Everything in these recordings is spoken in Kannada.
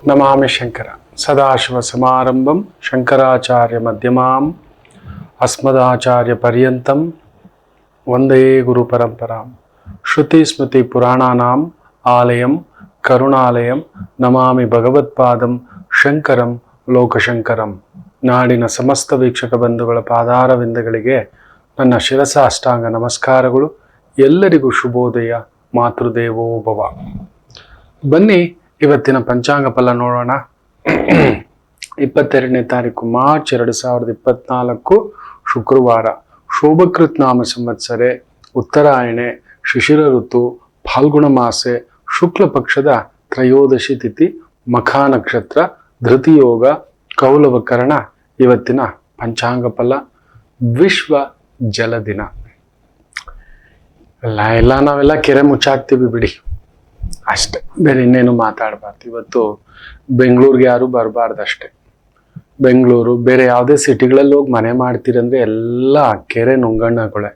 ನಮಾಮಿ ಶಂಕರ ಸದಾಶಿವ ಸಮಾರಂಭಂ ಶಂಕರಾಚಾರ್ಯ ಮಧ್ಯಮಾಂ ಅಸ್ಮದಾಚಾರ್ಯ ಪರ್ಯಂತಂ ವಂದೇ ಗುರು ಪರಂಪರಾಂ ಶ್ರುತಿ ಸ್ಮೃತಿ ಪುರಾಣಾನಾಂ ಆಲಯಂ ಕರುಣಾಲಯಂ ನಮಾಮಿ ಭಗವತ್ಪಾದಂ ಶಂಕರಂ ಲೋಕಶಂಕರಂ. ನಾಡಿನ ಸಮಸ್ತ ವೀಕ್ಷಕ ಬಂಧುಗಳ ಪಾದಾರವಿಂದಗಳಿಗೆ ನನ್ನ ಶಿರಸ ಅಷ್ಟಾಂಗ ನಮಸ್ಕಾರಗಳು. ಎಲ್ಲರಿಗೂ ಶುಭೋದಯ. ಮಾತೃದೇವೋ ಭವ. ಬನ್ನಿ ಇವತ್ತಿನ ಪಂಚಾಂಗ ಫಲ ನೋಡೋಣ. 22ನೇ ತಾರೀಕು ಮಾರ್ಚ್ 2024 ಶುಕ್ರವಾರ. ಶೋಭಕೃತ್ ನಾಮ ಸಂವತ್ಸರೆ, ಉತ್ತರಾಯಣೆ, ಶಿಶಿರ ಋತು, ಫಾಲ್ಗುಣ ಮಾಸೆ, ಶುಕ್ಲ ಪಕ್ಷದ ತ್ರಯೋದಶಿ ತಿಥಿ, ಮಖಾ ನಕ್ಷತ್ರ, ಧೃತಿಯೋಗ, ಕೌಲವಕರಣ. ಇವತ್ತಿನ ಪಂಚಾಂಗ ಫಲ. ವಿಶ್ವ ಜಲ ದಿನ. ಎಲ್ಲ ನಾವೆಲ್ಲ ಕೆರೆ ಮುಚ್ಚಾಕ್ತೀವಿ ಬಿಡಿ, ಅಷ್ಟೆ, ಬೇರೆ ಇನ್ನೇನು ಮಾತಾಡಬಾರ್ದು. ಇವತ್ತು ಬೆಂಗಳೂರಿಗೆ ಯಾರು ಬರಬಾರ್ದಷ್ಟೆ. ಬೆಂಗಳೂರು ಬೇರೆ ಯಾವುದೇ ಸಿಟಿಗಳಲ್ಲಿ ಹೋಗಿ ಮನೆ ಮಾಡ್ತೀರಂದ್ರೆ ಎಲ್ಲ ಕೆರೆ ನುಂಗಣ್ಣಗಳೇ.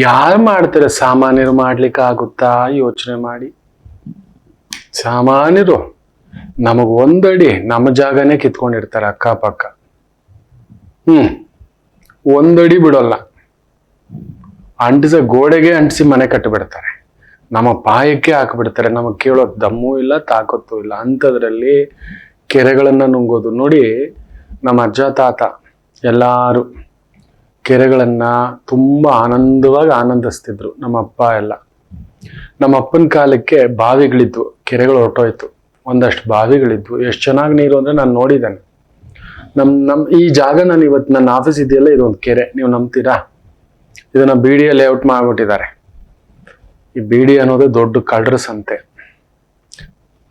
ಯಾರು ಮಾಡ್ತಾರೆ? ಸಾಮಾನ್ಯರು ಮಾಡ್ಲಿಕ್ಕೆ ಆಗುತ್ತಾ? ಯೋಚನೆ ಮಾಡಿ. ಸಾಮಾನ್ಯರು ನಮಗ್ ಒಂದಡಿ ನಮ್ಮ ಜಾಗನೇ ಕಿತ್ಕೊಂಡಿರ್ತಾರೆ ಅಕ್ಕಪಕ್ಕ. ಒಂದಡಿ ಬಿಡೋಲ್ಲ, ಗೋಡೆಗೆ ಅಂಟಿಸಿ ಮನೆ ಕಟ್ಟಿಬಿಡ್ತಾರೆ. ನಮ್ಮ ಪಾಯಕ್ಕೆ ಹಾಕಿಬಿಡ್ತಾರೆ. ನಮಗ್ ಕೇಳೋ ದಮ್ಮೂ ಇಲ್ಲ, ತಾಕತ್ತೂ ಇಲ್ಲ. ಅಂಥದ್ರಲ್ಲಿ ಕೆರೆಗಳನ್ನ ನುಂಗೋದು ನೋಡಿ. ನಮ್ಮ ಅಜ್ಜ ತಾತ ಎಲ್ಲಾರು ಕೆರೆಗಳನ್ನ ತುಂಬಾ ಆನಂದವಾಗಿ ಆನಂದಿಸ್ತಿದ್ರು. ನಮ್ಮ ಅಪ್ಪ ಎಲ್ಲ. ನಮ್ಮ ಅಪ್ಪನ ಕಾಲಕ್ಕೆ ಬಾವಿಗಳಿದ್ವು, ಕೆರೆಗಳು ಹೊರಟೋಯ್ತು. ಒಂದಷ್ಟು ಬಾವಿಗಳಿದ್ವು. ಎಷ್ಟು ಚೆನ್ನಾಗಿ ನೀರು ಅಂದ್ರೆ ನಾನು ನೋಡಿದ್ದೇನೆ. ನಮ್ ಈ ಜಾಗ, ನಾನು ಇವತ್ತು ನನ್ನ ಆಫೀಸ್ ಇದೆಯಲ್ಲ, ಇದೊಂದು ಕೆರೆ. ನೀವು ನಂಬ್ತೀರಾ? ಇದನ್ನ BDA ಲೇಔಟ್ ಮಾಡ್ಬಿಟ್ಟಿದ್ದಾರೆ. ಈ BDA ಅನ್ನೋದು ದೊಡ್ಡ ಕಳ್ಳರ ಸಂತೆ.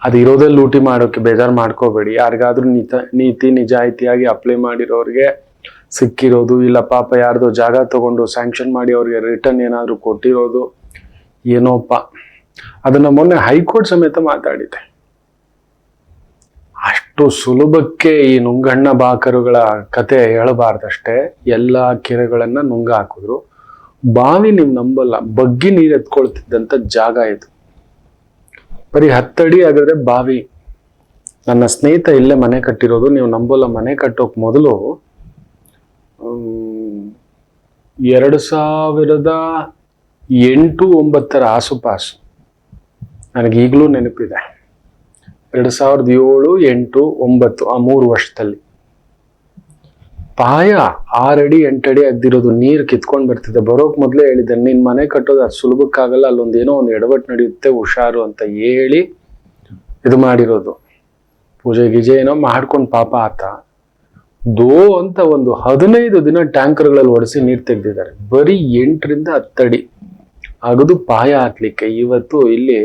ಅದು ಇರೋದೇ ಲೂಟಿ ಮಾಡೋಕೆ. ಬೇಜಾರು ಮಾಡ್ಕೋಬೇಡಿ. ಯಾರಿಗಾದ್ರೂ ನೀತಿ ನಿಜಾಯಿತಿಯಾಗಿ ಅಪ್ಲೈ ಮಾಡಿರೋರಿಗೆ ಸಿಕ್ಕಿರೋದು, ಇಲ್ಲ ಪಾಪ ಯಾರ್ದೋ ಜಾಗ ತಗೊಂಡು ಸ್ಯಾಂಕ್ಷನ್ ಮಾಡಿ ಅವ್ರಿಗೆ ರಿಟರ್ನ್ ಏನಾದ್ರು ಕೊಟ್ಟಿರೋದು, ಏನೋಪ್ಪ. ಅದನ್ನ ಮೊನ್ನೆ ಹೈಕೋರ್ಟ್ ಸಮೇತ ಮಾತಾಡಿದೆ. ಅಷ್ಟು ಸುಲಭಕ್ಕೆ ಈ ನುಂಗಣ್ಣ ಬಾಕರುಗಳ ಕತೆ ಹೇಳಬಾರ್ದಷ್ಟೇ. ಎಲ್ಲಾ ಕೆರೆಗಳನ್ನ ನುಂಗ ಹಾಕಿದ್ರು. ಬಾವಿ ನೀವು ನಂಬಲ್ಲ, ಬಗ್ಗಿ ನೀರು ಎತ್ಕೊಳ್ತಿದ್ದಂತ ಜಾಗ ಇದು. ಬರೀ 10 ಅಡಿ ಆಗಿದ್ರೆ ಬಾವಿ. ನನ್ನ ಸ್ನೇಹಿತ ಇಲ್ಲೇ ಮನೆ ಕಟ್ಟಿರೋದು. ನೀವು ನಂಬಲ್ಲ, ಮನೆ ಕಟ್ಟೋಕ್ ಮೊದಲು 2008-09 ಆಸುಪಾಸು, ನನಗೆ ಈಗಲೂ ನೆನಪಿದೆ. 2007, 8, 9 ಆ 3 ವರ್ಷದಲ್ಲಿ ಪಾಯ 6 ಅಡಿ 8 ಅಡಿ ಆಗ್ದಿರೋದು. ನೀರು ಕಿತ್ಕೊಂಡ್ ಬರ್ತಿದ್ದೆ. ಬರೋಕ್ ಮೊದ್ಲೇ ಹೇಳಿದ್ದೆ, ನಿನ್ ಮನೆ ಕಟ್ಟೋದು ಅದು ಸುಲಭಕ್ಕಾಗಲ್ಲ, ಅಲ್ಲೊಂದೇನೋ ಒಂದು ಎಡವಟ್ಟು ನಡೆಯುತ್ತೆ, ಹುಷಾರು ಅಂತ ಹೇಳಿ ಇದು ಮಾಡಿರೋದು. ಪೂಜೆ ಗೀಜೆ ಏನೋ ಮಾಡ್ಕೊಂಡು ಪಾಪ ಆತ ಅಂತ ಒಂದು 15 ದಿನ ಟ್ಯಾಂಕರ್ಗಳಲ್ಲಿ ಒಡಿಸಿ ನೀರು ತೆಗ್ದಿದ್ದಾರೆ. ಬರೀ 8ರಿಂದ 10 ಅಡಿ ಅಗದು ಪಾಯ ಹಾಕ್ಲಿಕ್ಕೆ. ಇವತ್ತು ಇಲ್ಲಿ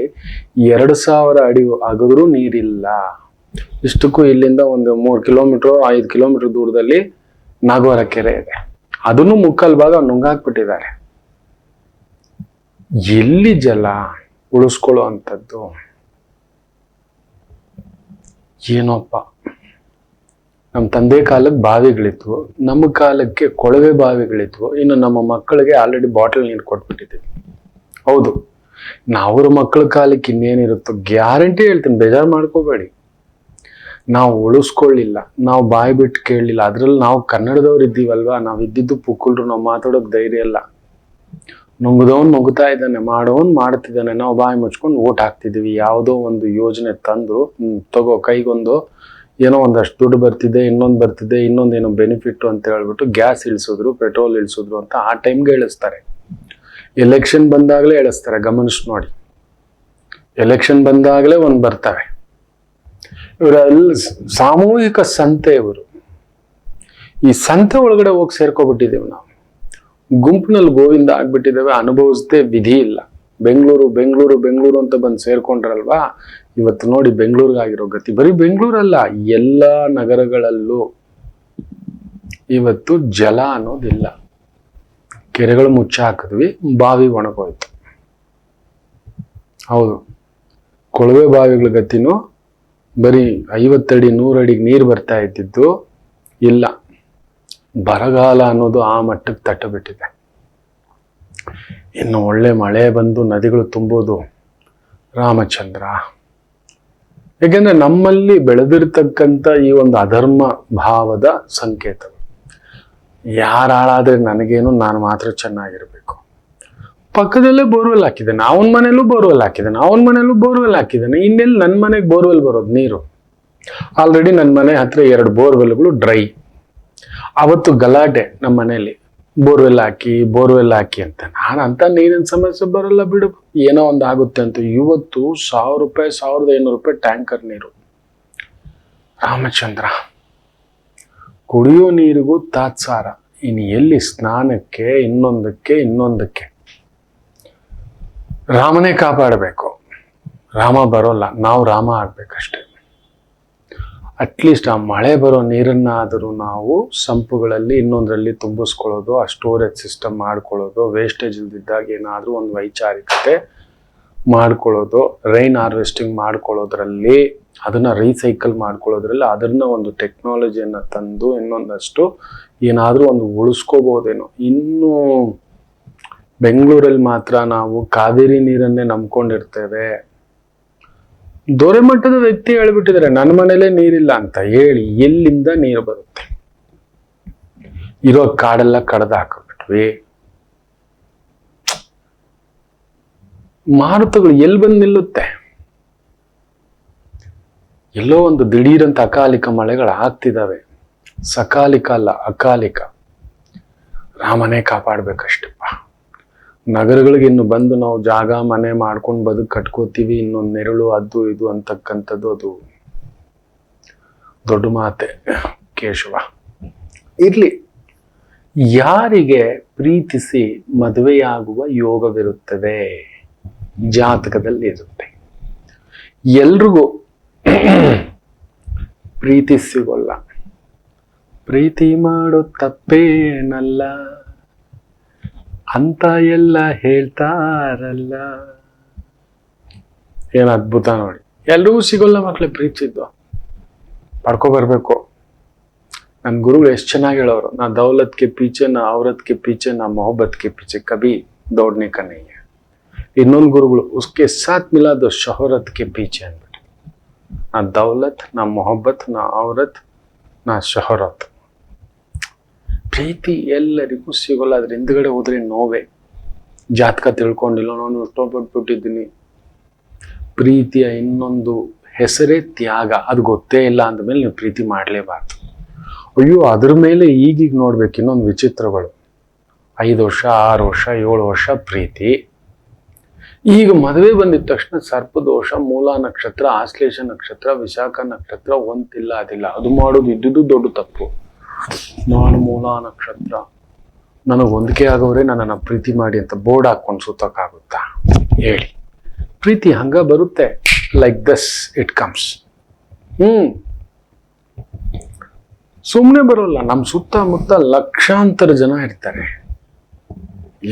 2000 ಅಡಿ ಅಗದ್ರೂ ನೀರಿಲ್ಲ. ಇಷ್ಟಕ್ಕೂ ಇಲ್ಲಿಂದ ಒಂದು 3 ಕಿಲೋಮೀಟರ್ 5 ಕಿಲೋಮೀಟರ್ ದೂರದಲ್ಲಿ ನಾಗವರ ಕೆರೆ ಇದೆ. ಅದನ್ನು ಮುಕ್ಕಾಲ್ ಭಾಗ ನುಂಗಾಕ್ಬಿಟ್ಟಿದ್ದಾರೆ. ಎಲ್ಲಿ ಜಲ ಉಳಿಸ್ಕೊಳ್ಳೋ ಅಂಥದ್ದು? ಏನೋಪ್ಪ. ನಮ್ಮ ತಂದೆ ಕಾಲಕ್ಕೆ ಬಾವಿಗಳಿದ್ವು, ನಮ್ಮ ಕಾಲಕ್ಕೆ ಕೊಳವೆ ಬಾವಿಗಳಿದ್ವು. ಇನ್ನು ನಮ್ಮ ಮಕ್ಕಳಿಗೆ ಆಲ್ರೆಡಿ ಬಾಟಲ್ ನೀರು ಕೊಟ್ಬಿಟ್ಟಿದ್ದೀವಿ. ಹೌದು, ಅವ್ರ ಮಕ್ಕಳ ಕಾಲಕ್ಕೆ ಇನ್ನೇನಿರುತ್ತೋ ಗ್ಯಾರಂಟಿ ಹೇಳ್ತೀನಿ, ಬೇಜಾರು ಮಾಡ್ಕೋಬೇಡಿ. ನಾವು ಉಳಿಸ್ಕೊಳ್ಳಿಲ್ಲ, ನಾವು ಬಾಯಿ ಬಿಟ್ಟು ಕೇಳಲಿಲ್ಲ. ಅದ್ರಲ್ಲಿ ನಾವು ಕನ್ನಡದವ್ರು ಇದ್ದೀವಲ್ವಾ, ನಾವು ಇದ್ದಿದ್ದು ಪುಕ್ಕುಲ್ರು. ನಾವು ಮಾತಾಡೋಕ್ ಧೈರ್ಯ ಇಲ್ಲ. ನುಂಗದವನ್ ನುಗ್ತಾ ಇದ್ದಾನೆ, ಮಾಡೋನ್ ಮಾಡ್ತಿದ್ದಾನೆ. ನಾವು ಬಾಯಿ ಮುಚ್ಕೊಂಡು ಓಟ್ ಹಾಕ್ತಿದ್ದೀವಿ. ಯಾವುದೋ ಒಂದು ಯೋಜನೆ ತಂದ್ರು, ತಗೋ ಕೈಗೊಂದು ಏನೋ ಒಂದಷ್ಟು ದುಡ್ಡು ಬರ್ತಿದೆ, ಇನ್ನೊಂದು ಬರ್ತಿದೆ, ಇನ್ನೊಂದೇನೋ ಬೆನಿಫಿಟ್ ಅಂತ ಹೇಳ್ಬಿಟ್ಟು ಗ್ಯಾಸ್ ಇಳಿಸಿದ್ರು, ಪೆಟ್ರೋಲ್ ಇಳಿಸಿದ್ರು ಅಂತ ಆ ಟೈಮ್ಗೆ ಹೇಳಿಸ್ತಾರೆ. ಎಲೆಕ್ಷನ್ ಬಂದಾಗಲೇ ಹೇಳಿಸ್ತಾರೆ. ಗಮನಿಸಿ ನೋಡಿ, ಎಲೆಕ್ಷನ್ ಬಂದಾಗಲೇ ಒಂದು ಬರ್ತವೆ. ಇವರೆಲ್ಲ ಸಾಮೂಹಿಕ ಸಂತೆ. ಇವರು ಈ ಸಂತೆ ಒಳಗಡೆ ಹೋಗಿ ಸೇರ್ಕೊಬಿಟ್ಟಿದ್ದೇವೆ ನಾವು. ಗುಂಪಿನಲ್ಲಿ ಗೋವಿಂದ ಆಗ್ಬಿಟ್ಟಿದ್ದೇವೆ. ಅನುಭವಿಸದೆ ವಿಧಿ ಇಲ್ಲ. ಬೆಂಗಳೂರು ಬೆಂಗಳೂರು ಬೆಂಗಳೂರು ಅಂತ ಬಂದು ಸೇರ್ಕೊಂಡ್ರಲ್ವಾ, ಇವತ್ತು ನೋಡಿ ಬೆಂಗಳೂರಿಗಾಗಿರೋ ಗತಿ. ಬರೀ ಬೆಂಗಳೂರಲ್ಲ, ಎಲ್ಲ ನಗರಗಳಲ್ಲೂ ಇವತ್ತು ಜಲ ಅನ್ನೋದಿಲ್ಲ. ಕೆರೆಗಳು ಮುಚ್ಚ ಹಾಕಿದ್ವಿ, ಬಾವಿ ಒಣಗೋಯ್ತು. ಹೌದು, ಕೊಳವೆ ಬಾವಿಗಳ ಗತಿನೂ ಬರೀ 50 ಅಡಿ 100 ಅಡಿಗೆ ನೀರು ಬರ್ತಾ ಇದ್ದಿದ್ದು ಇಲ್ಲ. ಬರಗಾಲ ಅನ್ನೋದು ಆ ಮಟ್ಟಕ್ಕೆ ತಟ್ಟಬಿಟ್ಟಿದೆ. ಇನ್ನು ಒಳ್ಳೆ ಮಳೆ ಬಂದು ನದಿಗಳು ತುಂಬೋದು. ರಾಮಚಂದ್ರ ಯಾಕೆಂದ್ರೆ ನಮ್ಮಲ್ಲಿ ಬೆಳೆದಿರ್ತಕ್ಕಂಥ ಈ ಒಂದು ಅಧರ್ಮ ಭಾವದ ಸಂಕೇತ. ಯಾರು ಹಾಳಾದ್ರೆ ನನಗೇನು, ನಾನು ಮಾತ್ರ ಚೆನ್ನಾಗಿರ್ಬೇಕು. ಪಕ್ಕದಲ್ಲೇ ಬೋರ್ವೆಲ್ ಹಾಕಿದ್ದಾನೆ, ಅವನ ಮನೇಲೂ ಬೋರ್ವೆಲ್ ಹಾಕಿದ್ದಾನೆ, ಅವನ ಮನೇಲೂ ಬೋರ್ವೆಲ್ ಹಾಕಿದ್ದಾನೆ. ಇನ್ನೆಲ್ಲಿ ನನ್ನ ಮನೆಗೆ ಬೋರ್ವೆಲ್ ಬರೋದು ನೀರು? ಆಲ್ರೆಡಿ ನನ್ನ ಮನೆ ಹತ್ರ 2 ಬೋರ್ವೆಲ್ಗಳು ಡ್ರೈ. ಅವತ್ತು ಗಲಾಟೆ ನಮ್ಮ ಮನೆಯಲ್ಲಿ, ಬೋರ್ವೆಲ್ ಹಾಕಿ ಅಂತ. ನಾನು ಅಂತ ನೀರಿನ ಸಮಸ್ಯೆ ಬರಲ್ಲ ಬಿಡು, ಏನೋ ಒಂದು ಆಗುತ್ತೆ ಅಂತ. ಇವತ್ತು 1000 ರೂಪಾಯಿ 1500 ರೂಪಾಯಿ ಟ್ಯಾಂಕರ್ ನೀರು. ರಾಮಚಂದ್ರ, ಕುಡಿಯೋ ನೀರಿಗೂ ತಾತ್ಸಾರ, ಇನ್ನು ಎಲ್ಲಿ ಸ್ನಾನಕ್ಕೆ, ಇನ್ನೊಂದಕ್ಕೆ. ರಾಮನೇ ಕಾಪಾಡಬೇಕು. ರಾಮ ಬರೋಲ್ಲ, ನಾವು ರಾಮ ಆಗ್ಬೇಕಷ್ಟೆ. ಅಟ್ಲೀಸ್ಟ್ ಆ ಮಳೆ ಬರೋ ನೀರನ್ನಾದರೂ ನಾವು ಸಂಪುಗಳಲ್ಲಿ ಇನ್ನೊಂದರಲ್ಲಿ ತುಂಬಿಸ್ಕೊಳ್ಳೋದು, ಆ ಸ್ಟೋರೇಜ್ ಸಿಸ್ಟಮ್ ಮಾಡ್ಕೊಳ್ಳೋದು, ವೇಸ್ಟೇಜ್ ಇಲ್ದಿದ್ದಾಗ ಏನಾದರೂ ಒಂದು ವೈಚಾರಿಕತೆ ಮಾಡ್ಕೊಳ್ಳೋದು, ರೈನ್ ಹಾರ್ವೆಸ್ಟಿಂಗ್ ಮಾಡ್ಕೊಳ್ಳೋದ್ರಲ್ಲಿ, ಅದನ್ನ ರೀಸೈಕಲ್ ಮಾಡ್ಕೊಳ್ಳೋದ್ರಲ್ಲಿ, ಅದನ್ನ ಒಂದು ಟೆಕ್ನಾಲಜಿಯನ್ನು ತಂದು ಇನ್ನೊಂದಷ್ಟು ಏನಾದರೂ ಒಂದು ಉಳಿಸ್ಕೋಬೋದೇನೋ. ಇನ್ನು ಬೆಂಗಳೂರಲ್ಲಿ ಮಾತ್ರ ನಾವು ಕಾವೇರಿ ನೀರನ್ನೇ ನಂಬ್ಕೊಂಡಿರ್ತೇವೆ. ದೊರೆ ಮಟ್ಟದ ವ್ಯಕ್ತಿ ಹೇಳ್ಬಿಟ್ಟಿದ್ದಾರೆ, ನನ್ನ ಮನೇಲೆ ನೀರಿಲ್ಲ ಅಂತ. ಹೇಳಿ ಎಲ್ಲಿಂದ ನೀರು ಬರುತ್ತೆ? ಇರೋ ಕಾಡೆಲ್ಲ ಕಡ್ದು ಹಾಕಿಬಿಟ್ವಿ. ಮಾರುತಗಳು ಎಲ್ಲಿ ಬಂದು ನಿಲ್ಲುತ್ತೆ? ಎಲ್ಲೋ ಒಂದು ದಿಢೀರಂತ ಅಕಾಲಿಕ ಮಳೆಗಳು ಆಗ್ತಿದ್ದಾವೆ. ಸಕಾಲಿಕ ಅಲ್ಲ, ಅಕಾಲಿಕ. ರಾಮನೇ ಕಾಪಾಡ್ಬೇಕಷ್ಟಪ್ಪ. ನಗರಗಳಿಗೆ ಇನ್ನು ಬಂದು ನಾವು ಜಾಗ ಮನೆ ಮಾಡ್ಕೊಂಡು ಬದುಕು ಕಟ್ಕೋತೀವಿ, ಇನ್ನೊಂದು ನೆರಳು ಅದು ಇದು ಅಂತಕ್ಕಂಥದ್ದು ಅದು ದೊಡ್ಡ ಮಾತೆ. ಕೇಶವ ಇರ್ಲಿ. ಯಾರಿಗೆ ಪ್ರೀತಿಸಿ ಮದುವೆಯಾಗುವ ಯೋಗವಿರುತ್ತದೆ? ಜಾತಕದಲ್ಲಿ ಇರುತ್ತೆ. ಎಲ್ರಿಗೂ ಪ್ರೀತಿ ಸಿಗೋಲ್ಲ. ಪ್ರೀತಿ ಮಾಡೋ ತಪ್ಪೇನಲ್ಲ ಅಂತ ಎಲ್ಲ ಹೇಳ್ತಾರಲ್ಲ. ಏನ್ ಅದ್ಭುತ ನೋಡಿ. ಎಲ್ರಿಗೂ ಸಿಗೋಲ್ಲ ಮಕ್ಳು ಪ್ರೀತಿಸಿದ್ದು. ಪಡ್ಕೊಬರ್ಬೇಕು. ನನ್ನ ಗುರುಗಳು ಎಷ್ಟು ಚೆನ್ನಾಗಿ ಹೇಳೋರು, ನಾ ದೌಲತ್ಗೆ ಪೀಚೆ, ನಾ ಔರತ್ಗೆ ಪೀಚೆ, ನಾ ಮೊಹಬ್ಬತ್ಗೆ ಪೀಚೆ, ಕಬಿ ದೌಡ್ನೆ का नहीं है. ಇನ್ನೊಂದು ಗುರುಗಳು ಉಸ್ಕೆ ಸಾಥ್ ಮಿಲಾ ದೋ ಶೋಹರತ್ಗೆ ಪೀಚೆ ಅಂದ್ಬಿಟ್ಟು. ನಾ ದೌಲತ್, ನಾ ಮೊಹಬ್ಬತ್, ನಾ ಔರತ್, ನಾ ಶೋಹರತ್. ಪ್ರೀತಿ ಎಲ್ಲರಿಗೂ ಸಿಗೋಲ್ಲ. ಅದ್ರ ಹಿಂದ್ಗಡೆ ಹೋದ್ರೆ ನೋವೇ. ಜಾತಕ ತಿಳ್ಕೊಂಡಿಲ್ಲ, ನಾನು ಇಷ್ಟಪಟ್ಬಿಟ್ಟಿದ್ದೀನಿ. ಪ್ರೀತಿಯ ಇನ್ನೊಂದು ಹೆಸರೇ ತ್ಯಾಗ. ಅದು ಗೊತ್ತೇ ಇಲ್ಲ ಅಂದಮೇಲೆ ನೀವು ಪ್ರೀತಿ ಮಾಡಲೇಬಾರ್ದು. ಅಯ್ಯೋ, ಅದ್ರ ಮೇಲೆ ಈಗೀಗ ನೋಡ್ಬೇಕು ಇನ್ನೊಂದು ವಿಚಿತ್ರಗಳು. 5 ವರ್ಷ 6 ವರ್ಷ 7 ವರ್ಷ ಪ್ರೀತಿ. ಈಗ ಮದುವೆ ಬಂದಿದ ತಕ್ಷಣ ಸರ್ಪದೋಷ, ಮೂಲ ನಕ್ಷತ್ರ, ಆಶ್ಲೇಷ ನಕ್ಷತ್ರ, ವಿಶಾಖ ನಕ್ಷತ್ರ, ಒಂತಿಲ್ಲ ಅದಿಲ್ಲ. ಅದು ಮಾಡೋದು ಇದ್ದುದು ದೊಡ್ಡ ತಪ್ಪು. ನಾನು ಮೂಲ ನಕ್ಷತ್ರ, ನನಗೆ ಹೊಂದಿಕೆ ಆಗೋರೆ ನನ್ನನ್ನು ಪ್ರೀತಿ ಮಾಡಿ ಅಂತ ಬೋರ್ಡ್ ಹಾಕೊಂಡು ಸುತ್ತಕ್ಕಾಗುತ್ತಾ? ಹೇಳಿ. ಪ್ರೀತಿ ಹಂಗ ಬರುತ್ತೆ. Like this it comes. ಸುಮ್ಮನೆ ಬರೋಲ್ಲ. ನಮ್ಮ ಸುತ್ತಮುತ್ತ ಲಕ್ಷಾಂತರ ಜನ ಇರ್ತಾರೆ.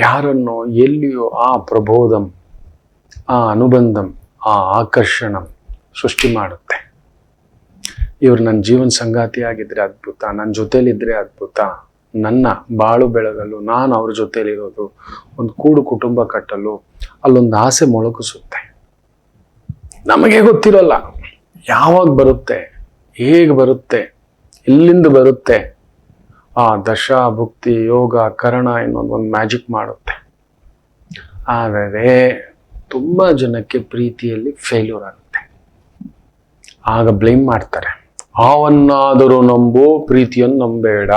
ಯಾರನ್ನೋ ಎಲ್ಲಿಯೋ ಆ ಪ್ರಬೋಧಂ, ಆ ಅನುಬಂಧಂ, ಆ ಆಕರ್ಷಣಂ ಸೃಷ್ಟಿ ಮಾಡುತ್ತೆ. ಇವ್ರು ನನ್ನ ಜೀವನ ಸಂಗಾತಿ ಆಗಿದ್ರೆ ಅದ್ಭುತ, ನನ್ನ ಜೊತೆಲಿದ್ರೆ ಅದ್ಭುತ, ನನ್ನ ಬಾಳು ಬೆಳಗಲು, ನಾನು ಅವ್ರ ಜೊತೆಲಿರೋದು, ಒಂದು ಕೂಡು ಕುಟುಂಬ ಕಟ್ಟಲು ಅಲ್ಲೊಂದು ಆಸೆ ಮೊಳಗಿಸುತ್ತೆ. ನಮಗೆ ಗೊತ್ತಿರಲ್ಲ ಯಾವಾಗ ಬರುತ್ತೆ, ಹೇಗೆ ಬರುತ್ತೆ, ಎಲ್ಲಿಂದ ಬರುತ್ತೆ. ಆ ದಶ ಭುಕ್ತಿ ಯೋಗ ಕರಣ ಇನ್ನೊಂದು ಮ್ಯಾಜಿಕ್ ಮಾಡುತ್ತೆ. ಆದರೆ ತುಂಬಾ ಜನಕ್ಕೆ ಪ್ರೀತಿಯಲ್ಲಿ ಫೇಲ್ಯೂರ್ ಆಗುತ್ತೆ. ಆಗ ಬ್ಲೇಮ್ ಮಾಡ್ತಾರೆ. ಅವನ್ನಾದರೂ ನಂಬು, ಪ್ರೀತಿಯನ್ನು ನಂಬೇಡ,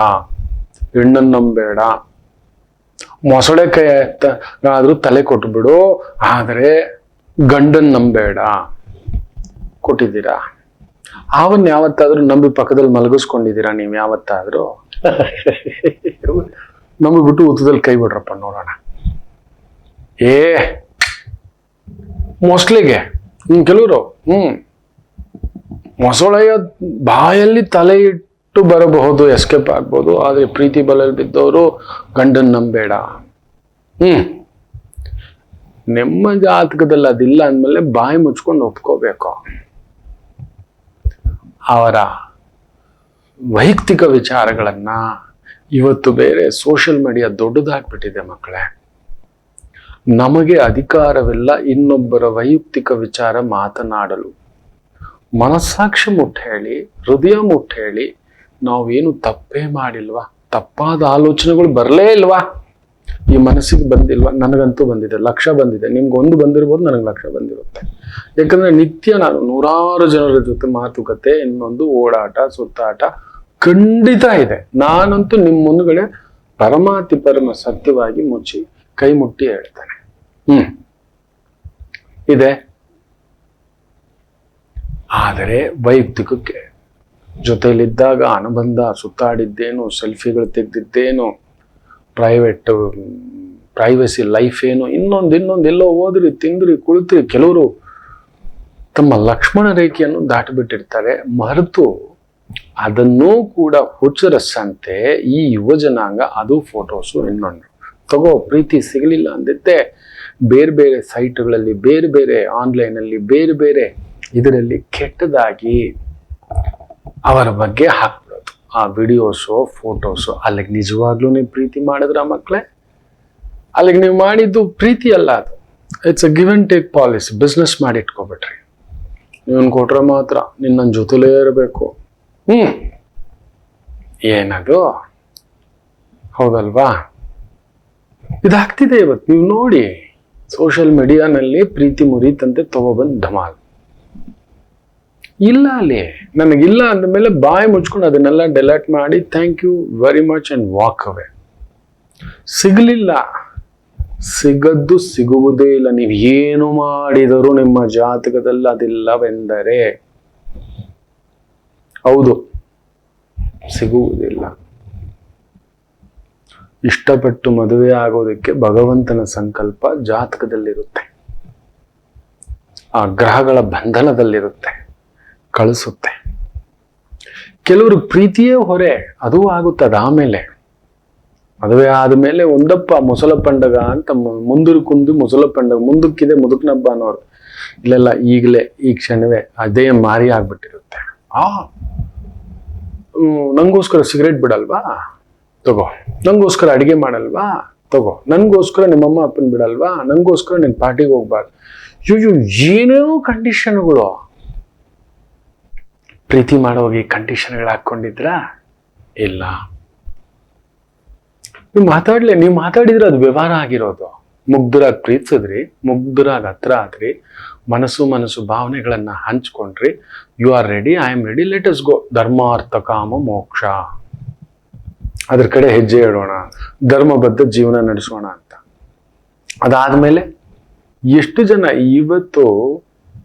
ಹೆಣ್ಣನ್ನು ನಂಬೇಡ, ಮೊಸಳೆ ಕೈ ಆದ್ರೂ ತಲೆ ಕೊಟ್ಬಿಡು, ಆದರೆ ಗಂಡನ್ ನಂಬೇಡ. ಕೊಟ್ಟಿದ್ದೀರಾ? ಅವನ್ ಯಾವತ್ತಾದ್ರೂ ನಂಬಿ ಪಕ್ಕದಲ್ಲಿ ಮಲಗಿಸ್ಕೊಂಡಿದ್ದೀರಾ ನೀವು ಯಾವತ್ತಾದ್ರೂ? ನಂಬಿಬಿಟ್ಟು ಉತ್ತದಲ್ಲಿ ಕೈ ಬಿಡ್ರಪ್ಪ ನೋಡೋಣ. ಮೊಸಳೆಗೆ ಕೆಲವರು ಮೊಸಳೆಯ ಬಾಯಲ್ಲಿ ತಲೆ ಇಟ್ಟು ಬರಬಹುದು, ಎಸ್ಕೇಪ್ ಆಗ್ಬೋದು. ಆದ್ರೆ ಪ್ರೀತಿ ಬಲೆಯಲ್ಲಿ ಬಿದ್ದವರು ಗಂಡನ್ ನಂಬೇಡ. ನಿಮ್ಮ ಜಾತಕದಲ್ಲಿ ಅದಿಲ್ಲ ಅಂದ್ಮೇಲೆ ಬಾಯಿ ಮುಚ್ಕೊಂಡು ಒಪ್ಕೋಬೇಕು. ಅವರ ವೈಯಕ್ತಿಕ ವಿಚಾರಗಳನ್ನ ಇವತ್ತು ಬೇರೆ ಸೋಷಿಯಲ್ ಮೀಡಿಯಾ ದೊಡ್ಡದಾಗ್ಬಿಟ್ಟಿದೆ ಮಕ್ಕಳೇ. ನಮಗೆ ಅಧಿಕಾರವಿಲ್ಲ ಇನ್ನೊಬ್ಬರ ವೈಯಕ್ತಿಕ ವಿಚಾರ ಮಾತನಾಡಲು. ಮನಸ್ಸಾಕ್ಷಿ ಮುಟ್ಟು ಹೇಳಿ, ಹೃದಯ ಮುಟ್ಟು ಹೇಳಿ, ನಾವೇನು ತಪ್ಪೇ ಮಾಡಿಲ್ವಾ, ತಪ್ಪಾದ ಆಲೋಚನೆಗಳು ಬರಲೇ ಇಲ್ವಾ, ಈ ಮನಸ್ಸಿಗೆ ಬಂದಿಲ್ವಾ? ನನಗಂತೂ ಬಂದಿದೆ, 1,00,000 ಬಂದಿದೆ. ನಿಮ್ಗೆ 1 ಬಂದಿರ್ಬೋದು, ನನಗೆ 1,00,000 ಬಂದಿರುತ್ತೆ. ಯಾಕಂದ್ರೆ ನಿತ್ಯ ನಾನು ನೂರಾರು ಜನರ ಜೊತೆ ಮಾತುಕತೆ, ಇನ್ನೊಂದು ಓಡಾಟ ಸುತ್ತಾಟ ಖಂಡಿತ ಇದೆ. ನಾನಂತೂ ನಿಮ್ಮ ಮುಂದುಗಡೆ ಪರಮಾತಿ ಪರಮ ಸತ್ಯವಾಗಿ ಕೈ ಮುಟ್ಟಿ ಹೇಳ್ತಾನೆ, ಇದೆ. ಆದರೆ ವೈಯಕ್ತಿಕಕ್ಕೆ ಜೊತೆಯಲ್ಲಿದ್ದಾಗ ಅನುಬಂಧ, ಸುತ್ತಾಡಿದ್ದೇನು, ಸೆಲ್ಫಿಗಳು ತೆಗೆದಿದ್ದೇನು, ಪ್ರೈವಸಿ ಲೈಫ್ ಏನು, ಇನ್ನೊಂದು ಎಲ್ಲೋ ಹೋದ್ರಿ, ತಿಂದ್ರಿ, ಕುಳಿತ್ರಿ. ಕೆಲವರು ತಮ್ಮ ಲಕ್ಷ್ಮಣ ರೇಖೆಯನ್ನು ದಾಟಿಬಿಟ್ಟಿರ್ತಾರೆ, ಮರೆತು ಅದನ್ನೂ ಕೂಡ ಹುಚ್ಚರಸಂತೆ ಈ ಯುವ ಜನಾಂಗ ಅದು ಫೋಟೋಸು ಇನ್ನೊಂದು ತಗೋ. ಪ್ರೀತಿ ಸಿಗಲಿಲ್ಲ ಅಂದಿದ್ದೆ ಬೇರೆ ಬೇರೆ ಸೈಟ್ಗಳಲ್ಲಿ, ಬೇರೆ ಬೇರೆ ಆನ್ಲೈನಲ್ಲಿ, ಬೇರೆ ಬೇರೆ ಇದರಲ್ಲಿ ಕೆಟ್ಟದಾಗಿ ಅವರ ಬಗ್ಗೆ ಹಾಕ್ಬಿಡೋದು. ಆ ವಿಡಿಯೋಸು ಫೋಟೋಸು. ಅಲ್ಲಿಗೆ ನಿಜವಾಗ್ಲೂ ನೀವು ಪ್ರೀತಿ ಮಾಡಿದ್ರ ಮಕ್ಕಳೇ? ಅಲ್ಲಿಗೆ ನೀವು ಮಾಡಿದ್ದು ಪ್ರೀತಿ ಅಲ್ಲ, ಅದು it's a give and take policy. Business ಮಾಡಿ ಇಟ್ಕೊಬಿಟ್ರಿ. ನೀವನ್ ಕೊಟ್ರೆ ಮಾತ್ರ ನಿನ್ನ ಜೊತೆಲೇ ಇರಬೇಕು. ಏನದು? ಹೌದಲ್ವಾ? ಇದಾಗ್ತಿದೆ ಇವತ್ತು. ನೀವು ನೋಡಿ, ಸೋಷಿಯಲ್ ಮೀಡಿಯಾನಲ್ಲಿ ಪ್ರೀತಿ ಮುರಿತಂತೆ ತಗೊಬಂದ್ ಧಮಾಲ್. ಇಲ್ಲ ಅಲ್ಲಿ ನನಗಿಲ್ಲ ಅಂದಮೇಲೆ ಬಾಯಿ ಮುಚ್ಕೊಂಡು ಅದನ್ನೆಲ್ಲ ಡೆಲೀಟ್ ಮಾಡಿ thank you very much and walk away. ಸಿಗಲಿಲ್ಲ, ಸಿಗದ್ದು ಸಿಗುವುದೇ ಇಲ್ಲ. ನೀವು ಏನು ಮಾಡಿದರೂ ನಿಮ್ಮ ಜಾತಕದಲ್ಲಿ ಅದಿಲ್ಲವೆಂದರೆ ಹೌದು, ಸಿಗುವುದಿಲ್ಲ. ಇಷ್ಟಪಟ್ಟು ಮದುವೆ ಆಗೋದಕ್ಕೆ ಭಗವಂತನ ಸಂಕಲ್ಪ ಜಾತಕದಲ್ಲಿರುತ್ತೆ, ಆ ಗ್ರಹಗಳ ಬಂಧನದಲ್ಲಿರುತ್ತೆ, ಕಳಿಸುತ್ತೆ. ಕೆಲವರು ಪ್ರೀತಿಯೇ ಹೊರೆ, ಅದು ಆಗುತ್ತದೆ ಆಮೇಲೆ. ಮದುವೆ ಆದ್ಮೇಲೆ ಒಂದಪ್ಪ ಮುಸಲ ಪಂಡಗ ಅಂತ ಮುಂದಕ್ಕೊಂದು ಮುಸಲ ಪಂಡಗ, ಮುಂದಕ್ಕಿದೆ ಮುದುಕನಬ್ಬ ಅನ್ನೋರು. ಇಲ್ಲೆಲ್ಲ ಈಗಲೇ ಈ ಕ್ಷಣವೇ ಅದೇ ಮಾರಿ ಆಗ್ಬಿಟ್ಟಿರುತ್ತೆ. ನಂಗೋಸ್ಕರ ಸಿಗರೇಟ್ ಬಿಡಲ್ವಾ? ತಗೋ. ನಂಗೋಸ್ಕರ ಅಡಿಗೆ ಮಾಡಲ್ವಾ? ತಗೋ. ನನ್ಗೋಸ್ಕರ ನಿಮ್ಮಮ್ಮ ಅಪ್ಪನ್ ಬಿಡಲ್ವಾ? ನಂಗೋಸ್ಕರ ನಿನ್ ಪಾರ್ಟಿಗೆ ಹೋಗ್ಬಾರ್ದು. ಏನೇನೋ ಕಂಡೀಷನ್ಗಳು. ಪ್ರೀತಿ ಮಾಡೋಗಿ ಕಂಡೀಷನ್ಗಳು ಹಾಕೊಂಡಿದ್ರ? ಇಲ್ಲ. ನೀವು ಮಾತಾಡಿದ್ರೆ ಅದು ವ್ಯವಹಾರ ಆಗಿರೋದು. ಮುಗ್ಧರಾಗಿ ಪ್ರೀತಿಸಿದ್ರಿ, ಮುಗ್ಧರಾಗಿ ಹತ್ರ ಆದ್ರಿ, ಮನಸ್ಸು ಭಾವನೆಗಳನ್ನ ಹಂಚ್ಕೊಂಡ್ರಿ. You are ready, I am ready, let us go. ಧರ್ಮಾರ್ಥ ಕಾಮ ಮೋಕ್ಷ, ಅದ್ರ ಕಡೆ ಹೆಜ್ಜೆ ಇಡೋಣ, ಧರ್ಮಬದ್ಧ ಜೀವನ ನಡೆಸೋಣ ಅಂತ. ಅದಾದ್ಮೇಲೆ ಎಷ್ಟು ಜನ ಇವತ್ತು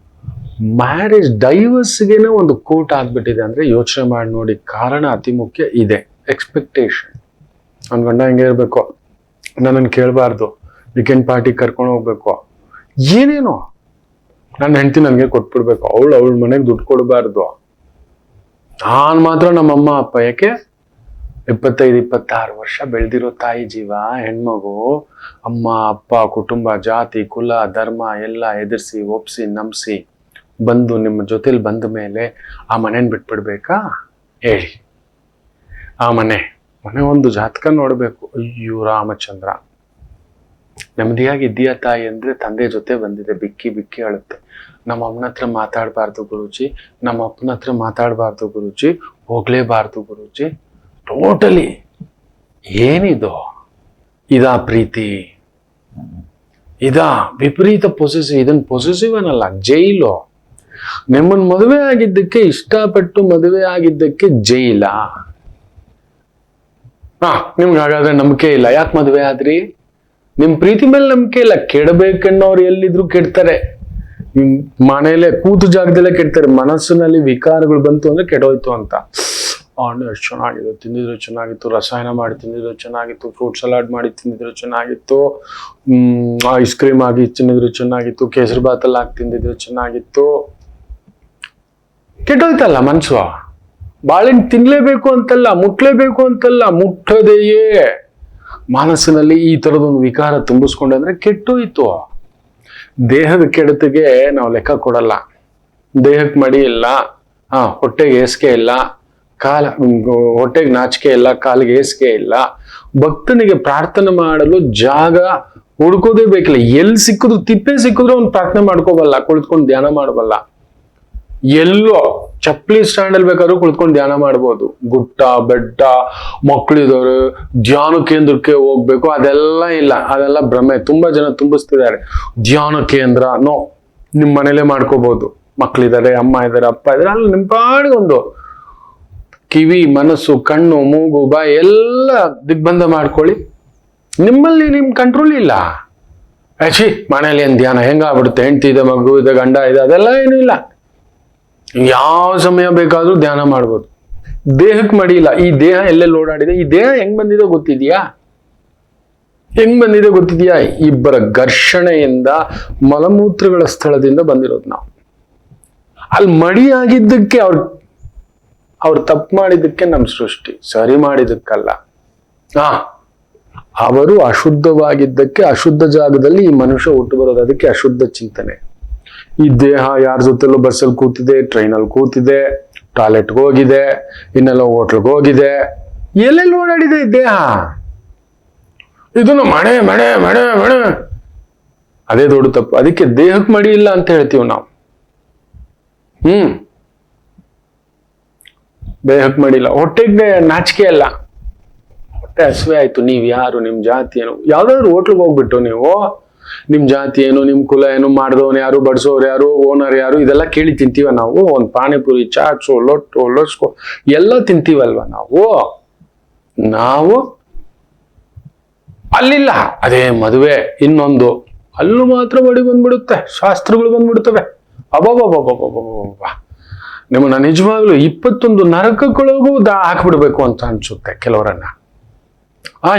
ಮ್ಯಾರೇಜ್ ಡೈವರ್ಸ್ಗೆನೆ ಒಂದು ಕೋರ್ಟ್ ಆಗ್ಬಿಟ್ಟಿದೆ ಅಂದ್ರೆ ಯೋಚನೆ ಮಾಡಿ ನೋಡಿ. ಕಾರಣ ಅತಿ ಮುಖ್ಯ ಇದೆ, ಎಕ್ಸ್ಪೆಕ್ಟೇಷನ್. ಅವ್ನ ಗಂಡ ಹಿಂಗೆ ಇರ್ಬೇಕು, ನನ್ನನ್ನು ಕೇಳಬಾರ್ದು, ವೀಕೆಂಡ್ ಪಾರ್ಟಿ ಕರ್ಕೊಂಡು ಹೋಗ್ಬೇಕು, ಏನೇನೋ. ನನ್ನ ಹೆಂಡತಿ ನನಗೆ ಕೊಟ್ಬಿಡ್ಬೇಕು, ಅವಳ ಮನೆಗೆ ದುಡ್ಡು ಕೊಡಬಾರ್ದು, ನಾನು ಮಾತ್ರ ನಮ್ಮಮ್ಮ ಅಪ್ಪ. ಯಾಕೆ? 25-26 ವರ್ಷ ಬೆಳೆದಿರೋ ತಾಯಿ ಜೀವ, ಹೆಣ್ಮಗು, ಅಮ್ಮ ಅಪ್ಪ, ಕುಟುಂಬ, ಜಾತಿ, ಕುಲ, ಧರ್ಮ ಎಲ್ಲ ಎದುರಿಸಿ ಒಪ್ಸಿ ನಂಬಿಸಿ ಬಂದು ನಿಮ್ಮ ಜೊತೆಲಿ ಬಂದ ಮೇಲೆ ಆ ಮನೇನ ಬಿಟ್ಬಿಡ್ಬೇಕಾ? ಹೇಳಿ. ಆ ಮನೆ ಒಂದು ಜಾತಕ ನೋಡ್ಬೇಕು. ಅಯ್ಯೋ ರಾಮಚಂದ್ರ, ನೆಮ್ಮದಿಯಾಗಿದ್ದೀಯಾ ತಾಯಿ ಅಂದ್ರೆ ತಂದೆ ಜೊತೆ ಬಂದಿದೆ, ಬಿಕ್ಕಿ ಬಿಕ್ಕಿ ಅಳುತ್ತೆ. ನಮ್ಮ ಅಮ್ಮನ ಹತ್ರ ಮಾತಾಡಬಾರ್ದು ಗುರೂಜಿ, ನಮ್ಮ ಅಪ್ಪನ ಹತ್ರ ಮಾತಾಡಬಾರ್ದು ಗುರೂಜಿ, ಹೋಗ್ಲೇಬಾರ್ದು ಗುರೂಜಿ. ಟೋಟಲಿ ಏನಿದು? ಇದಾ ಪ್ರೀತಿ? ಇದಾ ವಿಪರೀತ ಪೊಸೆಸಿವ್? ಇದನ್ ಪೊಸೆಸಿವ್ ಅನ್ನಲ್ಲ, ಜೈಲು. ನಿಮ್ಮನ್ ಮದುವೆ ಆಗಿದ್ದಕ್ಕೆ, ಇಷ್ಟಪಟ್ಟು ಮದುವೆ ಆಗಿದ್ದಕ್ಕೆ ಜೈಲ? ನಿಮ್ಗೆ ಹಾಗಾದ್ರೆ ನಂಬಿಕೆ ಇಲ್ಲ, ಯಾಕೆ ಮದುವೆ ಆದ್ರಿ? ನಿಮ್ ಪ್ರೀತಿ ಮೇಲೆ ನಂಬಿಕೆ ಇಲ್ಲ. ಕೆಡಬೇಕನ್ನೋರು ಎಲ್ಲಿದ್ರು ಕೆಡ್ತಾರೆ, ಮನೇಲೆ ಕೂತು ಜಾಗದಲ್ಲೇ ಕೆಡ್ತಾರೆ. ಮನಸ್ಸಿನಲ್ಲಿ ವಿಕಾರಗಳು ಬಂತು ಅಂದ್ರೆ ಕೆಡೋಯ್ತು ಅಂತ. ಹಣ್ಣು ಎಷ್ಟು ಚೆನ್ನಾಗಿತ್ತು, ತಿಂದಿದ್ರು ಚೆನ್ನಾಗಿತ್ತು, ರಸಾಯನ ಮಾಡಿ ತಿಂದಿದ್ರು ಚೆನ್ನಾಗಿತ್ತು, ಫ್ರೂಟ್ ಸಲಾಡ್ ಮಾಡಿ ತಿಂದಿದ್ರು ಚೆನ್ನಾಗಿತ್ತು, ಐಸ್ ಕ್ರೀಮ್ ಆಗಿ ತಿಂದಿದ್ರು ಚೆನ್ನಾಗಿತ್ತು, ಕೇಸರಿ ಬಾತಲ್ಲಿ ಹಾಕಿ ತಿಂದಿದ್ರು ಚೆನ್ನಾಗಿತ್ತು. ಕೆಟ್ಟೋಯ್ತಲ್ಲ ಮನ್ಸು. ಬಾಳೆಹಣ್ಣು ತಿನ್ಲೇಬೇಕು ಅಂತಲ್ಲ, ಮುಟ್ಲೇಬೇಕು ಅಂತಲ್ಲ, ಮುಟ್ಟದೆಯೇ ಮನಸ್ಸಿನಲ್ಲಿ ಈ ತರದೊಂದು ವಿಕಾರ ತುಂಬಿಸ್ಕೊಂಡ್ರೆ ಕೆಟ್ಟೋಯ್ತು. ದೇಹದ ಕೆಡತಿಗೆ ನಾವು ಲೆಕ್ಕ ಕೊಡಲ್ಲ. ದೇಹಕ್ಕೆ ಮಡಿ ಇಲ್ಲ, ಹೊಟ್ಟೆಗೆ ಏಸಿಗೆ ಇಲ್ಲ, ಹೊಟ್ಟೆಗೆ ನಾಚಿಕೆ ಇಲ್ಲ, ಕಾಲಿಗೆ ಏಸಿಗೆ ಇಲ್ಲ. ಭಕ್ತನಿಗೆ ಪ್ರಾರ್ಥನೆ ಮಾಡಲು ಜಾಗ ಹುಡ್ಕೋದೇ ಬೇಕಿಲ್ಲ. ಎಲ್ಲಿ ಸಿಕ್ಕಿದ್ರು, ತಿಪ್ಪೆ ಸಿಕ್ಕಿದ್ರು ಅವ್ನು ಪ್ರಾರ್ಥನೆ ಮಾಡ್ಕೋಬಲ್ಲ, ಕುಳಿತುಕೊಂಡು ಧ್ಯಾನ ಮಾಡಬಲ್ಲ. ಎಲ್ಲೋ ಚಪ್ಪಲಿ ಸ್ಟ್ಯಾಂಡ್ ಅಲ್ಲಿ ಬೇಕಾದ್ರೂ ಕುಳಿತ್ಕೊಂಡು ಧ್ಯಾನ ಮಾಡ್ಬೋದು. ಗುಟ್ಟ ಬೆಟ್ಟ ಮಕ್ಕಳಿದವರು ಧ್ಯಾನ ಕೇಂದ್ರಕ್ಕೆ ಹೋಗ್ಬೇಕು ಅದೆಲ್ಲ ಇಲ್ಲ, ಅದೆಲ್ಲ ಭ್ರಮೆ. ತುಂಬಾ ಜನ ತುಂಬಿಸ್ತಿದ್ದಾರೆ ಧ್ಯಾನ ಕೇಂದ್ರ. ನೋ, ನಿಮ್ ಮನೇಲೆ ಮಾಡ್ಕೋಬಹುದು. ಮಕ್ಕಳಿದ್ದಾರೆ, ಅಮ್ಮ ಇದ್ದಾರೆ, ಅಪ್ಪ ಇದ್ದಾರೆ, ಅಲ್ಲಿ ನಿಮ್ ಪಾಡಿಗೆ ಒಂದು ಕಿವಿ, ಮನಸ್ಸು, ಕಣ್ಣು, ಮೂಗು, ಬಾಯಿ ಎಲ್ಲ ದಿಗ್ಬಂಧ ಮಾಡ್ಕೊಳ್ಳಿ. ನಿಮ್ಮಲ್ಲಿ ನಿಮ್ ಕಂಟ್ರೋಲ್ ಇಲ್ಲ. ಆಚಿ ಮನೇಲಿ ಏನ್ ಧ್ಯಾನ ಹೆಂಗಾಗ್ಬಿಡುತ್ತೆ, ಹೆಂಡತಿ ಇದೆ, ಮಗು ಇದೆ, ಗಂಡ ಇದೆ, ಅದೆಲ್ಲ ಏನೂ ಇಲ್ಲ. ಯಾವ ಸಮಯ ಬೇಕಾದ್ರೂ ಧ್ಯಾನ ಮಾಡ್ಬೋದು. ದೇಹಕ್ಕೆ ಮಡಿಯಿಲ್ಲ. ಈ ದೇಹ ಎಲ್ಲೆಲ್ಲಿ ಓಡಾಡಿದೆ, ಈ ದೇಹ ಹೆಂಗ್ ಬಂದಿದೆ ಗೊತ್ತಿದ್ಯಾ? ಇಬ್ಬರ ಘರ್ಷಣೆಯಿಂದ ಮಲಮೂತ್ರಗಳ ಸ್ಥಳದಿಂದ ಬಂದಿರೋದು ನಾವು. ಅಲ್ಲಿ ಮಡಿಯಾಗಿದ್ದಕ್ಕೆ ಅವ್ರು ತಪ್ಪು ಮಾಡಿದ್ದಕ್ಕೆ ನಮ್ ಸೃಷ್ಟಿ, ಸರಿ ಮಾಡಿದಕ್ಕಲ್ಲ. ಅವರು ಅಶುದ್ಧವಾಗಿದ್ದಕ್ಕೆ, ಅಶುದ್ಧ ಜಾಗದಲ್ಲಿ ಈ ಮನುಷ್ಯ ಹುಟ್ಟು ಬರೋದು. ಅದಕ್ಕೆ ಅಶುದ್ಧ ಚಿಂತನೆ. ಈ ದೇಹ ಯಾರ ಜೊತೆಲೂ ಬಸ್ಸಲ್ಲಿ ಕೂತಿದೆ, ಟ್ರೈನಲ್ಲಿ ಕೂತಿದೆ, ಟಾಯ್ಲೆಟ್ಗೆ ಹೋಗಿದೆ, ಇನ್ನೆಲ್ಲ ಹೋಟ್ಲ್ಗೆ ಹೋಗಿದೆ, ಎಲ್ಲೆಲ್ಲಿ ಓಡಾಡಿದೆ ಈ ದೇಹ. ಇದನ್ನು ಮಣೆ ಮಣೆ ಮಣೆ ಮಣೆ ಅದೇ ದೊಡ್ಡ ತಪ್ಪು. ಅದಕ್ಕೆ ದೇಹಕ್ಕೆ ಮಡಿ ಇಲ್ಲ ಅಂತ ಹೇಳ್ತೀವಿ ನಾವು. ದೇಹಕ್ಕೆ ಮಡಿಲ್ಲ. ಹೊಟ್ಟೆಗೆ ನಾಚಿಕೆ ಅಲ್ಲ, ಹೊಟ್ಟೆ ಹಸಿವೆ ಆಯ್ತು, ನೀವ್ ಯಾರು, ನಿಮ್ ಜಾತಿ ಏನು, ಯಾವ್ದಾದ್ರು ಹೋಟ್ಲಿಗೆ ಹೋಗ್ಬಿಟ್ಟು ನೀವು ನಿಮ್ ಜಾತಿ ಏನು, ನಿಮ್ ಕುಲ ಏನು, ಮಾಡಿದವನು ಯಾರು, ಬಡಿಸೋರು ಯಾರು, ಓನರ್ ಯಾರು, ಇದೆಲ್ಲ ಕೇಳಿ ತಿಂತೀವ ನಾವು. ಒಂದ್ ಪಾನಿಪುರಿ, ಚಾಟ್ಸು, ಲೊಟ್ಟು, ಲೊಸ್ಕೊ ಎಲ್ಲ ತಿಂತೀವಲ್ವ ನಾವು ಅಲ್ಲಿಲ್ಲ. ಅದೇ ಮದುವೆ ಇನ್ನೊಂದು, ಅಲ್ಲೂ ಮಾತ್ರ ಬಡಿ ಬಂದ್ಬಿಡುತ್ತೆ, ಶಾಸ್ತ್ರಗಳು ಬಂದ್ಬಿಡ್ತವೆ. ಅಬ್ಬಬ್ಬಬ್ಬಬ್ಬಬ್ಬಬ್ಬ, ನಿಮ್ಮನ್ನ ನಿಜವಾಗ್ಲು 21 ನರಕಗಳಿಗೂ ಹಾಕ್ಬಿಡ್ಬೇಕು ಅಂತ ಅನ್ಸುತ್ತೆ ಕೆಲವರನ್ನ.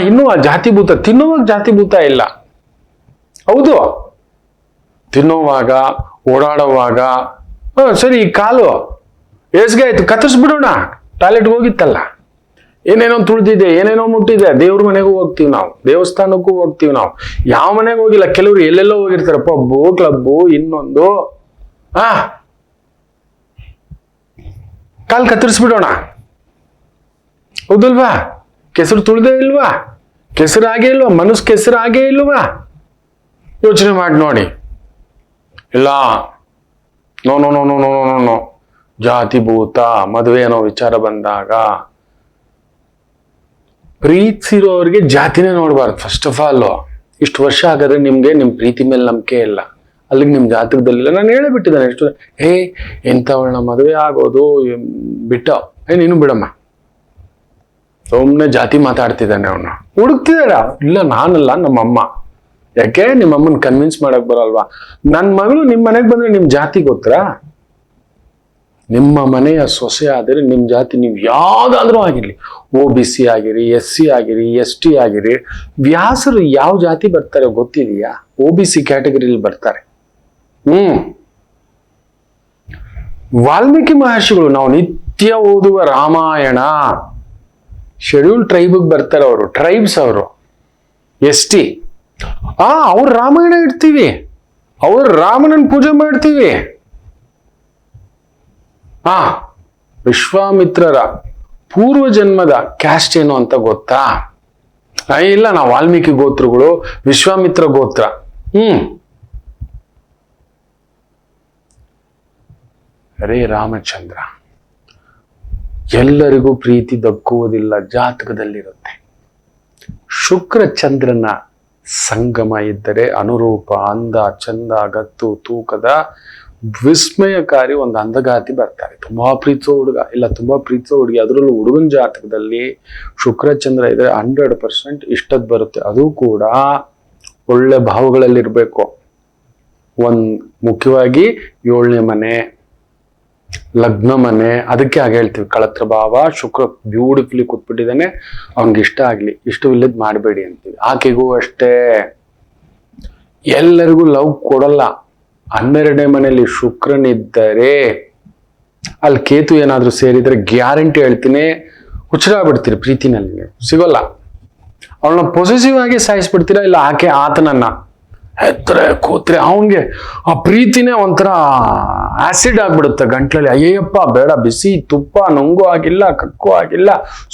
ಇನ್ನೂ ಆ ಜಾತಿಭೂತ, ತಿನ್ನುವಾಗ ಜಾತಿಭೂತ ಇಲ್ಲ. ಹೌದು, ತಿನ್ನೋವಾಗ, ಓಡಾಡುವಾಗ ಸರಿ ಈ ಕಾಲು ಏಸ್ಗೆ ಆಯ್ತು, ಕತ್ತರಿಸ್ಬಿಡೋಣ, ಟಾಯ್ಲೆಟ್ಗೆ ಹೋಗಿತ್ತಲ್ಲ, ಏನೇನೋ ತುಳಿದಿದೆ, ಏನೇನೋ ಮುಟ್ಟಿದೆ. ದೇವ್ರ ಮನೆಗೂ ಹೋಗ್ತೀವಿ ನಾವು, ದೇವಸ್ಥಾನಕ್ಕೂ ಹೋಗ್ತೀವಿ ನಾವು. ಯಾವ ಮನೆಗೆ ಹೋಗಿಲ್ಲ, ಕೆಲವರು ಎಲ್ಲೆಲ್ಲೋ ಹೋಗಿರ್ತಾರೆ, ಪಬ್ಬು, ಕ್ಲಬ್ಬು, ಇನ್ನೊಂದು. ಕಾಲ್ ಕತ್ತರಿಸ್ಬಿಡೋಣ, ಹೌದಲ್ವಾ? ಕೆಸರು ತುಳಿದೇ ಇಲ್ವಾ? ಕೆಸರು ಆಗೇ ಇಲ್ವಾ? ಮನಸ್ಸು ಕೆಸರು ಆಗೇ ಇಲ್ವಾ? ಯೋಚನೆ ಮಾಡಿ ನೋಡಿ. ಇಲ್ಲ, no no no no no no no ಜಾತಿ ಭೂತ. ಮದುವೆ ಅನ್ನೋ ವಿಚಾರ ಬಂದಾಗ ಪ್ರೀತಿಸಿರೋರಿಗೆ ಜಾತಿನೇ ನೋಡ್ಬಾರ್ದು. ಫಸ್ಟ್ ಆಫ್ ಆಲ್, ಇಷ್ಟು ವರ್ಷ ಆಗಾದ್ರೆ ನಿಮ್ಗೆ ನಿಮ್ ಪ್ರೀತಿ ಮೇಲೆ ನಂಬಿಕೆ ಇಲ್ಲ, ಅಲ್ಲಿಗೆ ನಿಮ್ ಜಾತಕದಲ್ಲಿಲ್ಲ. ನಾನು ಹೇಳಿಬಿಟ್ಟಿದ್ದಾನೆ ಎಷ್ಟು, ಎಂಥವಳನ್ನ ಮದುವೆ ಆಗೋದು ಬಿಟ್ಟ, ನೀನು ಬಿಡಮ್ಮ, ಸುಮ್ನೆ ಜಾತಿ ಮಾತಾಡ್ತಿದ್ದಾನೆ ಅವನು, ಹುಡುಕ್ತಿದಾರ. ಇಲ್ಲ, ನಾನಲ್ಲ, ನಮ್ಮಮ್ಮ. ಯಾಕೆ? ನಿಮ್ಮಮ್ಮನ್ ಕನ್ವಿನ್ಸ್ ಮಾಡಕ್ ಬರಲ್ವಾ? ನನ್ ಮಗಳು ನಿಮ್ ಮನೆಗ್ ಬಂದ್ರೆ ನಿಮ್ ಜಾತಿ ಗೊತ್ತಾ? ನಿಮ್ಮ ಮನೆಯ ಸೊಸೆ ಆದರೆ ನಿಮ್ ಜಾತಿ ನೀವು ಯಾವ್ದಾದ್ರೂ ಆಗಿರ್ಲಿ, OBC ಆಗಿರಿ, SC ಆಗಿರಿ, ST ಆಗಿರಿ. ವ್ಯಾಸರು ಯಾವ ಜಾತಿ ಬರ್ತಾರೆ ಗೊತ್ತಿದೆಯಾ? OBC ಕ್ಯಾಟಗರಿಲಿ ಬರ್ತಾರೆ. ವಾಲ್ಮೀಕಿ ಮಹರ್ಷಿಗಳು ನಾವು ನಿತ್ಯ ಓದುವ ರಾಮಾಯಣ ಶೆಡ್ಯೂಲ್ ಟ್ರೈಬ್ಗೆ ಬರ್ತಾರೆ. ಅವರು ಟ್ರೈಬ್ಸ್, ಅವರು ST. ಅವ್ರ ರಾಮಾಯಣ ಇಡ್ತೀವಿ, ಅವ್ರ ರಾಮನನ್ ಪೂಜೆ ಮಾಡ್ತೀವಿ. ವಿಶ್ವಾಮಿತ್ರರ ಪೂರ್ವ ಜನ್ಮದ ಕ್ಯಾಸ್ಟ್ ಏನು ಅಂತ ಗೊತ್ತಾ? ಇಲ್ಲ, ನಾವು ವಾಲ್ಮೀಕಿ ಗೋತ್ರಗಳು, ವಿಶ್ವಾಮಿತ್ರ ಗೋತ್ರ. ರೇ ರಾಮಚಂದ್ರ, ಎಲ್ಲರಿಗೂ ಪ್ರೀತಿ ದಕ್ಕುವುದಿಲ್ಲ, ಜಾತಕದಲ್ಲಿರುತ್ತೆ. ಶುಕ್ರ ಚಂದ್ರನ ಸಂಗಮ ಇದ್ದರೆ ಅನುರೂಪ, ಅಂದ, ಚಂದ, ಗತ್ತು, ತೂಕದ ವಿಸ್ಮಯಕಾರಿ ಒಂದು ಅಂದಗಾತಿ ಬರ್ತಾರೆ. ತುಂಬಾ ಪ್ರೀತಿಸೋ ಹುಡುಗ, ಇಲ್ಲ ತುಂಬಾ ಪ್ರೀತಿಸೋ ಹುಡುಗಿ, ಅದರಲ್ಲೂ ಹುಡುಗನ ಜಾತಕದಲ್ಲಿ ಶುಕ್ರ ಚಂದ್ರ ಇದ್ರೆ 100% ಇಷ್ಟದ್ ಬರುತ್ತೆ. ಅದು ಕೂಡ ಒಳ್ಳೆ ಭಾವಗಳಲ್ಲಿ ಇರ್ಬೇಕು. ಮುಖ್ಯವಾಗಿ 7ನೇ ಮನೆ, ಲಗ್ನ ಮನೆ. ಅದಕ್ಕೆ ಹಾಗೆ ಹೇಳ್ತೀವಿ, ಕಳತ್ರ ಭಾವ, ಶುಕ್ರ ಬ್ಯೂಟಿಫುಲಿ ಕೂತ್ಬಿಟ್ಟಿದ್ದಾನೆ, ಅವ್ನಿಗೆ ಇಷ್ಟ ಆಗ್ಲಿ, ಇಷ್ಟವಿಲ್ಲದ್ ಮಾಡಬೇಡಿ ಅಂತೀವಿ. ಆಕೆಗೂ ಅಷ್ಟೇ, ಎಲ್ಲರಿಗೂ ಲವ್ ಕೊಡಲ್ಲ. 12ನೇ ಮನೆಯಲ್ಲಿ ಶುಕ್ರನಿದ್ದರೆ ಅಲ್ಲಿ ಕೇತು ಏನಾದ್ರೂ ಸೇರಿದ್ರೆ ಗ್ಯಾರಂಟಿ ಹೇಳ್ತೀನಿ, ಹುಚ್ಚರಾಗ್ಬಿಡ್ತೀರಿ, ಪ್ರೀತಿನಲ್ಲಿ ಸಿಗೋಲ್ಲ. ಅವಳನ್ನ ಪೊಸೆಸಿವ್ ಆಗಿ ಸಾಯಿಸ್ಬಿಡ್ತೀರಾ, ಇಲ್ಲ ಆತನನ್ನ ಎತ್ತರೆ ಕೂತ್ರೆ ಅವನ್ಗೆ ಆ ಪ್ರೀತಿನೇ ಒಂಥರ ಆಸಿಡ್ ಆಗ್ಬಿಡುತ್ತೆ ಗಂಟ್ಲಲ್ಲಿ. ಅಯ್ಯಪ್ಪ ಬೇಡ, ಬಿಸಿ ತುಪ್ಪ ನುಂಗು ಆಗಿಲ್ಲ, ಕಕ್ಕು ಆಗಿಲ್ಲ,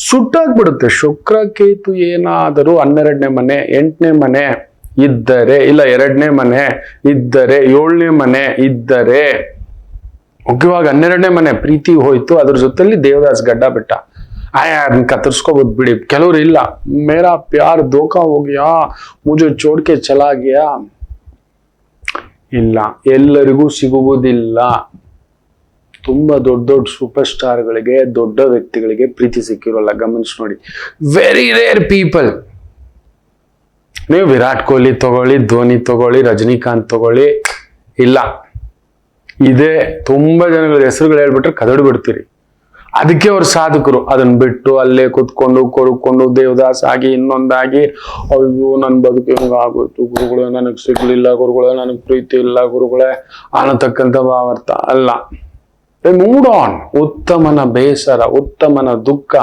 ಸುಟ್ಟಾಗ್ಬಿಡುತ್ತೆ. ಶುಕ್ರ ಕೇತು ಏನಾದರೂ 12ನೇ ಮನೆ, 8ನೇ ಮನೆ ಇದ್ದರೆ, ಇಲ್ಲ 2ನೇ ಮನೆ ಇದ್ದರೆ, 7ನೇ ಮನೆ ಇದ್ದರೆ ಮುಖ್ಯವಾಗಿ 12ನೇ ಮನೆ ಪ್ರೀತಿ ಹೋಯ್ತು, ಅದ್ರ ಜೊತೆಲಿ ದೇವದಾಸ್ ಗಡ್ಡ ಬಿಟ್ಟ. ಅದನ್ನ ಕತ್ತರಿಸ್ಕೋಬೋದು ಬಿಡಿ. ಕೆಲವ್ರು ಇಲ್ಲ, ಮೇರಾ ಪ್ಯಾರ್ ಧೋಖಾ ಹೋಗ್ಯಾ, ಮುಜೆ ಚೋಡ್ಕೆ ಚಲಾ ಗಯಾ. ಇಲ್ಲ, ಎಲ್ಲರಿಗೂ ಸಿಗುವುದಿಲ್ಲ. ತುಂಬಾ ದೊಡ್ಡ ದೊಡ್ಡ ಸೂಪರ್ ಸ್ಟಾರ್ಗಳಿಗೆ, ದೊಡ್ಡ ವ್ಯಕ್ತಿಗಳಿಗೆ ಪ್ರೀತಿ ಸಿಕ್ಕಿರೋಲ್ಲ. ಗಮನಿಸಿ ನೋಡಿ, ವೆರಿ ರೇರ್ ಪೀಪಲ್. ನೀವು ವಿರಾಟ್ ಕೊಹ್ಲಿ ತಗೊಳ್ಳಿ, ಧೋನಿ ತಗೊಳ್ಳಿ, ರಜನಿಕಾಂತ್ ತಗೊಳ್ಳಿ, ಇಲ್ಲ. ಇದೇ ತುಂಬಾ ಜನಗಳ ಹೆಸರುಗಳು ಹೇಳ್ಬಿಟ್ರೆ ಕದಡು ಬಿಡ್ತೀರಿ. ಅದಕ್ಕೆ ಅವ್ರು ಸಾಧಕರು. ಅದನ್ನ ಬಿಟ್ಟು ಅಲ್ಲೇ ಕುತ್ಕೊಂಡು ಕೊಡ್ಕೊಂಡು ದೇವದಾಸ್ ಆಗಿ ಇನ್ನೊಂದಾಗಿ, ಅಯ್ಯೋ ನನ್ ಬದುಕು ಹೆಂಗ ಆಗೋಯ್ತು ಗುರುಗಳೇ, ನನಗ್ ಸಿಗ್ಲಿಲ್ಲ ಗುರುಗಳೇ, ನನಗ್ ಪ್ರೀತಿ ಇಲ್ಲ ಗುರುಗಳೇ ಅನ್ನತಕ್ಕಂಥ ಭಾವಾರ್ಥ ಅಲ್ಲ. Moved on. ಉತ್ತಮನ ಬೇಸರ, ಉತ್ತಮನ ದುಃಖ,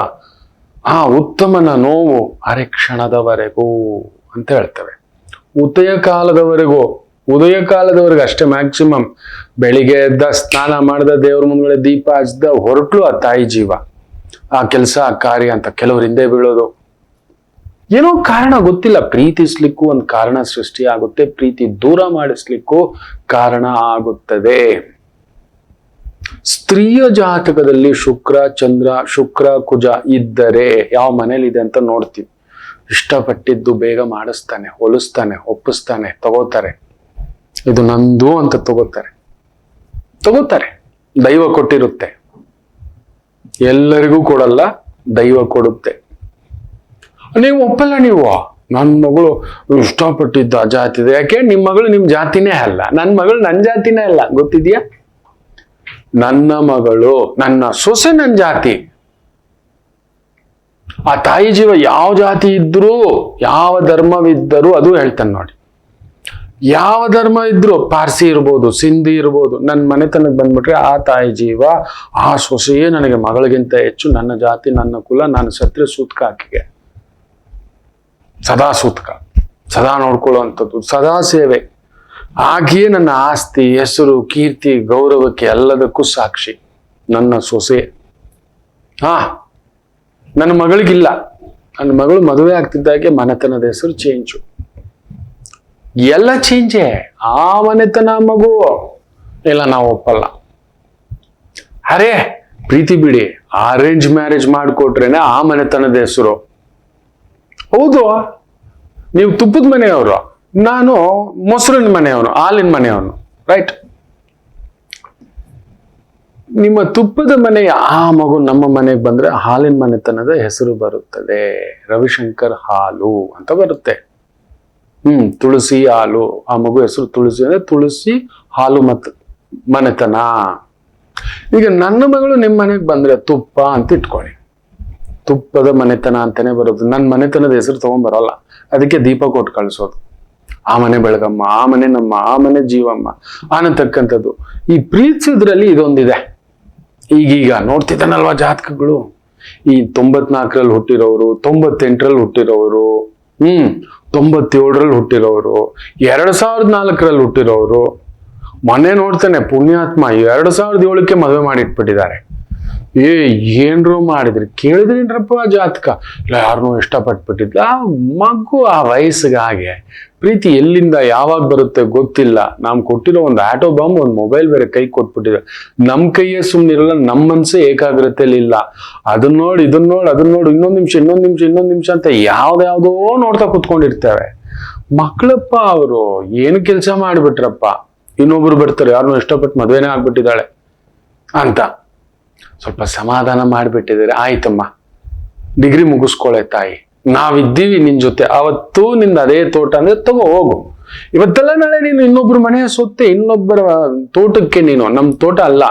ಉತ್ತಮನ ನೋವು ಅರೆ ಕ್ಷಣದವರೆಗೂ ಅಂತ ಹೇಳ್ತೇವೆ. ಉದಯ ಕಾಲದವರೆಗೂ ಅಷ್ಟೇ ಮ್ಯಾಕ್ಸಿಮಮ್. ಬೆಳಿಗ್ಗೆ ಎದ್ದ, ಸ್ನಾನ ಮಾಡ್ದ, ದೇವ್ರ ಮುಂದ್ಗಡೆ ದೀಪ ಹಚ್ದ, ಹೊರಟ್ಲು ಆ ತಾಯಿ ಜೀವ, ಆ ಕೆಲಸ, ಆ ಕಾರ್ಯ ಅಂತ. ಕೆಲವ್ರ ಹಿಂದೆ ಬೀಳೋದು ಏನೋ ಕಾರಣ ಗೊತ್ತಿಲ್ಲ. ಪ್ರೀತಿಸ್ಲಿಕ್ಕೂ ಒಂದು ಕಾರಣ ಸೃಷ್ಟಿ ಆಗುತ್ತೆ, ಪ್ರೀತಿ ದೂರ ಮಾಡಿಸ್ಲಿಕ್ಕೂ ಕಾರಣ ಆಗುತ್ತದೆ. ಸ್ತ್ರೀಯ ಜಾತಕದಲ್ಲಿ ಶುಕ್ರ, ಚಂದ್ರ, ಶುಕ್ರ, ಕುಜ ಇದ್ದರೆ ಯಾವ ಮನೇಲಿ ಇದೆ ಅಂತ ನೋಡ್ತೀವಿ. ಇಷ್ಟಪಟ್ಟಿದ್ದು ಬೇಗ ಮಾಡಿಸ್ತಾನೆ, ಹೊಲಿಸ್ತಾನೆ, ಒಪ್ಪಿಸ್ತಾನೆ, ತಗೋತಾರೆ. ಇದು ನಂದು ಅಂತ ತಗೋತಾರೆ. ದೈವ ಕೊಟ್ಟಿರುತ್ತೆ. ಎಲ್ಲರಿಗೂ ಕೊಡಲ್ಲ, ದೈವ ಕೊಡುತ್ತೆ. ನೀವು ಒಪ್ಪಲ್ಲ. ನೀವು ನನ್ನ ಮಗಳು ಇಷ್ಟಪಟ್ಟಿದ್ದ ಜಾತಿ ಇದೆ. ಯಾಕೆ? ನಿಮ್ಮ ಮಗಳು ನಿಮ್ ಜಾತಿನೇ ಅಲ್ಲ, ನನ್ನ ಮಗಳು ನನ್ನ ಜಾತಿನೇ ಅಲ್ಲ. ಗೊತ್ತಿದ್ಯಾ? ನನ್ನ ಮಗಳು, ನನ್ನ ಸೊಸೆ ನನ್ನ ಜಾತಿ. ಆ ತಾಯಿ ಜೀವ ಯಾವ ಜಾತಿ ಇದ್ರು, ಯಾವ ಧರ್ಮವಿದ್ದರೂ ಅದು ಹೇಳ್ತಾನೆ ನೋಡಿ. ಯಾವ ಧರ್ಮ ಇದ್ರು, ಪಾರ್ಸಿ ಇರ್ಬೋದು, ಸಿಂಧಿ ಇರ್ಬೋದು, ನನ್ನ ಮನೆತನಕ್ಕೆ ಬಂದ್ಬಿಟ್ರೆ ಆ ತಾಯಿ ಜೀವ, ಆ ಸೊಸೆಯೇ ನನಗೆ ಮಗಳಿಗಿಂತ ಹೆಚ್ಚು. ನನ್ನ ಜಾತಿ, ನನ್ನ ಕುಲ, ನಾನು ಸತ್ರೆ ಸೂತ್ಕ ಆಕೆಗೆ. ಸದಾ ಸೂತ್ಕ, ಸದಾ ನೋಡ್ಕೊಳ್ಳುವಂಥದ್ದು, ಸದಾ ಸೇವೆ. ಆಕೆಯೇ ನನ್ನ ಆಸ್ತಿ, ಹೆಸರು, ಕೀರ್ತಿ, ಗೌರವಕ್ಕೆ ಎಲ್ಲದಕ್ಕೂ ಸಾಕ್ಷಿ ನನ್ನ ಸೊಸೆ. ನನ್ನ ಮಗಳಿಗಿಲ್ಲ. ನನ್ನ ಮಗಳು ಮದುವೆ ಆಗ್ತಿದ್ದಾಗೆ ಮನೆತನದ ಹೆಸರು ಚೇಂಜು, ಎಲ್ಲ ಚೇಂಜೇ. ಆ ಮನೆತನ ಮಗು ಇಲ್ಲ, ನಾವು ಒಪ್ಪಲ್ಲ. ಅರೆ ಪ್ರೀತಿ ಬಿಡಿ, ಅರೇಂಜ್ ಮ್ಯಾರೇಜ್ ಮಾಡಿಕೊಟ್ರೇನೆ ಆ ಮನೆತನದ ಹೆಸರು. ಹೌದು, ನೀವು ತುಪ್ಪದ ಮನೆಯವರು, ನಾನು ಮೊಸರಿನ ಮನೆಯವನು, ಹಾಲಿನ ಮನೆಯವನು, ರೈಟ್? ನಿಮ್ಮ ತುಪ್ಪದ ಮನೆಯ ಆ ಮಗು ನಮ್ಮ ಮನೆಗೆ ಬಂದ್ರೆ ಹಾಲಿನ ಮನೆತನದ ಹೆಸರು ಬರುತ್ತದೆ. ರವಿಶಂಕರ್ ಹಾಲು ಅಂತ ಬರುತ್ತೆ. ತುಳಸಿ ಹಾಲು, ಆ ಮಗು ಹೆಸರು ತುಳಸಿ ಅಂದ್ರೆ ತುಳಸಿ ಹಾಲು ಮತ್ತು ಮನೆತನ. ಈಗ ನನ್ನ ಮಗಳು ನಿಮ್ಮ ಮನೆಗೆ ಬಂದ್ರೆ ತುಪ್ಪ ಅಂತ ಇಟ್ಕೊಳ್ಳಿ, ತುಪ್ಪದ ಮನೆತನ ಅಂತಾನೆ ಬರೋದು. ನನ್ನ ಮನೆತನದ ಹೆಸರು ತಗೊಂಡ್ಬರೋಲ್ಲ. ಅದಕ್ಕೆ ದೀಪ ಕೊಟ್ಟು ಕಳಿಸೋದು. ಆ ಮನೆ ಬೆಳಗಮ್ಮ, ಆ ಮನೆ ನಮ್ಮ, ಆ ಮನೆ ಜೀವಮ್ಮ ಅನ್ನತಕ್ಕಂಥದ್ದು. ಈ ಪ್ರೀತಿಸೋದ್ರಲ್ಲಿ ಇದೊಂದಿದೆ. ಈಗೀಗ ನೋಡ್ತಿದ್ದಾನಲ್ವಾ ಜಾತಕಗಳು, ಈ 94ರಲ್ಲಿ ಹುಟ್ಟಿರೋರು, 98ರಲ್ಲಿ ಹುಟ್ಟಿರೋರು, 97ರಲ್ಲಿ ಹುಟ್ಟಿರೋರು, 2004ರಲ್ಲಿ ಹುಟ್ಟಿರೋರು. ಮೊನ್ನೆ ನೋಡ್ತಾನೆ ಪುಣ್ಯಾತ್ಮ 2007ಕ್ಕೆ ಮದುವೆ ಮಾಡಿಟ್ಬಿಟ್ಟಿದ್ದಾರೆ. ಏನ್ರು ಮಾಡಿದ್ರಿ, ಕೇಳಿದ್ರೇನ್ರಪ್ಪ ಜಾತಕ? ಇಲ್ಲ, ಯಾರನ್ನೂ ಇಷ್ಟಪಟ್ಬಿಟ್ಟಿದ್ಲ. ಆ ಮಗು ಆ ವಯಸ್ಸಿಗೆ ಹಾಗೆ ಪ್ರೀತಿ ಎಲ್ಲಿಂದ ಯಾವಾಗ ಬರುತ್ತೆ ಗೊತ್ತಿಲ್ಲ. ನಾವು ಕೊಟ್ಟಿರೋ ಒಂದು ಆಟೋ ಬಾಂಬ್, ಒಂದು ಮೊಬೈಲ್ ಬೇರೆ ಕೈ ಕೊಟ್ಬಿಟ್ಟಿದೆ. ನಮ್ ಕೈಯೇ ಸುಮ್ಮನಿರಲ್ಲ, ನಮ್ಮ ಮನ್ಸೇ ಏಕಾಗ್ರತೆಯಲ್ಲಿ ಇಲ್ಲ. ಅದನ್ನ ನೋಡಿ, ಇದನ್ನ ನೋಡಿ, ಅದನ್ನ ನೋಡಿ, ಇನ್ನೊಂದು ನಿಮಿಷ ಅಂತ ಯಾವ್ದಾವ್ದೋ ನೋಡ್ತಾ ಕುತ್ಕೊಂಡಿರ್ತೇವೆ. ಮಕ್ಕಳಪ್ಪ ಅವರು ಏನು ಕೆಲಸ ಮಾಡಿಬಿಟ್ರಪ್ಪ, ಇನ್ನೊಬ್ರು ಬರ್ತಾರೆ, ಯಾರನ್ನೂ ಇಷ್ಟಪಟ್ಟು ಮದುವೆನೇ ಆಗ್ಬಿಟ್ಟಿದ್ದಾಳೆ ಅಂತ ಸ್ವಲ್ಪ ಸಮಾಧಾನ ಮಾಡಿಬಿಟ್ಟಿದ್ದಾರೆ. ಆಯ್ತಮ್ಮ, ಡಿಗ್ರಿ ಮುಗಿಸ್ಕೊಳೆ ತಾಯಿ, ನಾವಿದ್ದೀವಿ ನಿನ್ ಜೊತೆ. ಅವತ್ತು ನಿಂದ ಅದೇ ತೋಟ ಅಂದ್ರೆ ತಗೋ ಹೋಗು. ಇವತ್ತೆಲ್ಲ ನಾಳೆ ನೀನು ಇನ್ನೊಬ್ರು ಮನೆಯ ಸೊತ್ತೆ, ಇನ್ನೊಬ್ಬರ ತೋಟಕ್ಕೆ ನೀನು. ನಮ್ ತೋಟ ಅಲ್ಲ,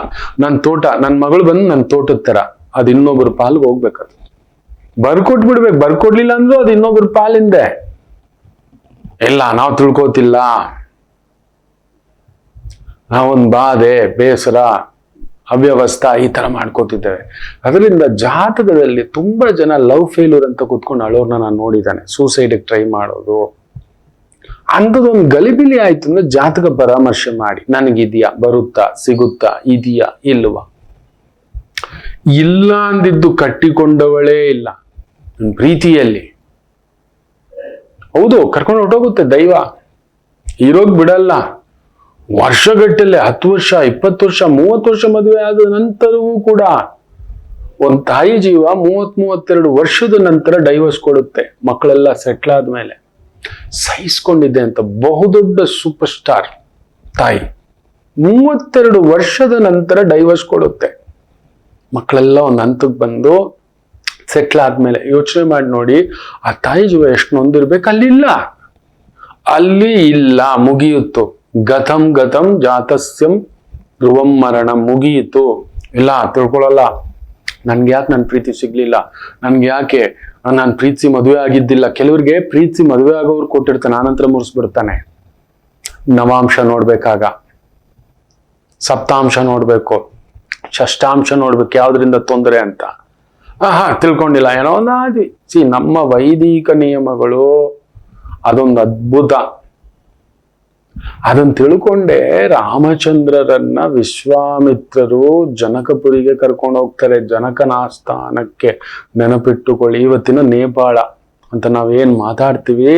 ನನ್ ತೋಟ. ನನ್ ಮಗಳು ಬಂದು ನನ್ ತೋಟದ ತರ, ಅದು ಇನ್ನೊಬ್ರು ಪಾಲ್ಗೆ ಹೋಗ್ಬೇಕದು. ಬರ್ಕೊಟ್ಬಿಡ್ಬೇಕು. ಬರ್ಕೊಡ್ಲಿಲ್ಲ ಅಂದ್ರೂ ಅದು ಇನ್ನೊಬ್ರು ಪಾಲಿಂದೆ. ಇಲ್ಲ, ನಾವು ತಿಳ್ಕೋತಿಲ್ಲ. ನಾವೊಂದು ಬಾಧೆ, ಬೇಸರ, ಅವ್ಯವಸ್ಥೆ ಈ ತರ ಮಾಡ್ಕೋತಿದ್ದೇವೆ. ಅದರಿಂದ ಜಾತಕದಲ್ಲಿ ತುಂಬಾ ಜನ ಲವ್ ಫೇಲ್ಯೂರ್ ಅಂತ ಕುತ್ಕೊಂಡು ಅಳೋರ್ನ ನಾನು ನೋಡಿದ್ದಾನೆ. ಸೂಸೈಡ್ ಟ್ರೈ ಮಾಡೋದು ಅಂಥದ್ದೊಂದು ಗಲಿಬಿಲಿ ಆಯ್ತು ಅಂದ್ರೆ ಜಾತಕ ಪರಾಮರ್ಶೆ ಮಾಡಿ, ನನಗಿದ್ಯಾ, ಬರುತ್ತಾ, ಸಿಗುತ್ತಾ, ಇದೆಯಾ, ಇಲ್ವಾ. ಇಲ್ಲ ಅಂದಿದ್ದು ಕಟ್ಟಿಕೊಂಡವಳೇ ಇಲ್ಲ ಪ್ರೀತಿಯಲ್ಲಿ. ಹೌದು, ಕರ್ಕೊಂಡು ಹೊರಟೋಗುತ್ತೆ ದೈವ, ಇರೋಗ್ ಬಿಡಲ್ಲ. ವರ್ಷಗಟ್ಟಲೆ 10 ವರ್ಷ 20 ವರ್ಷ 30 ವರ್ಷ ಮದುವೆ ಆದ ನಂತರವೂ ಕೂಡ ಒಂದ್ ತಾಯಿ ಜೀವ 32 ವರ್ಷದ ನಂತರ ಡೈವರ್ಸ್ ಕೊಡುತ್ತೆ, ಮಕ್ಕಳೆಲ್ಲ ಸೆಟ್ಲ್ ಆದ್ಮೇಲೆ. ಸಹಿಸ್ಕೊಂಡಿದ್ದೆ ಅಂತ ಬಹುದೊಡ್ಡ ಸೂಪರ್ ಸ್ಟಾರ್ ತಾಯಿ 32 ವರ್ಷದ ನಂತರ ಡೈವರ್ಸ್ ಕೊಡುತ್ತೆ. ಮಕ್ಕಳೆಲ್ಲ ಒಂದು ಹಂತಕ್ಕೆ ಬಂದು ಸೆಟ್ಲ್ ಆದ್ಮೇಲೆ ಯೋಚನೆ ಮಾಡಿ ನೋಡಿ, ಆ ತಾಯಿ ಜೀವ ಎಷ್ಟು ನೊಂದಿರ್ಬೇಕು. ಅಲ್ಲಿ ಇಲ್ಲ, ಮುಗಿಯಿತು. ಗತಂ ಗತಂ ಜಾತಸ್ಯಂ ಧ್ರುವಂ ಮರಣ, ಮುಗಿಯಿತು. ಇಲ್ಲ ತಿಳ್ಕೊಳ್ಳಲ್ಲ, ನನ್ಗೆ ಯಾಕೆ ನನ್ನ ಪ್ರೀತಿ ಸಿಗ್ಲಿಲ್ಲ, ನನ್ಗೆ ಯಾಕೆ ನಾನು ಪ್ರೀತಿಸಿ ಮದುವೆ ಆಗಿದ್ದಿಲ್ಲ. ಕೆಲವ್ರಿಗೆ ಪ್ರೀತಿಸಿ ಮದುವೆ ಆಗೋರು ಕೊಟ್ಟಿರ್ತಾನೆ, ಆನಂತರ ಮುರಿಸ್ಬಿಡ್ತಾನೆ. ನವಾಂಶ ನೋಡ್ಬೇಕಾಗ ಸಪ್ತಾಂಶ ನೋಡ್ಬೇಕು, ಷಷ್ಟಾಂಶ ನೋಡ್ಬೇಕು, ಯಾವ್ದ್ರಿಂದ ತೊಂದರೆ ಅಂತ. ತಿಳ್ಕೊಂಡಿಲ್ಲ, ಏನೋ ಒಂದು ಆದ್ವಿ. ನಮ್ಮ ವೈದಿಕ ನಿಯಮಗಳು ಅದೊಂದು ಅದ್ಭುತ. ಅದನ್ನ ತಿಳ್ಕೊಂಡೆ ರಾಮಚಂದ್ರರನ್ನ ವಿಶ್ವಾಮಿತ್ರರು ಜನಕಪುರಿಗೆ ಕರ್ಕೊಂಡು ಹೋಗ್ತಾರೆ. ಜನಕನ ಆಸ್ಥಾನಕ್ಕೆ ನೆನಪಿಟ್ಟುಕೊಳ್ಳಿ, ಇವತ್ತಿನ ನೇಪಾಳ ಅಂತ ನಾವೇನ್ ಮಾತಾಡ್ತೀವಿ,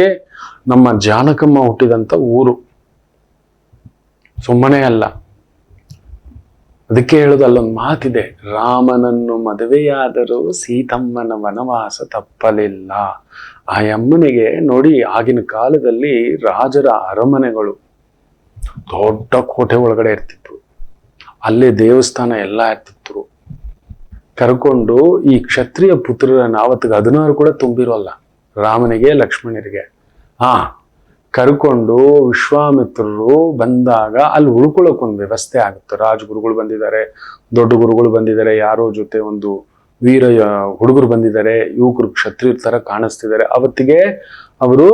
ನಮ್ಮ ಜಾನಕಮ್ಮ ಹುಟ್ಟಿದಂತ ಊರು, ಸುಮ್ಮನೆ ಅಲ್ಲ. ಅದಕ್ಕೆ ಹೇಳುದು, ಅಲ್ಲೊಂದು ಮಾತಿದೆ, ರಾಮನನ್ನು ಮದುವೆಯಾದರೂ ಸೀತಮ್ಮನ ವನವಾಸ ತಪ್ಪಲಿಲ್ಲ. ಆ ಅಮ್ಮನಿಗೆ ನೋಡಿ, ಆಗಿನ ಕಾಲದಲ್ಲಿ ರಾಜರ ಅರಮನೆಗಳು ದೊಡ್ಡ ಕೋಟೆ ಒಳಗಡೆ ಇರ್ತಿತ್ತು, ಅಲ್ಲೇ ದೇವಸ್ಥಾನ ಎಲ್ಲ ಇರ್ತಿತ್ತು. ಕರ್ಕೊಂಡು ಈ ಕ್ಷತ್ರಿಯ ಪುತ್ರರನ್ನ, ಅವತ್ತಿಗೆ 16 ಕೂಡ ತುಂಬಿರೋಲ್ಲ ರಾಮನಿಗೆ ಲಕ್ಷ್ಮಣರಿಗೆ, ಕರ್ಕೊಂಡು ವಿಶ್ವಾಮಿತ್ರರು ಬಂದಾಗ ಅಲ್ಲಿ ಉಳ್ಕೊಳ್ಳೋಕೆ ಒಂದು ವ್ಯವಸ್ಥೆ ಆಗುತ್ತೆ. ರಾಜಗುರುಗಳು ಬಂದಿದ್ದಾರೆ, ದೊಡ್ಡ ಗುರುಗಳು ಬಂದಿದ್ದಾರೆ, ಯಾರೋ ಜೊತೆ ಒಂದು ವೀರ ಹುಡುಗರು ಬಂದಿದ್ದಾರೆ, ಯುವಕರು ಕ್ಷತ್ರಿಯರ ತರ ಕಾಣಿಸ್ತಿದ್ದಾರೆ. ಅವತ್ತಿಗೆ ಅವರು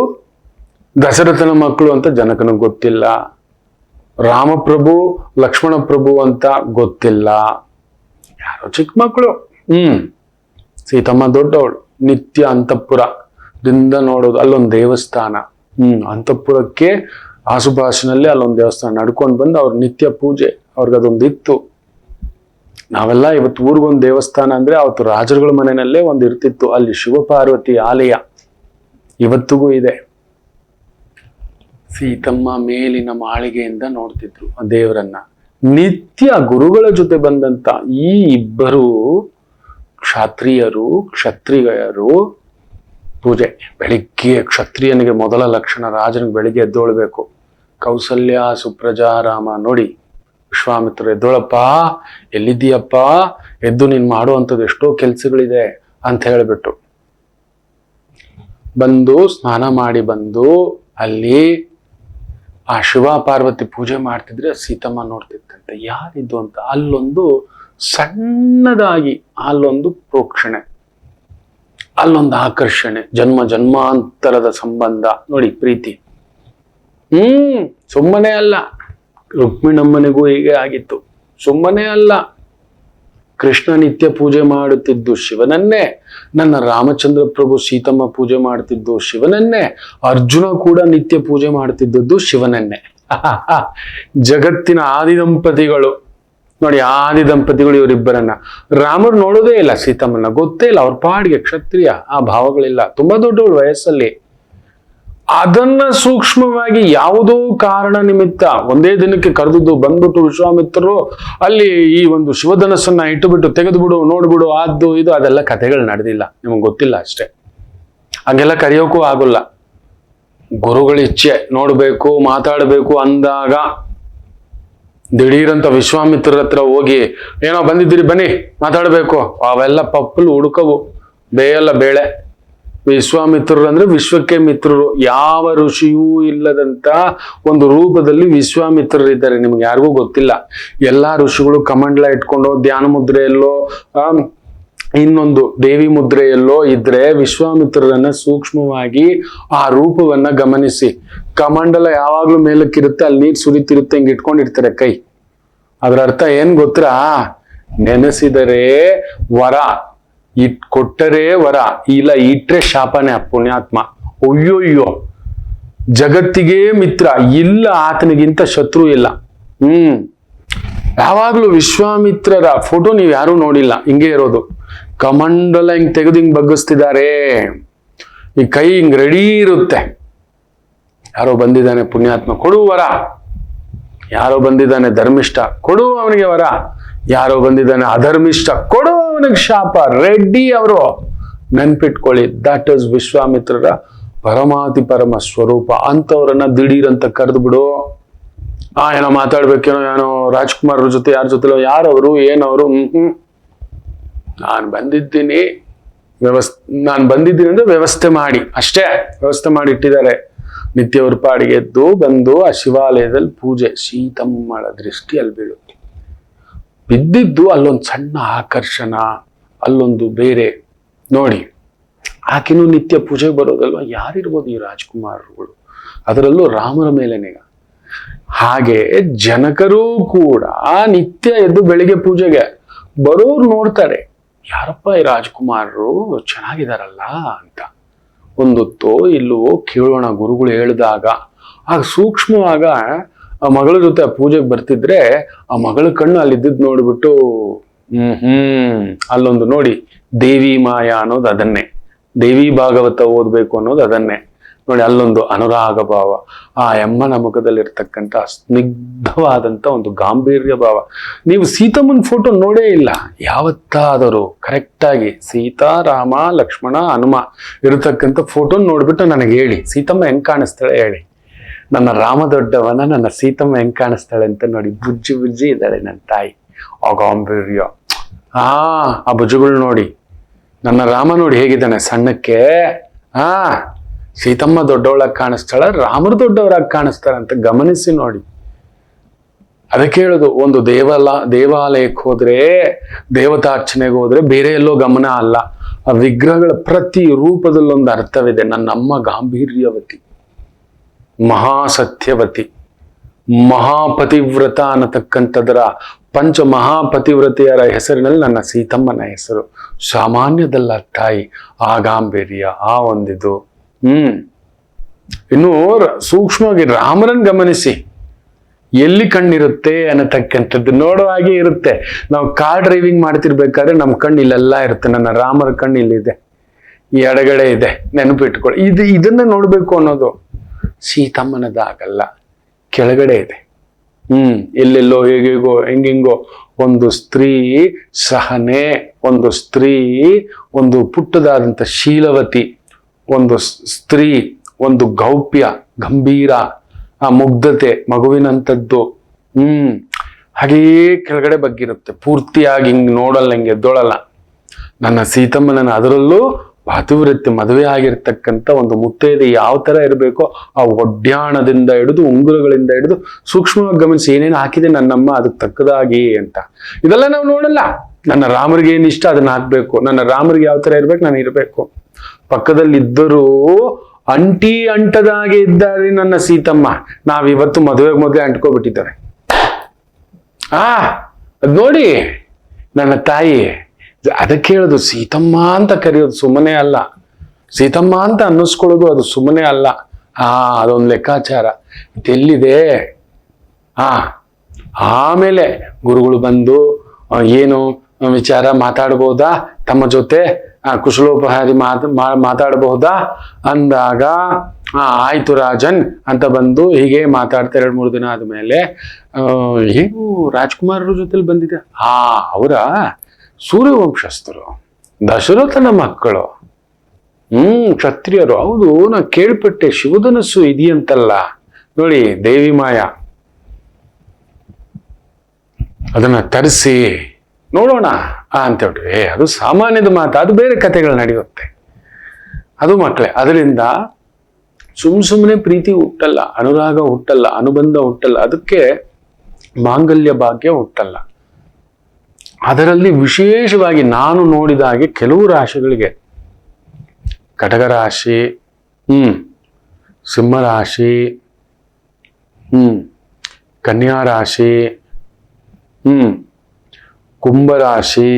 ದಶರಥನ ಮಕ್ಕಳು ಅಂತ ಜನಕನಿಗೆ ಗೊತ್ತಿಲ್ಲ, ರಾಮಪ್ರಭು ಲಕ್ಷ್ಮಣ ಪ್ರಭು ಅಂತ ಗೊತ್ತಿಲ್ಲ, ಯಾರೋ ಚಿಕ್ಕ ಮಕ್ಕಳು. ಸೀತಮ್ಮ ದೊಡ್ಡವಳು. ನಿತ್ಯ ಅಂತಃಪುರದಿಂದ ನೋಡೋದು, ಅಲ್ಲೊಂದು ದೇವಸ್ಥಾನ, ಅಂತಃಪುರಕ್ಕೆ ಆಸುಪಾಸಿನಲ್ಲಿ ಅಲ್ಲೊಂದು ದೇವಸ್ಥಾನ ನಡ್ಕೊಂಡು ಬಂದು ಅವ್ರ ನಿತ್ಯ ಪೂಜೆ, ಅವ್ರಿಗದೊಂದು ಇತ್ತು. ನಾವೆಲ್ಲ ಇವತ್ತು ಊರಿಗೊಂದು ದೇವಸ್ಥಾನ ಅಂದ್ರೆ ಅವತ್ತು ರಾಜರುಗಳ ಮನೆಯಲ್ಲೇ ಒಂದು ಇರ್ತಿತ್ತು. ಅಲ್ಲಿ ಶಿವಪಾರ್ವತಿ ಆಲಯ ಇವತ್ತಿಗೂ ಇದೆ. ಸೀತಮ್ಮ ಮೇಲಿನ ಮಾಳಿಗೆಯಿಂದ ನೋಡ್ತಿದ್ರು ಆ ದೇವರನ್ನ. ನಿತ್ಯ ಗುರುಗಳ ಜೊತೆ ಬಂದಂತ ಈ ಇಬ್ಬರು ಕ್ಷತ್ರಿಯರು ಪೂಜೆ. ಬೆಳಿಗ್ಗೆ ಕ್ಷತ್ರಿಯನಿಗೆ ಮೊದಲ ಲಕ್ಷಣ, ರಾಜನಿಗೆ ಬೆಳಿಗ್ಗೆ ಎದ್ದೊಳ್ಬೇಕು. ಕೌಸಲ್ಯ ಸುಪ್ರಜಾ ರಾಮ. ನೋಡಿ, ವಿಶ್ವಾಮಿತ್ರ ಎದ್ದೋಳಪ್ಪ, ಎಲ್ಲಿದ್ದೀಯಪ್ಪ, ಎದ್ದು ನೀನ್ ಮಾಡುವಂಥದ್ದು ಎಷ್ಟೋ ಕೆಲ್ಸಗಳಿದೆ ಅಂತ ಹೇಳ್ಬಿಟ್ಟು ಬಂದು ಸ್ನಾನ ಮಾಡಿ ಬಂದು ಅಲ್ಲಿ ಆ ಶಿವ ಪಾರ್ವತಿ ಪೂಜೆ ಮಾಡ್ತಿದ್ರೆ ಸೀತಮ್ಮ ನೋಡ್ತಿತ್ತಂತೆ. ಯಾರಿದ್ದು ಅಂತ ಅಲ್ಲೊಂದು ಸಣ್ಣದಾಗಿ ಅಲ್ಲೊಂದು ಪ್ರೋಕ್ಷಣೆ, ಅಲ್ಲೊಂದು ಆಕರ್ಷಣೆ, ಜನ್ಮಾಂತರದ ಸಂಬಂಧ. ನೋಡಿ ಪ್ರೀತಿ, ಸುಮ್ಮನೆ ಅಲ್ಲ. ರುಕ್ಮಿಣಮ್ಮನಿಗೂ ಹೀಗೆ ಆಗಿತ್ತು, ಸುಮ್ಮನೆ ಅಲ್ಲ. ಕೃಷ್ಣ ನಿತ್ಯ ಪೂಜೆ ಮಾಡುತ್ತಿದ್ದು ಶಿವನನ್ನೇ, ನನ್ನ ರಾಮಚಂದ್ರ ಪ್ರಭು ಸೀತಮ್ಮ ಪೂಜೆ ಮಾಡ್ತಿದ್ದು ಶಿವನನ್ನೇ, ಅರ್ಜುನ ಕೂಡ ನಿತ್ಯ ಪೂಜೆ ಮಾಡ್ತಿದ್ದದ್ದು ಶಿವನನ್ನೇ. ಜಗತ್ತಿನ ಆದಿ ದಂಪತಿಗಳು ನೋಡಿ, ಆದಿ ದಂಪತಿಗಳು ಇವರಿಬ್ಬರನ್ನ. ರಾಮರು ನೋಡೋದೇ ಇಲ್ಲ ಸೀತಮ್ಮನ, ಗೊತ್ತೇ ಇಲ್ಲ, ಅವ್ರ ಪಾಡಿಗೆ ಕ್ಷತ್ರಿಯ, ಆ ಭಾವಗಳಿಲ್ಲ, ತುಂಬಾ ದೊಡ್ಡವಳು ವಯಸ್ಸಲ್ಲಿ. ಅದನ್ನ ಸೂಕ್ಷ್ಮವಾಗಿ ಯಾವುದೋ ಕಾರಣ ನಿಮಿತ್ತ ಒಂದೇ ದಿನಕ್ಕೆ ಕರೆದಿದ್ದು ಬಂದ್ಬಿಟ್ಟು ವಿಶ್ವಾಮಿತ್ರರು ಅಲ್ಲಿ ಈ ಒಂದು ಶಿವಧನಸ್ಸನ್ನ ಇಟ್ಟುಬಿಟ್ಟು ತೆಗೆದುಬಿಡು, ನೋಡ್ಬಿಡು, ಆದ್ದು ಇದು ಅದೆಲ್ಲ ಕಥೆಗಳು ನಡೆದಿಲ್ಲ, ನಿಮಗೆ ಗೊತ್ತಿಲ್ಲ ಅಷ್ಟೇ. ಹಂಗೆಲ್ಲ ಕರೆಯೋಕ್ಕೂ ಆಗೋಲ್ಲ. ಗುರುಗಳ ಇಚ್ಛೆ ನೋಡ್ಬೇಕು, ಮಾತಾಡ್ಬೇಕು ಅಂದಾಗ ದಿಢೀರಂತ ವಿಶ್ವಾಮಿತ್ರರ ಹತ್ರ ಹೋಗಿ ಏನೋ ಬಂದಿದ್ದೀರಿ ಬನ್ನಿ ಮಾತಾಡ್ಬೇಕು, ಅವೆಲ್ಲ ಪಪ್ಪಲು ಹುಡುಕವು, ಬೇಯಲ್ಲ ಬೇಳೆ. ವಿಶ್ವಾಮಿತ್ರರು ಅಂದ್ರೆ ವಿಶ್ವಕ್ಕೆ ಮಿತ್ರರು. ಯಾವ ಋಷಿಯೂ ಇಲ್ಲದಂತ ಒಂದು ರೂಪದಲ್ಲಿ ವಿಶ್ವಾಮಿತ್ರರು ಇದ್ದಾರೆ. ನಿಮ್ಗೆ ಯಾರಿಗೂ ಗೊತ್ತಿಲ್ಲ. ಎಲ್ಲಾ ಋಷಿಗಳು ಕಮಂಡಲ ಇಟ್ಕೊಂಡು ಧ್ಯಾನ ಮುದ್ರೆಯಲ್ಲೋ ಇನ್ನೊಂದು ದೇವಿ ಮುದ್ರೆಯಲ್ಲೋ ಇದ್ರೆ, ವಿಶ್ವಾಮಿತ್ರರನ್ನ ಸೂಕ್ಷ್ಮವಾಗಿ ಆ ರೂಪವನ್ನ ಗಮನಿಸಿ. ಕಮಂಡಲ ಯಾವಾಗ್ಲೂ ಮೇಲಕ್ಕಿರುತ್ತೆ, ಅಲ್ಲಿ ನೀರು ಸುರಿತಿರುತ್ತೆ, ಹಿಂಗ್ ಇಟ್ಕೊಂಡಿರ್ತಾರೆ ಕೈ. ಅದ್ರ ಅರ್ಥ ಏನ್ ಗೊತ್ತಾ? ನೆನೆಸಿದರೆ ವರ, ಕೊಟ್ಟರೆ ವರ, ಇಲ್ಲ ಇಟ್ರೆ ಶಾಪನೆ. ಪುಣ್ಯಾತ್ಮ, ಅಯ್ಯೋಯ್ಯೋ, ಜಗತ್ತಿಗೆ ಮಿತ್ರ ಇಲ್ಲ, ಆತನಿಗಿಂತ ಶತ್ರು ಇಲ್ಲ. ಯಾವಾಗ್ಲೂ ವಿಶ್ವಾಮಿತ್ರರ ಫೋಟೋ ನೀವು ಯಾರು ನೋಡಿಲ್ಲ, ಹಿಂಗೆ ಇರೋದು. ಕಮಂಡಲ ಹಿಂಗ್ ತೆಗೆದು ಹಿಂಗ್ ಬಗ್ಗಿಸ್ತಿದ್ದಾರೆ, ಈ ಕೈ ಹಿಂಗ್ ರೆಡಿ ಇರುತ್ತೆ. ಯಾರೋ ಬಂದಿದ್ದಾನೆ ಪುಣ್ಯಾತ್ಮ, ಕೊಡು ವರ. ಯಾರೋ ಬಂದಿದ್ದಾನೆ ಧರ್ಮಿಷ್ಠ, ಕೊಡು ಅವನಿಗೆ ವರ. ಯಾರೋ ಬಂದಿದ್ದಾನೆ ಅಧರ್ಮಿಷ್ಠ, ಕೊಡು ಅವನಿಗೆ ಶಾಪ. ರೆಡ್ಡಿ ಅವರು, ನೆನ್ಪಿಟ್ಕೊಳ್ಳಿ, ದಟ್ ಇಸ್ ವಿಶ್ವಾಮಿತ್ರರ ಪರಮಾತಿ ಪರಮ ಸ್ವರೂಪ. ಅಂತವ್ರನ್ನ ದಿಢೀರಂತ ಕರೆದು ಬಿಡು. ಏನೋ ಮಾತಾಡ್ಬೇಕೇನೋ, ಏನೋ ರಾಜ್ಕುಮಾರ್ ಜೊತೆ ಯಾರ ಜೊತೆ, ಯಾರವರು ಏನವರು, ನಾನು ಬಂದಿದ್ದೀನಿ ಅಂದ್ರೆ ವ್ಯವಸ್ಥೆ ಮಾಡಿ ಅಷ್ಟೇ, ವ್ಯವಸ್ಥೆ ಮಾಡಿ ಇಟ್ಟಿದ್ದಾರೆ. ನಿತ್ಯವ್ರ ಪಾಡಿಗೆ ಎದ್ದು ಬಂದು ಆ ಶಿವಾಲಯದಲ್ಲಿ ಪೂಜೆ. ಸೀತಮ್ಮಳ ದೃಷ್ಟಿ ಅಲ್ಲಿ ಬೀಳುತ್ತೆ. ಬಿದ್ದಿದ್ದು ಅಲ್ಲೊಂದು ಸಣ್ಣ ಆಕರ್ಷಣ, ಅಲ್ಲೊಂದು ಬೇರೆ. ನೋಡಿ, ಆಕೆನೂ ನಿತ್ಯ ಪೂಜೆಗೆ ಬರೋದಲ್ವಾ. ಯಾರಿರ್ಬೋದು ಈ ರಾಜ್ಕುಮಾರರುಗಳು, ಅದರಲ್ಲೂ ರಾಮರ ಮೇಲೆನೆ. ಹಾಗೆ ಜನಕರೂ ಕೂಡ ನಿತ್ಯ ಎದ್ದು ಬೆಳಿಗ್ಗೆ ಪೂಜೆಗೆ ಬರೋರು ನೋಡ್ತಾರೆ, ಯಾರಪ್ಪ ಈ ರಾಜ್ಕುಮಾರರು ಚೆನ್ನಾಗಿದಾರಲ್ಲ ಅಂತ. ಒಂದೊತ್ತು ಇಲ್ಲೂ ಕೇಳೋಣ ಗುರುಗಳು ಹೇಳಿದಾಗ. ಆಗ ಸೂಕ್ಷ್ಮವಾಗ ಆ ಮಗಳ ಜೊತೆ ಪೂಜೆಗೆ ಬರ್ತಿದ್ರೆ ಆ ಮಗಳ ಕಣ್ಣು ಅಲ್ಲಿದ್ದಿದ್ ನೋಡ್ಬಿಟ್ಟು ಅಲ್ಲೊಂದು ನೋಡಿ, ದೇವಿ ಮಾಯಾ ಅನ್ನೋದು ಅದನ್ನೇ, ದೇವಿ ಭಾಗವತ ಓದ್ಬೇಕು ಅನ್ನೋದು ಅದನ್ನೇ ನೋಡಿ. ಅಲ್ಲೊಂದು ಅನುರಾಗ ಭಾವ, ಆ ಯಮ್ಮನ ಮುಖದಲ್ಲಿರ್ತಕ್ಕಂಥ ಸ್ನಿಗ್ಧವಾದಂತ ಒಂದು ಗಾಂಭೀರ್ಯ ಭಾವ. ನೀವು ಸೀತಮ್ಮನ ಫೋಟೋ ನೋಡೇ ಇಲ್ಲ ಯಾವತ್ತಾದರೂ ಕರೆಕ್ಟಾಗಿ. ಸೀತಾ, ರಾಮ, ಲಕ್ಷ್ಮಣ, ಹನುಮ ಇರತಕ್ಕಂಥ ಫೋಟೋ ನೋಡ್ಬಿಟ್ಟು ನನಗೆ ಹೇಳಿ, ಸೀತಮ್ಮ ಹೆಂಗ್ ಕಾಣಿಸ್ತಾಳೆ ಹೇಳಿ. ನನ್ನ ರಾಮ ದೊಡ್ಡವನ, ನನ್ನ ಸೀತಮ್ಮ ಹೆಂಗ್ ಕಾಣಿಸ್ತಾಳೆ ಅಂತ ನೋಡಿ. ಬುಜ್ಜಿ ಬುಜ್ಜಿ ಇದ್ದಾಳೆ ನನ್ನ ತಾಯಿ, ಆ ಗಾಂಭೀರ್ಯ. ಆ ಭುಜಗಳು ನೋಡಿ. ನನ್ನ ರಾಮ ನೋಡಿ ಹೇಗಿದ್ದಾನೆ ಸಣ್ಣಕ್ಕೆ. ಸೀತಮ್ಮ ದೊಡ್ಡವಳಾಗಿ ಕಾಣಿಸ್ತಾಳ, ರಾಮರು ದೊಡ್ಡವರಾಗಿ ಕಾಣಿಸ್ತಾರ ಅಂತ ಗಮನಿಸಿ ನೋಡಿ. ಅದಕ್ಕೆ ಹೇಳುದು, ಒಂದು ದೇವಾಲಯಕ್ಕೆ ಹೋದ್ರೆ, ದೇವತಾರ್ಚನೆಗೆ ಹೋದ್ರೆ ಬೇರೆ ಎಲ್ಲೋ ಗಮನ ಅಲ್ಲ. ಆ ವಿಗ್ರಹಗಳ ಪ್ರತಿ ರೂಪದಲ್ಲೊಂದು ಅರ್ಥವಿದೆ. ನನ್ನಮ್ಮ ಗಾಂಭೀರ್ಯವತಿ, ಮಹಾಸತ್ಯವತಿ, ಮಹಾಪತಿವ್ರತ ಅನ್ನತಕ್ಕಂಥದ್ರ ಪಂಚ ಮಹಾಪತಿವ್ರತೆಯರ ಹೆಸರಿನಲ್ಲಿ ನನ್ನ ಸೀತಮ್ಮನ ಹೆಸರು. ಸಾಮಾನ್ಯದಲ್ಲ ತಾಯಿ. ಆ ಗಾಂಭೀರ್ಯ, ಆ ಒಂದಿದು. ಇನ್ನು ಸೂಕ್ಷ್ಮವಾಗಿ ರಾಮರನ್ ಗಮನಿಸಿ, ಎಲ್ಲಿ ಕಣ್ಣಿರುತ್ತೆ ಅನ್ನತಕ್ಕಂಥದ್ದು ನೋಡೋ ಹಾಗೆ ಇರುತ್ತೆ. ನಾವು ಕಾರ್ ಡ್ರೈವಿಂಗ್ ಮಾಡ್ತಿರ್ಬೇಕಾದ್ರೆ ನಮ್ಮ ಕಣ್ಣು ಇಲ್ಲೆಲ್ಲ ಇರುತ್ತೆ. ನನ್ನ ರಾಮರ ಕಣ್ಣು ಇಲ್ಲಿದೆ, ಈ ಎಡಗಡೆ ಇದೆ, ನೆನಪಿಟ್ಕೊಳ್ಳಿ. ಇದನ್ನ ನೋಡ್ಬೇಕು ಅನ್ನೋದು. ಸೀತಮ್ಮನದಾಗಲ್ಲ, ಕೆಳಗಡೆ ಇದೆ. ಎಲ್ಲೆಲ್ಲೋ ಹೇಗೇಗೋ ಹೆಂಗೆಂಗೋ ಒಂದು ಸ್ತ್ರೀ ಸಹನೆ, ಒಂದು ಸ್ತ್ರೀ ಒಂದು ಪುಟ್ಟದಾದಂಥ ಶೀಲವತಿ, ಒಂದು ಸ್ತ್ರೀ ಒಂದು ಗೌಪ್ಯ ಗಂಭೀರ, ಆ ಮುಗ್ಧತೆ ಮಗುವಿನಂಥದ್ದು. ಹಾಗೆಯೇ ಕೆಳಗಡೆ ಬಗ್ಗಿರುತ್ತೆ. ಪೂರ್ತಿಯಾಗಿ ಹಿಂಗ್ ನೋಡಲ್ಲ, ಹಿಂಗೆ ಎದ್ದೋಳಲ್ಲ. ನನ್ನ ಸೀತಮ್ಮನ ಅದರಲ್ಲೂ ಪಾತಿವ್ರತ್ಯ ಮದುವೆ ಆಗಿರ್ತಕ್ಕಂಥ ಒಂದು ಮುತ್ತೈದೆ ಯಾವ ತರ ಇರಬೇಕೋ, ಆ ಒಡ್ಯಾಣದಿಂದ ಹಿಡಿದು ಉಂಗುರಗಳಿಂದ ಹಿಡಿದು ಸೂಕ್ಷ್ಮವಾಗಿ ಗಮನಿಸಿ ಏನೇನು ಹಾಕಿದೆ ನನ್ನಮ್ಮ ಅದಕ್ಕೆ ತಕ್ಕದಾಗಿ ಅಂತ. ಇದೆಲ್ಲ ನಾವು ನೋಡಲ್ಲ. ನನ್ನ ರಾಮರಿಗೆ ಏನ್ ಇಷ್ಟ ಅದನ್ನ ಹಾಕ್ಬೇಕು, ನನ್ನ ರಾಮರಿಗೆ ಯಾವ ತರ ಇರ್ಬೇಕು ನಾನು ಇರ್ಬೇಕು. ಪಕ್ಕದಲ್ಲಿ ಇದ್ದರೂ ಅಂಟಿ ಅಂಟದಾಗೆ ಇದ್ದಾರೆ ನನ್ನ ಸೀತಮ್ಮ. ನಾವಿವತ್ತು ಮದುವೆಗೆ ಮೊದಲೇ ಅಂಟ್ಕೊಬಿಟ್ಟಿದ್ದಾರೆ. ಅದ್ ನೋಡಿ ನನ್ನ ತಾಯಿ. ಅದಕ್ಕೆ ಹೇಳುದು, ಸೀತಮ್ಮ ಅಂತ ಕರೆಯೋದು ಸುಮ್ಮನೆ ಅಲ್ಲ, ಸೀತಮ್ಮ ಅಂತ ಅನ್ನಿಸ್ಕೊಳ್ಳೋದು ಅದು ಸುಮ್ಮನೆ ಅಲ್ಲ. ಅದೊಂದು ಲೆಕ್ಕಾಚಾರ. ಇದೆಲ್ಲಿದೆ. ಆಮೇಲೆ ಗುರುಗಳು ಬಂದು ಏನು ವಿಚಾರ ಮಾತಾಡ್ಬೋದಾ ತಮ್ಮ ಜೊತೆ, ಕುಶಲೋಪಹಾರಿ ಮಾತಾಡಬಹುದಾ ಅಂದಾಗ, ಆಯ್ತು ರಾಜನ್ ಅಂತ ಬಂದು ಹೀಗೆ ಮಾತಾಡ್ತಾ 2-3 ದಿನ ಆದ್ಮೇಲೆ, ಏನು ರಾಜ್ಕುಮಾರರ ಜೊತೆಲಿ ಬಂದಿದೆ. ಅವರ ಸೂರ್ಯವಂಶಸ್ಥರು, ದಶರಥನ ಮಕ್ಕಳು, ಕ್ಷತ್ರಿಯರು. ಹೌದು, ನಾ ಕೇಳ್ಪಟ್ಟೆ ಶಿವಧನಸ್ಸು ಇದೆಯಂತಲ್ಲ. ನೋಡಿ ದೇವಿ ಮಾಯಾ, ಅದನ್ನ ತರಿಸಿ ನೋಡೋಣ ಅಂತ ಹೇಳ್ರಿ. ಅದು ಸಾಮಾನ್ಯದ ಮಾತು, ಅದು ಬೇರೆ ಕಥೆಗಳು ನಡೆಯುತ್ತೆ. ಅದು ಮಕ್ಕಳೇ. ಅದರಿಂದ ಸುಮ್ಮನೆ ಪ್ರೀತಿ ಹುಟ್ಟಲ್ಲ, ಅನುರಾಗ ಹುಟ್ಟಲ್ಲ, ಅನುಬಂಧ ಹುಟ್ಟಲ್ಲ, ಅದಕ್ಕೆ ಮಾಂಗಲ್ಯ ಭಾಗ್ಯ ಹುಟ್ಟಲ್ಲ. ಅದರಲ್ಲಿ ವಿಶೇಷವಾಗಿ ನಾನು ನೋಡಿದ ಹಾಗೆ ಕೆಲವು ರಾಶಿಗಳಿಗೆ, ಕಟಕ ರಾಶಿ, ಸಿಂಹ ರಾಶಿ, ಕನ್ಯಾ ರಾಶಿ, ಕುಂಭರಾಶಿ,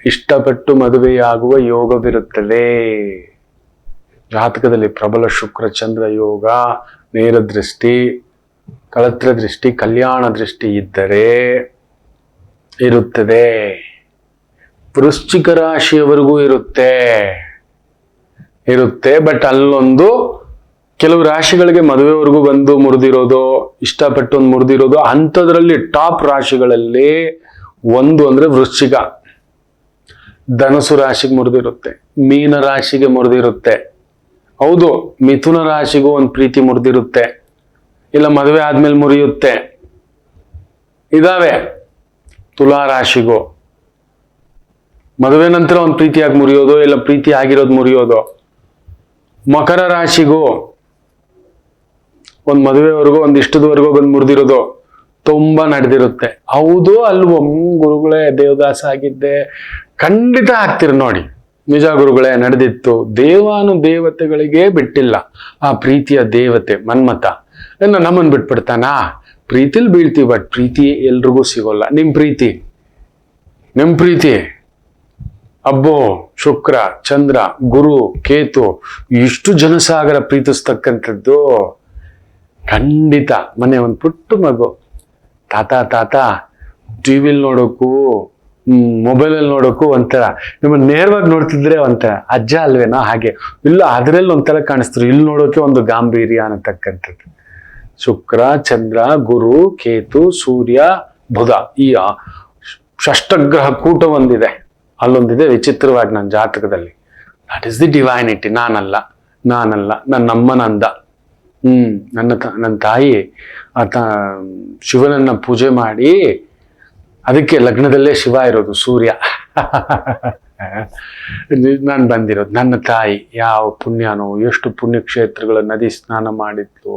ಇಷ್ಟಪಟ್ಟು ಮದುವೆಯಾಗುವ ಯೋಗವಿರುತ್ತದೆ. ಜಾತಕದಲ್ಲಿ ಪ್ರಬಲ ಶುಕ್ರ ಚಂದ್ರ ಯೋಗ, ನೇರ ದೃಷ್ಟಿ, ಕಳತ್ರ ದೃಷ್ಟಿ, ಕಲ್ಯಾಣ ದೃಷ್ಟಿ ಇದ್ದರೆ ಇರುತ್ತದೆ. ವೃಶ್ಚಿಕ ರಾಶಿಯವರೆಗೂ ಇರುತ್ತೆ. ಬಟ್ ಅಲ್ಲೊಂದು ಕೆಲವು ರಾಶಿಗಳಿಗೆ ಮದುವೆವರೆಗೂ ಬಂದು ಮುರಿದಿರೋದು, ಇಷ್ಟಪಟ್ಟು ಒಂದು ಮುರಿದಿರೋದು. ಅಂಥದ್ರಲ್ಲಿ ಟಾಪ್ ರಾಶಿಗಳಲ್ಲಿ ಒಂದು ಅಂದ್ರೆ ವೃಶ್ಚಿಕ, ಧನಸು ರಾಶಿಗೆ ಮುರಿದಿರುತ್ತೆ, ಮೀನ ರಾಶಿಗೆ ಮುರಿದಿರುತ್ತೆ. ಹೌದು, ಮಿಥುನ ರಾಶಿಗೂ ಒಂದು ಪ್ರೀತಿ ಮುರಿದಿರುತ್ತೆ, ಇಲ್ಲ ಮದುವೆ ಆದ್ಮೇಲೆ ಮುರಿಯುತ್ತೆ, ಇದಾವೆ. ತುಲಾ ರಾಶಿಗೂ ಮದುವೆ ನಂತರ ಒಂದು ಪ್ರೀತಿಯಾಗಿ ಮುರಿಯೋದು, ಇಲ್ಲ ಪ್ರೀತಿ ಆಗಿರೋದು ಮುರಿಯೋದು. ಮಕರ ರಾಶಿಗೂ ಒಂದು ಮದುವೆವರೆಗೂ ಒಂದು ಇಷ್ಟದವರೆಗೂ ಬಂದು ಮುರಿದಿರೋದು ತುಂಬಾ ನಡೆದಿರುತ್ತೆ. ಹೌದು ಅಲ್ವೋ? ಗುರುಗಳೇ ದೇವದಾಸ ಆಗಿದ್ದೆ, ಖಂಡಿತ ಆಗ್ತಿರ್ ನೋಡಿ. ನಿಜ ಗುರುಗಳೇ, ನಡೆದಿತ್ತು. ದೇವಾನುದೇವತೆಗಳಿಗೆ ಬಿಟ್ಟಿಲ್ಲ ಆ ಪ್ರೀತಿಯ ದೇವತೆ ಮನ್ಮಥ. ನಮ್ಮನ್ ಬಿಟ್ಬಿಡ್ತಾನಾ? ಪ್ರೀತಿಲ್ ಬೀಳ್ತೀವಿ, ಬಟ್ ಪ್ರೀತಿ ಎಲ್ರಿಗೂ ಸಿಗೋಲ್ಲ. ನಿಮ್ ಪ್ರೀತಿ ಅಬ್ಬೋ, ಶುಕ್ರ, ಚಂದ್ರ, ಗುರು, ಕೇತು, ಇಷ್ಟು ಜನಸಾಗರ ಪ್ರೀತಿಸ್ತಕ್ಕಂಥದ್ದು ಖಂಡಿತ. ಮನೆ ಒಂದು ಪುಟ್ಟ ಮಗು, ತಾತ ಟಿವಿಲ್ ನೋಡೋಕು ಮೊಬೈಲಲ್ಲಿ ನೋಡೋಕು ಒಂಥರ, ನಿಮ್ಮನ್ನ ನೇರವಾಗಿ ನೋಡ್ತಿದ್ರೆ ಒಂಥರ ಅಜ್ಜ ಅಲ್ವೇನೋ ಹಾಗೆ. ಇಲ್ಲ ಅದರಲ್ಲಿ ಒಂಥರ ಕಾಣಿಸ್ತಾರೆ, ಇಲ್ಲಿ ನೋಡೋಕೆ ಒಂದು ಗಾಂಭೀರ್ಯ ಅನ್ನತಕ್ಕಂಥದ್ದು. ಶುಕ್ರ, ಚಂದ್ರ, ಗುರು, ಕೇತು, ಸೂರ್ಯ, ಬುಧ, ಈ ಷಷ್ಟಗ್ರಹ ಕೂಟ ಒಂದಿದೆ, ಅಲ್ಲೊಂದಿದೆ ವಿಚಿತ್ರವಾಗಿ ನನ್ನ ಜಾತಕದಲ್ಲಿ. That is the divinity. ನಾನಲ್ಲ, ನನ್ನ ಅಮ್ಮನಂದ. ನನ್ನ ತಾಯಿ ಶಿವನನ್ನ ಪೂಜೆ ಮಾಡಿ, ಅದಕ್ಕೆ ಲಗ್ನದಲ್ಲೇ ಶಿವ ಇರೋದು, ಸೂರ್ಯ. ನಾನು ಬಂದಿರೋದು. ನನ್ನ ತಾಯಿ ಯಾವ ಪುಣ್ಯನೋ, ಎಷ್ಟು ಪುಣ್ಯಕ್ಷೇತ್ರಗಳ ನದಿ ಸ್ನಾನ ಮಾಡಿದ್ಲು,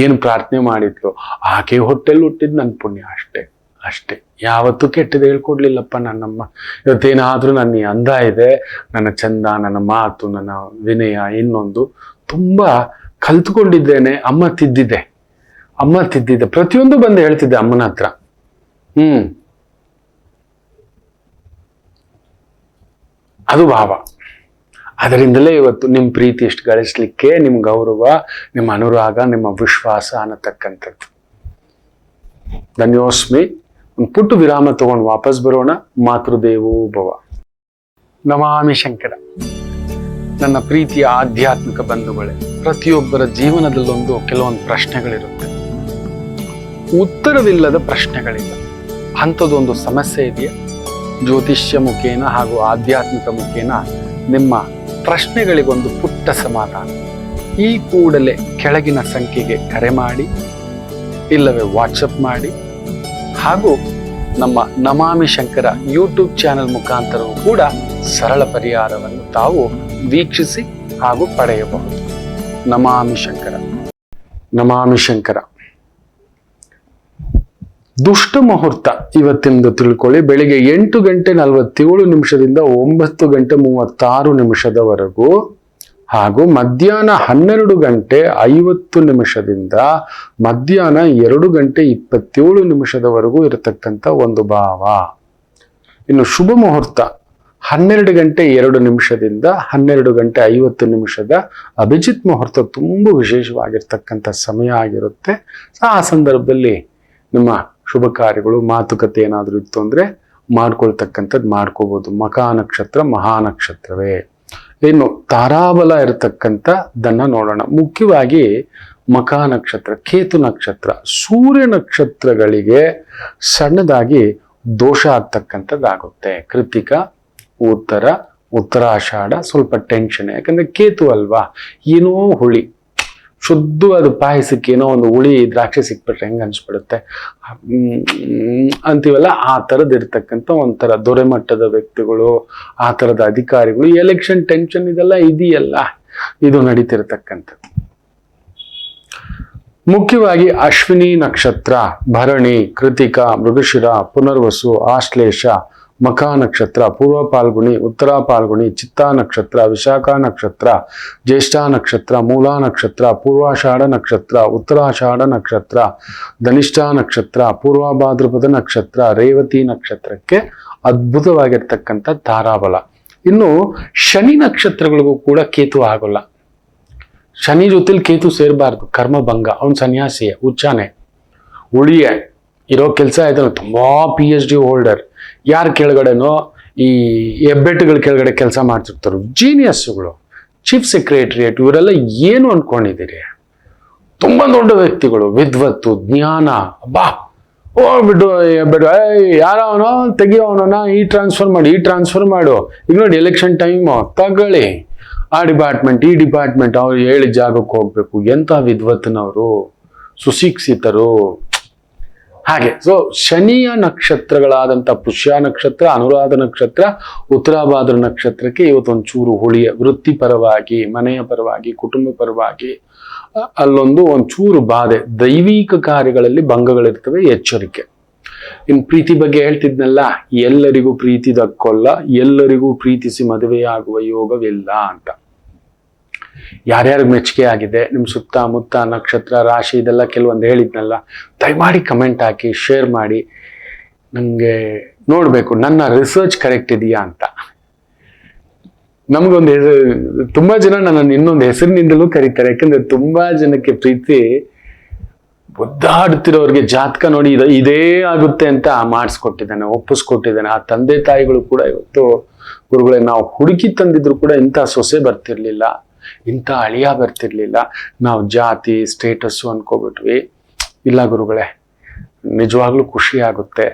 ಏನು ಪ್ರಾರ್ಥನೆ ಮಾಡಿದ್ಲು, ಆಕೆ ಹೊಟ್ಟೆಲ್ಲಿ ಹುಟ್ಟಿದ್ ನನ್ನ ಪುಣ್ಯ. ಅಷ್ಟೇ. ಯಾವತ್ತೂ ಕೆಟ್ಟದ್ದು ಹೇಳ್ಕೊಡ್ಲಿಲ್ಲಪ್ಪ ನನ್ನಮ್ಮ. ಇವತ್ತೇನಾದ್ರೂ ನನ್ನ ಅಂದ ಇದೆ, ನನ್ನ ಚಂದ, ನನ್ನ ಮಾತು, ನನ್ನ ವಿನಯ, ಇನ್ನೊಂದು ತುಂಬಾ ಕಲ್ತ್ಕೊಂಡಿದ್ದೇನೆ. ಅಮ್ಮ ತಿದ್ದಿದೆ. ಪ್ರತಿಯೊಂದು ಬಂದು ಹೇಳ್ತಿದ್ದೆ ಅಮ್ಮನ ಹತ್ರ. ಅದು ಭಾವ. ಅದರಿಂದಲೇ ಇವತ್ತು ನಿಮ್ಮ ಪ್ರೀತಿ ಎಷ್ಟು ಗಳಿಸ್ಲಿಕ್ಕೆ, ನಿಮ್ಮ ಗೌರವ, ನಿಮ್ಮ ಅನುರಾಗ, ನಿಮ್ಮ ವಿಶ್ವಾಸ ಅನ್ನತಕ್ಕಂಥದ್ದು. ಧನ್ಯೋಸ್ಮಿ. ಒಂದು ಪುಟ್ಟು ವಿರಾಮ ತಗೊಂಡು ವಾಪಸ್ ಬರೋಣ. ಮಾತೃದೇವೋ ಭವ. ನಮಾಮಿ ಶಂಕರ. ನನ್ನ ಪ್ರೀತಿಯ ಆಧ್ಯಾತ್ಮಿಕ ಬಂಧುಗಳೇ, ಪ್ರತಿಯೊಬ್ಬರ ಜೀವನದಲ್ಲೊಂದು ಕೆಲವೊಂದು ಪ್ರಶ್ನೆಗಳಿರುತ್ತೆ, ಉತ್ತರವಿಲ್ಲದ ಪ್ರಶ್ನೆಗಳಿಲ್ಲ. ಅಂಥದ್ದೊಂದು ಸಮಸ್ಯೆ ಇದೆಯಾ? ಜ್ಯೋತಿಷ್ಯ ಮುಖೇನ ಹಾಗೂ ಆಧ್ಯಾತ್ಮಿಕ ಮುಖೇನ ನಿಮ್ಮ ಪ್ರಶ್ನೆಗಳಿಗೊಂದು ಪುಟ್ಟ ಸಮಾಧಾನ. ಈ ಕೂಡಲೇ ಕೆಳಗಿನ ಸಂಖ್ಯೆಗೆ ಕರೆ ಮಾಡಿ, ಇಲ್ಲವೇ ವಾಟ್ಸಪ್ ಮಾಡಿ, ಹಾಗೂ ನಮ್ಮ ನಮಾಮಿ ಶಂಕರ ಯೂಟ್ಯೂಬ್ ಚಾನೆಲ್ ಮುಖಾಂತರವೂ ಕೂಡ ಸರಳ ಪರಿಹಾರವನ್ನು ತಾವು ವೀಕ್ಷಿಸಿ ಹಾಗೂ ಪಡೆಯಬಹುದು. ನಮಾಮಿ ಶಂಕರ. ದುಷ್ಟ ಮುಹೂರ್ತ ಇವತ್ತಿಂದ ತಿಳ್ಕೊಳ್ಳಿ. ಬೆಳಿಗ್ಗೆ 8:47 9:36 ಹಾಗೂ ಮಧ್ಯಾಹ್ನ 12:50 ಮಧ್ಯಾಹ್ನ 2:27 ಇರತಕ್ಕಂಥ ಒಂದು ಭಾವ. ಇನ್ನು ಶುಭ ಮುಹೂರ್ತ 12:02 12:50 ಅಭಿಜಿತ್ ಮುಹೂರ್ತ ತುಂಬಾ ವಿಶೇಷವಾಗಿರ್ತಕ್ಕಂಥ ಸಮಯ ಆಗಿರುತ್ತೆ. ಆ ಸಂದರ್ಭದಲ್ಲಿ ನಿಮ್ಮ ಶುಭ ಕಾರ್ಯಗಳು, ಮಾತುಕತೆ ಏನಾದರೂ ಇತ್ತು ಅಂದ್ರೆ ಮಾಡ್ಕೊಳ್ತಕ್ಕಂಥದ್ದು ಮಾಡ್ಕೋಬಹುದು. ಮಖಾ ನಕ್ಷತ್ರ ಮಹಾನಕ್ಷತ್ರವೇ. ಇನ್ನು ತಾರಾಬಲ ಇರತಕ್ಕಂಥದ್ದನ್ನ ನೋಡೋಣ. ಮುಖ್ಯವಾಗಿ ಮಖಾ ನಕ್ಷತ್ರ, ಕೇತು ನಕ್ಷತ್ರ, ಸೂರ್ಯ ನಕ್ಷತ್ರಗಳಿಗೆ ಸಣ್ಣದಾಗಿ ದೋಷ ಆಗ್ತಕ್ಕಂಥದ್ದಾಗುತ್ತೆ. ಕೃತಿಕ, ಉತ್ತರಾಷಾಢ ಸ್ವಲ್ಪ ಟೆನ್ಷನ್. ಯಾಕಂದ್ರೆ ಕೇತು ಅಲ್ವಾ, ಏನೋ ಹುಳಿ, ಶುದ್ಧವಾದ ಪಾಯಸಕ್ಕೆ ಏನೋ ಒಂದು ಹುಳಿ ದ್ರಾಕ್ಷಿ ಸಿಕ್ಬಿಟ್ರೆ ಹೆಂಗ ಅನ್ಸ್ಬಿಡುತ್ತೆ ಅಂತೀವಲ್ಲ, ಆ ಥರದ್ದು ಇರ್ತಕ್ಕಂಥ ಒಂಥರ ದೊರೆ ಮಟ್ಟದ ವ್ಯಕ್ತಿಗಳು, ಆ ಥರದ ಅಧಿಕಾರಿಗಳು, ಎಲೆಕ್ಷನ್ ಟೆನ್ಷನ್ ಇದೆಲ್ಲ ಇದೆಯಲ್ಲ, ಇದು ನಡೀತಿರ್ತಕ್ಕಂಥದ್ದು. ಮುಖ್ಯವಾಗಿ ಅಶ್ವಿನಿ ನಕ್ಷತ್ರ, ಭರಣಿ, ಕೃತಿಕ, ಮೃಗಶಿರ, ಪುನರ್ವಸು, ಆಶ್ಲೇಷ, ಮಖಾ ನಕ್ಷತ್ರ, ಪೂರ್ವ ಪಾಲ್ಗುಣಿ, ಉತ್ತರ ಪಾಲ್ಗುಣಿ, ಚಿತ್ತಾ ನಕ್ಷತ್ರ, ವಿಶಾಖ ನಕ್ಷತ್ರ, ಜ್ಯೇಷ್ಠ ನಕ್ಷತ್ರ, ಮೂಲಾ ನಕ್ಷತ್ರ, ಪೂರ್ವಾಷಾಢ ನಕ್ಷತ್ರ, ಉತ್ತರಾಷಾಢ ನಕ್ಷತ್ರ, ಧನಿಷ್ಠ ನಕ್ಷತ್ರ, ಪೂರ್ವ ಭಾದ್ರಪದ ನಕ್ಷತ್ರ, ರೇವತಿ ನಕ್ಷತ್ರಕ್ಕೆ ಅದ್ಭುತವಾಗಿರ್ತಕ್ಕಂಥ ತಾರಾಬಲ. ಇನ್ನು ಶನಿ ನಕ್ಷತ್ರಗಳಿಗೂ ಕೂಡ ಕೇತು ಆಗೋಲ್ಲ. ಶನಿ ಜೊತೆಲಿ ಕೇತು ಸೇರಬಾರ್ದು, ಕರ್ಮಭಂಗ. ಅವನು ಸನ್ಯಾಸಿಯೇ, ಹುಚ್ಚಾನೆ, ಉಳಿಯೇ ಇರೋ ಕೆಲಸ ಇದ್ದಾನೆ, ತುಂಬಾ PhD ಹೋಲ್ಡರ್. ಯಾರ ಕೆಳಗಡೆನೋ ಈ ಹೆಬ್ಬೆಟ್ಟುಗಳ ಕೆಳಗಡೆ ಕೆಲಸ ಮಾಡ್ತಿರ್ತಾರೆ, ಜೀನಿಯಸ್ಗಳು, ಚೀಫ್ ಸೆಕ್ರೆಟರಿಯೇಟ್, ಇವರೆಲ್ಲ ಏನು ಅನ್ಕೊಂಡಿದ್ದೀರಿ? ತುಂಬಾ ದೊಡ್ಡ ವ್ಯಕ್ತಿಗಳು, ವಿದ್ವತ್ತು, ಜ್ಞಾನ. ಬಿಡು ಯಾರ ಅವನೋ ತೆಗಿಯೋವನ, ಈ ಟ್ರಾನ್ಸ್ಫರ್ ಮಾಡು. ಈಗ ನೋಡಿ ಎಲೆಕ್ಷನ್ ಟೈಮ್ ತಗೊಳ್ಳಿ, ಆ ಡಿಪಾರ್ಟ್ಮೆಂಟ್ ಈ ಡಿಪಾರ್ಟ್ಮೆಂಟ್, ಅವ್ರು ಹೇಳಿ ಜಾಗಕ್ಕೆ ಹೋಗ್ಬೇಕು. ಎಂತ ವಿದ್ವತ್ನವರು, ಸುಶಿಕ್ಷಿತರು. ಹಾಗೆ ಸೊ ಶನಿಯ ನಕ್ಷತ್ರಗಳಾದಂಥ ಪುಷ್ಯ ನಕ್ಷತ್ರ, ಅನುರಾಧ ನಕ್ಷತ್ರ, ಉತ್ತರಾಭಾದ್ರ ನಕ್ಷತ್ರಕ್ಕೆ ಇವತ್ತೊಂಚೂರು ಹುಳಿಯ ವೃತ್ತಿ ಪರವಾಗಿ, ಮನೆಯ ಪರವಾಗಿ, ಕುಟುಂಬ ಪರವಾಗಿ ಅಲ್ಲೊಂದು ಒಂಚೂರು ಬಾಧೆ, ದೈವಿಕ ಕಾರ್ಯಗಳಲ್ಲಿ ಭಂಗಗಳಿರ್ತವೆ, ಎಚ್ಚರಿಕೆ. ಇನ್ ಪ್ರೀತಿ ಬಗ್ಗೆ ಹೇಳ್ತಿದ್ನಲ್ಲ, ಎಲ್ಲರಿಗೂ ಪ್ರೀತಿ ದಕ್ಕೋಲ್ಲ, ಎಲ್ಲರಿಗೂ ಪ್ರೀತಿಸಿ ಮದುವೆಯಾಗುವ ಯೋಗವಿಲ್ಲ ಅಂತ. ಯಾರ್ಯಾರಿಗೆ ಮೆಚ್ಚುಗೆ ಆಗಿದೆ ನಿಮ್ಮ ಸುತ್ತಮುತ್ತ ನಕ್ಷತ್ರ ರಾಶಿ ಇದೆಲ್ಲ ಕೆಲವೊಂದು ಹೇಳಿದ್ನಲ್ಲ, ದಯಮಾಡಿ ಕಮೆಂಟ್ ಹಾಕಿ, ಶೇರ್ ಮಾಡಿ. ನನಗೆ ನೋಡಬೇಕು ನನ್ನ ರಿಸರ್ಚ್ ಕರೆಕ್ಟ್ ಇದೆಯಾ ಅಂತ. ನಮಗೊಂದು ತುಂಬಾ ಜನ ನನ್ನನ್ನು ಇನ್ನೊಂದು ಹೆಸರಿನಿಂದಲೂ ಕರೀತಾರೆ, ಯಾಕಂದ್ರೆ ತುಂಬಾ ಜನಕ್ಕೆ ಪ್ರೀತಿ ಒದ್ದಾಡುತ್ತಿರೋರಿಗೆ ಜಾತಕ ನೋಡಿ ಇದೇ ಆಗುತ್ತೆ ಅಂತ ಮಾಡಿಸ್ಕೊಟ್ಟಿದ್ದಾನೆ, ಒಪ್ಪಿಸ್ಕೊಟ್ಟಿದ್ದಾನೆ. ಆ ತಂದೆ ತಾಯಿಗಳು ಕೂಡ ಇವತ್ತು ಗುರುಗಳೇ, ನಾವು ಹುಡುಕಿ ತಂದಿದ್ರು ಕೂಡ ಇಂಥ ಸೊಸೆ ಬರ್ತಿರ್ಲಿಲ್ಲ, ಇಂಥ ಅಳಿಯ ಬರ್ತಿರ್ಲಿಲ್ಲ, ನಾವು ಜಾತಿ ಸ್ಟೇಟಸ್ಸು ಅನ್ಕೋಬಿಟ್ವಿ. ಇಲ್ಲ ಗುರುಗಳೇ, ನಿಜವಾಗ್ಲೂ ಖುಷಿ ಆಗುತ್ತೆ.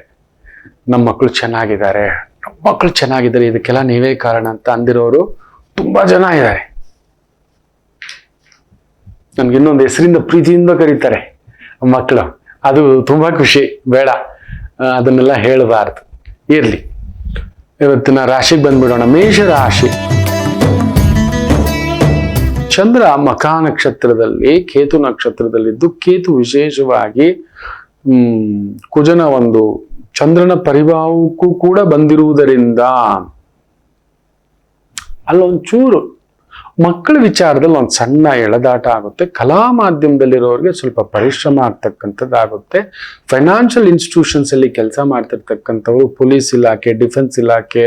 ನಮ್ಮ ಮಕ್ಕಳು ಚೆನ್ನಾಗಿದ್ದಾರೆ, ಇದಕ್ಕೆಲ್ಲ ನೀವೇ ಕಾರಣ ಅಂತ ಅಂದಿರೋರು ತುಂಬಾ ಜನ ಇದ್ದಾರೆ. ನನ್ಗೆ ಇನ್ನೊಂದು ಹೆಸರಿಂದ ಪ್ರೀತಿಯಿಂದ ಕರೀತಾರೆ ಮಕ್ಕಳು, ಅದು ತುಂಬಾ ಖುಷಿ. ಬೇಡ ಅದನ್ನೆಲ್ಲ ಹೇಳಬಾರ್ದು, ಇರ್ಲಿ. ಇವತ್ತಿನ ರಾಶಿಗೆ ಬಂದ್ಬಿಡೋಣ. ಮೇಷ ರಾಶಿ. ಚಂದ್ರ ಮಖಾ ನಕ್ಷತ್ರದಲ್ಲಿ, ಕೇತು ನಕ್ಷತ್ರದಲ್ಲಿದ್ದು, ಕೇತು ವಿಶೇಷವಾಗಿ ಕುಜನ ಒಂದು ಚಂದ್ರನ ಪರಿಭಾವಕ್ಕೂ ಕೂಡ ಬಂದಿರುವುದರಿಂದ ಅಲ್ಲೊಂಚೂರು ಮಕ್ಕಳ ವಿಚಾರದಲ್ಲಿ ಒಂದು ಸಣ್ಣ ಎಳೆದಾಟ ಆಗುತ್ತೆ. ಕಲಾ ಮಾಧ್ಯಮದಲ್ಲಿರೋರಿಗೆ ಸ್ವಲ್ಪ ಪರಿಶ್ರಮ ಆಗ್ತಕ್ಕಂಥದ್ದಾಗುತ್ತೆ. ಫೈನಾನ್ಷಿಯಲ್ ಇನ್ಸ್ಟಿಟ್ಯೂಷನ್ಸ್ ಅಲ್ಲಿ ಕೆಲಸ ಮಾಡ್ತಿರ್ತಕ್ಕಂಥವ್ರು, ಪೊಲೀಸ್ ಇಲಾಖೆ, ಡಿಫೆನ್ಸ್ ಇಲಾಖೆ,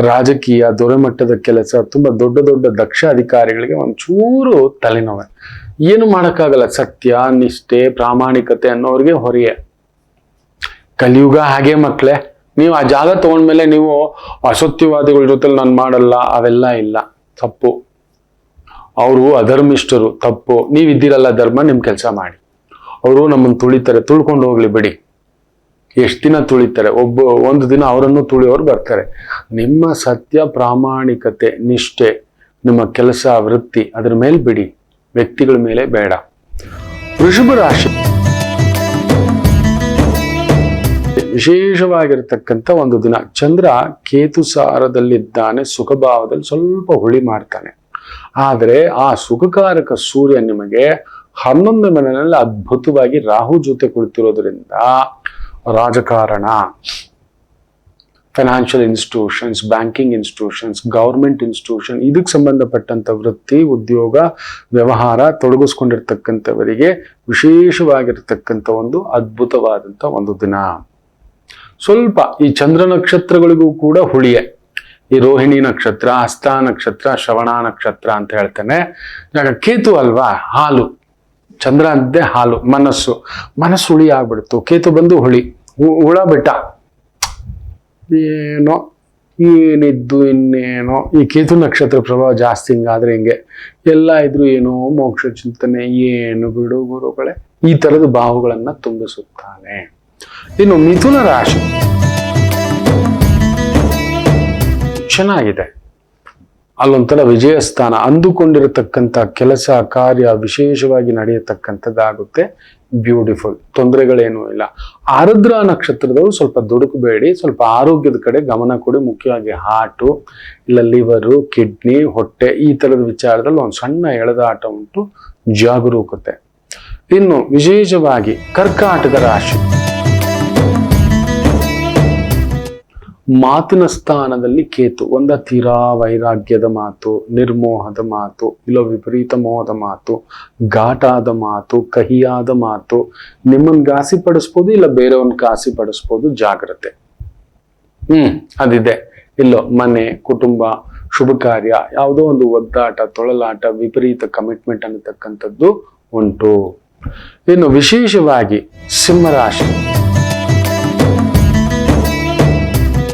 ರಾಜಕೀಯ, ದೊರೆಮಟ್ಟದ ಕೆಲಸ, ತುಂಬಾ ದೊಡ್ಡ ದೊಡ್ಡ ದಕ್ಷ ಅಧಿಕಾರಿಗಳಿಗೆ ಒಂಚೂರು ತಲೆನೋವೆ. ಏನು ಮಾಡೋಕ್ಕಾಗಲ್ಲ. ಸತ್ಯ, ನಿಷ್ಠೆ, ಪ್ರಾಮಾಣಿಕತೆ ಅನ್ನೋರಿಗೆ ಹೊರೆಯೇ. ಕಲಿಯುಗ ಹಾಗೆ ಮಕ್ಕಳೇ. ನೀವು ಆ ಜಾಗ ತಗೊಂಡ್ಮೇಲೆ ನೀವು ಅಸತ್ಯವಾದಿಗಳ ಜೊತೆ ನಾನು ಮಾಡಲ್ಲ, ಅವೆಲ್ಲ ಇಲ್ಲ, ತಪ್ಪು. ಅವರು ಅಧರ್ಮಿಷ್ಠರು, ತಪ್ಪು. ನೀವಿದ್ದೀರಲ್ಲ ಧರ್ಮ, ನಿಮ್ ಕೆಲಸ ಮಾಡಿ. ಅವರು ನಮ್ಮನ್ನು ತುಳಿತಾರೆ, ತುಳ್ಕೊಂಡು ಹೋಗ್ಲಿ ಬಿಡಿ. ಎಷ್ಟು ದಿನ ತುಳಿತಾರೆ? ಒಂದು ದಿನ ಅವರನ್ನು ತುಳಿಯೋರು ಬರ್ತಾರೆ. ನಿಮ್ಮ ಸತ್ಯ, ಪ್ರಾಮಾಣಿಕತೆ, ನಿಷ್ಠೆ, ನಿಮ್ಮ ಕೆಲಸ, ವೃತ್ತಿ ಅದ್ರ ಮೇಲೆ ಬಿಡಿ, ವ್ಯಕ್ತಿಗಳ ಮೇಲೆ ಬೇಡ. ವೃಷಭ ರಾಶಿ ವಿಶೇಷವಾಗಿರ್ತಕ್ಕಂಥ ಒಂದು ದಿನ. ಚಂದ್ರ ಕೇತು ಸಾರದಲ್ಲಿದ್ದಾನೆ, ಸುಖಭಾವದಲ್ಲಿ ಸ್ವಲ್ಪ ಹುಳಿ ಮಾಡ್ತಾನೆ. ಆದರೆ ಆ ಸುಖಕಾರಕ ಸೂರ್ಯ ನಿಮಗೆ 11ನೇ ಮನೆಯಲ್ಲಿ ಅದ್ಭುತವಾಗಿ ರಾಹು ಜೊತೆ ಕುಳಿತಿರೋದ್ರಿಂದ ರಾಜಕಾರಣ, financial institutions, banking institutions, government institution, ಇದಕ್ಕೆ ಸಂಬಂಧಪಟ್ಟಂತ ವೃತ್ತಿ, ಉದ್ಯೋಗ, ವ್ಯವಹಾರ ತೊಡಗಿಸ್ಕೊಂಡಿರ್ತಕ್ಕಂಥವರಿಗೆ ವಿಶೇಷವಾಗಿರ್ತಕ್ಕಂಥ ಒಂದು ಅದ್ಭುತವಾದಂಥ ಒಂದು ದಿನ. ಸ್ವಲ್ಪ ಈ ಚಂದ್ರ ನಕ್ಷತ್ರಗಳಿಗೂ ಕೂಡ ಹುಳಿಯೇ. ಈ ರೋಹಿಣಿ ನಕ್ಷತ್ರ, ಹಸ್ತ ನಕ್ಷತ್ರ, ಶ್ರವಣ ನಕ್ಷತ್ರ ಅಂತ ಹೇಳ್ತೇನೆ. ಯಾಕ ಕೇತು ಅಲ್ವಾ, ಹಾಲು. ಚಂದ್ರ ಅಂತೆ ಹಾಲು, ಮನಸ್ಸು ಹುಳಿ ಆಗ್ಬಿಡ್ತು. ಕೇತು ಬಂದು ಹುಳ ಬಿಟ್ಟ. ಏನೋ ಏನಿದ್ದು ಇನ್ನೇನೋ. ಈ ಕೇತು ನಕ್ಷತ್ರ ಪ್ರಭಾವ ಜಾಸ್ತಿ ಹಿಂಗಾದ್ರೆ ಹಿಂಗೆ. ಎಲ್ಲ ಇದ್ರು ಏನೋ ಮೋಕ್ಷ ಚಿಂತನೆ, ಏನು ಬಿಡು ಗುರುಗಳೇ, ಈ ತರದ ಭಾವಗಳನ್ನ ತುಂಬಿಸುತ್ತಾನೆ. ಇನ್ನು ಮಿಥುನ ರಾಶಿ ಚೆನ್ನಾಗಿದೆ. ಅಲ್ಲೊಂಥರ ವಿಜಯ ಸ್ಥಾನ, ಅಂದುಕೊಂಡಿರತಕ್ಕಂಥ ಕೆಲಸ ಕಾರ್ಯ ವಿಶೇಷವಾಗಿ ನಡೆಯತಕ್ಕಂಥದ್ದಾಗುತ್ತೆ. ಬ್ಯೂಟಿಫುಲ್, ತೊಂದರೆಗಳೇನೂ ಇಲ್ಲ. ಆರುದ್ರ ನಕ್ಷತ್ರದವರು ಸ್ವಲ್ಪ ದುಡುಕಬೇಡಿ, ಸ್ವಲ್ಪ ಆರೋಗ್ಯದ ಕಡೆ ಗಮನ ಕೊಡಿ. ಮುಖ್ಯವಾಗಿ ಹಾರ್ಟು, ಇಲ್ಲ ಲಿವರು, ಕಿಡ್ನಿ, ಹೊಟ್ಟೆ, ಈ ತರದ ವಿಚಾರದಲ್ಲಿ ಒಂದು ಸಣ್ಣ ಎಳೆದಾಟ ಉಂಟು, ಜಾಗರೂಕತೆ. ಇನ್ನು ವಿಶೇಷವಾಗಿ ಕರ್ಕಾಟಕ ರಾಶಿ. ಮಾತಿನ ಸ್ಥಾನದಲ್ಲಿ ಕೇತು. ಒಂದ ತೀರಾ ವೈರಾಗ್ಯದ ಮಾತು, ನಿರ್ಮೋಹದ ಮಾತು, ಇಲ್ಲ ವಿಪರೀತ ಮೋಹದ ಮಾತು, ಘಾಟಾದ ಮಾತು, ಕಹಿಯಾದ ಮಾತು, ನಿಮ್ಮನ್ನು ಘಾಸಿ ಪಡಿಸ್ಬೋದು, ಇಲ್ಲ ಬೇರೆಯವ್ರನ್ನ ಘಾಸಿ ಪಡಿಸ್ಬೋದು. ಜಾಗ್ರತೆ. ಅದಿದೆ. ಇಲ್ಲೋ ಮನೆ, ಕುಟುಂಬ, ಶುಭ ಕಾರ್ಯ, ಯಾವುದೋ ಒಂದು ಒದ್ದಾಟ, ತೊಳಲಾಟ, ವಿಪರೀತ ಕಮಿಟ್ಮೆಂಟ್ ಅನ್ನತಕ್ಕಂಥದ್ದು ಉಂಟು. ಇನ್ನು ವಿಶೇಷವಾಗಿ ಸಿಂಹರಾಶಿ.